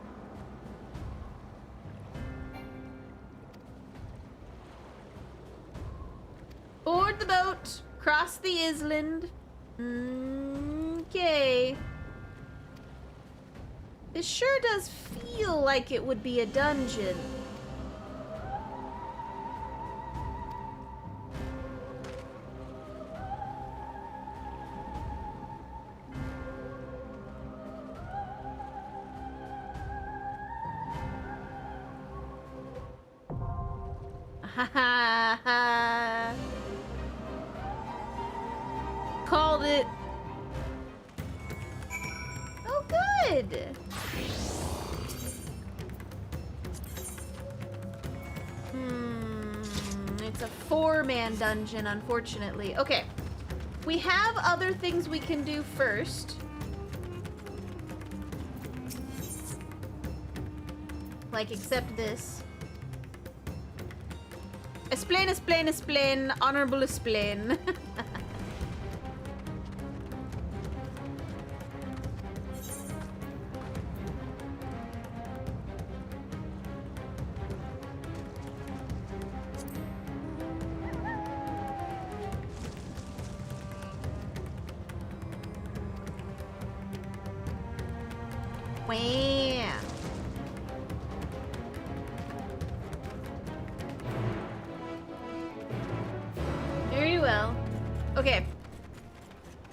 Board the boat, cross the island. Okay. This sure does feel like it would be a dungeon. Ha ha ha. Called it. Oh, good. It's a 4-man dungeon, unfortunately. Okay. We have other things we can do first. Like, except this. Explain, explain, explain. Honorable explain. Wham. Very well. Okay.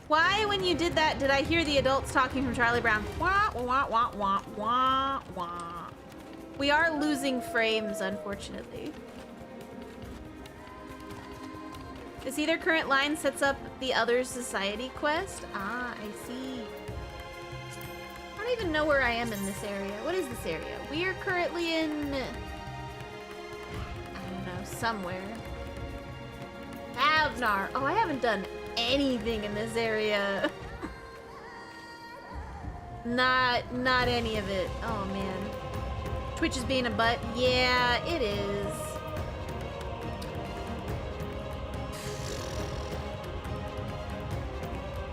Why, when you did that, did I hear the adults talking from Charlie Brown? Wah, wah, wah, wah, wah, wah. We are losing frames, unfortunately. This either current line sets up the other society quest. Ah, I see. I don't even know where I am in this area. What is this area? We are currently in... I don't know, somewhere. Avnar. Oh, I haven't done anything in this area. Not any of it. Oh, man. Twitch is being a butt. Yeah, it is.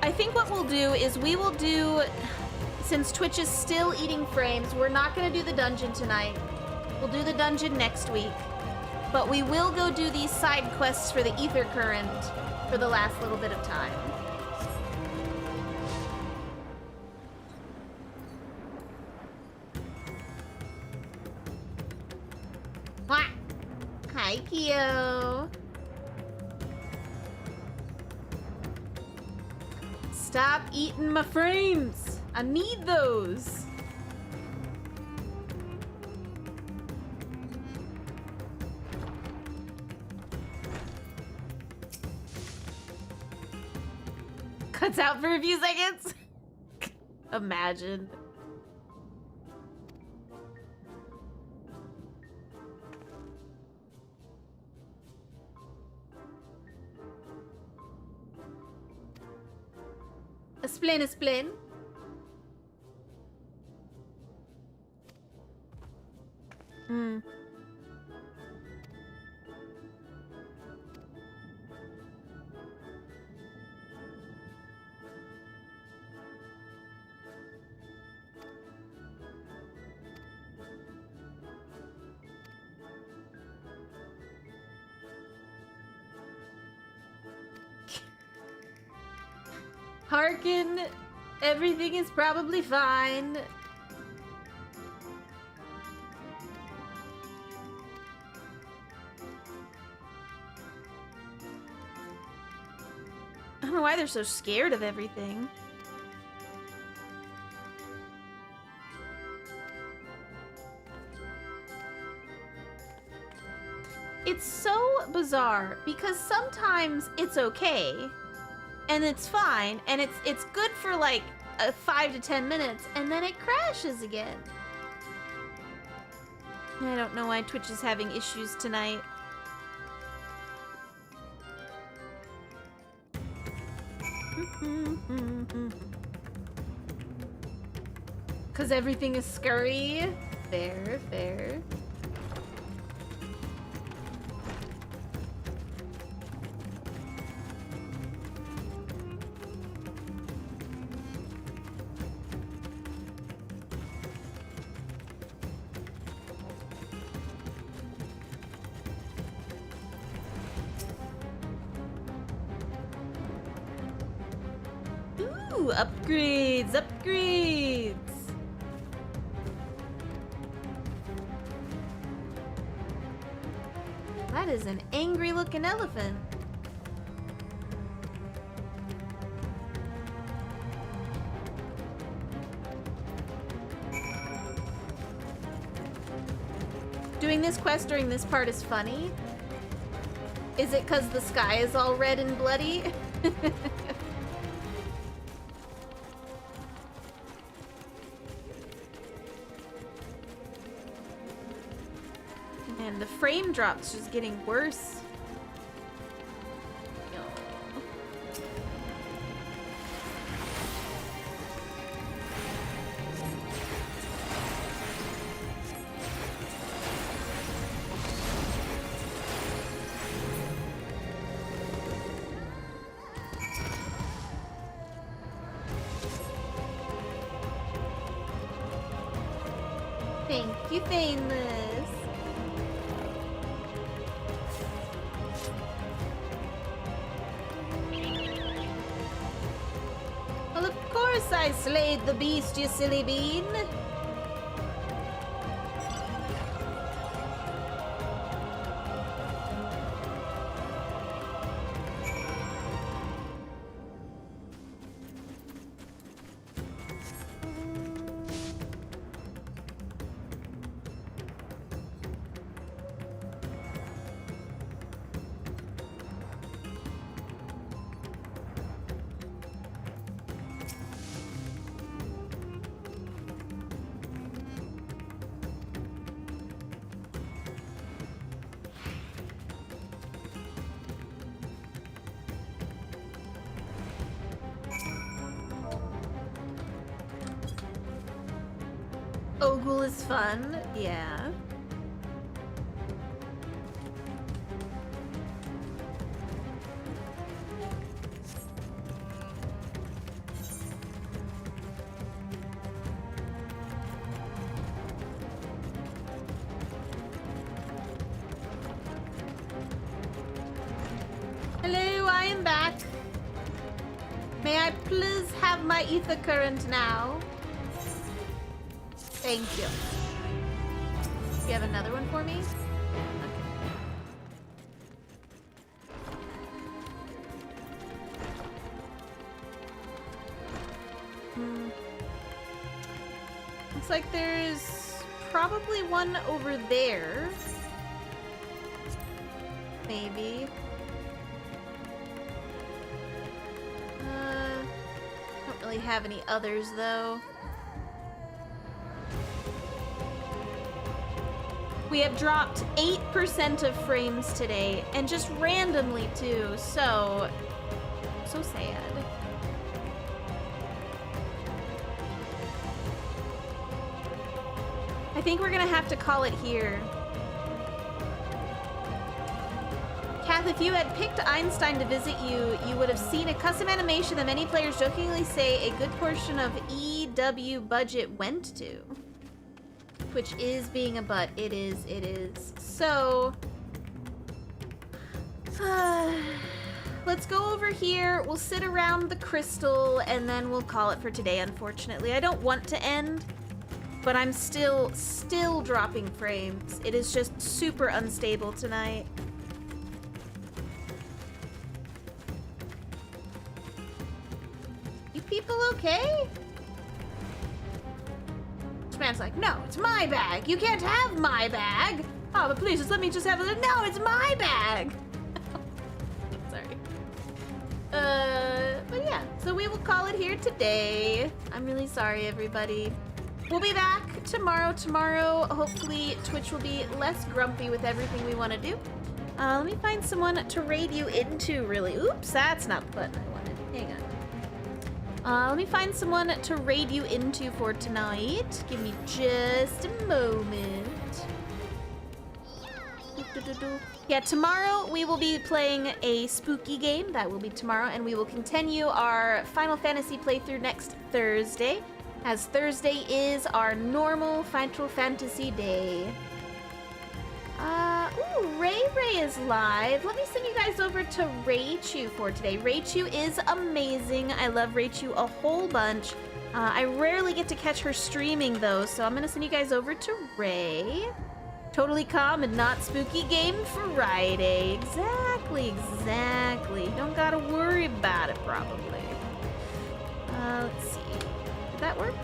I think what we'll do is we will do, since Twitch is still eating frames, we're not going to do the dungeon tonight. We'll do the dungeon next week. But we will go do these side quests for the ether current for the last little bit of time. Hi, Kyo. Stop eating my frames. I need those. Cuts out for a few seconds. Imagine. Explain. Harkin, everything is probably fine. I don't know why they're so scared of everything. It's so bizarre because sometimes it's okay and it's fine and it's good for like 5 to 10 minutes and then it crashes again. I don't know why Twitch is having issues tonight. Cause everything is scurry. Fair. Ooh, upgrades. That is an angry looking elephant. Doing this quest during this part is funny. Is it because the sky is all red and bloody? And the frame drop's just getting worse. Thank you, Famous. Well, of course I slayed the beast, you silly bean. Google is fun. Yeah. Hello, I am back. May I please have my ether current now? Thank you. You have another one for me? Okay. Looks like there's probably one over there. Maybe. Don't really have any others though. We have dropped 8% of frames today, and just randomly too, so sad. I think we're gonna have to call it here. Kath, if you had picked Einstein to visit you, you would have seen a custom animation that many players jokingly say a good portion of EW budget went to. Which is being a butt. It is. So, let's go over here. We'll sit around the crystal, and then we'll call it for today, unfortunately. I don't want to end, but I'm still dropping frames. It is just super unstable tonight. You people okay? This man's like, no, it's my bag. You can't have my bag. Oh, but please, just let me just have a little. No, it's my bag. Sorry. But yeah, so we will call it here today. I'm really sorry, everybody. We'll be back tomorrow. Hopefully, Twitch will be less grumpy with everything we want to do. Let me find someone to raid you into, really. Oops, that's not the button I wanted. Hang on. Let me find someone to raid you into for tonight. Give me just a moment. Yeah, tomorrow we will be playing a spooky game. That will be tomorrow, and we will continue our Final Fantasy playthrough next Thursday, as Thursday is our normal Final Fantasy day. Ooh, Ray is live. Let me send you guys over to Raichu for today. Raichu is amazing. I love Raichu a whole bunch. I rarely get to catch her streaming though, so I'm gonna send you guys over to Ray. Totally calm and not spooky game Friday. Exactly. Don't gotta worry about it, probably. Let's see. Did that work?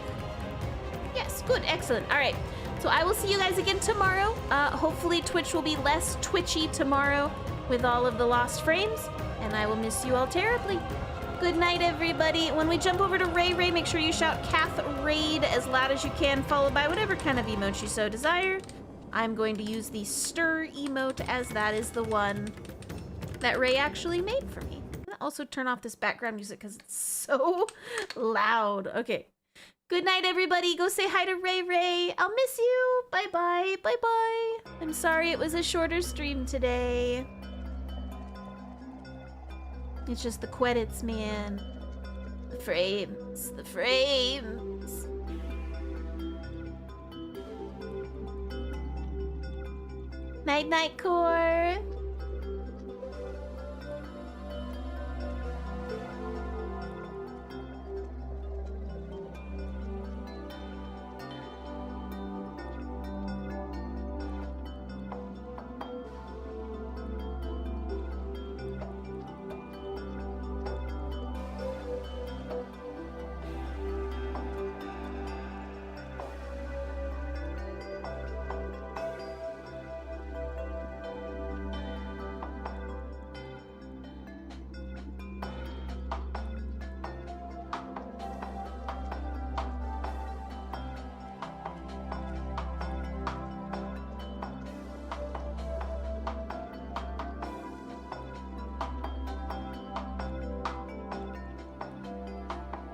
Yes, good, excellent. All right. So I will see you guys again tomorrow. Hopefully Twitch will be less twitchy tomorrow with all of the lost frames, and I will miss you all terribly. Good night, everybody. When we jump over to Ray, make sure you shout Cath Raid as loud as you can, followed by whatever kind of emote you so desire. I'm going to use the stir emote, as that is the one that Ray actually made for me. I'm gonna also turn off this background music because it's so loud. Okay. Good night, everybody. Go say hi to Ray. I'll miss you. Bye-bye. Bye-bye. I'm sorry it was a shorter stream today. It's just the credits, man. The frames. Night-night, Core.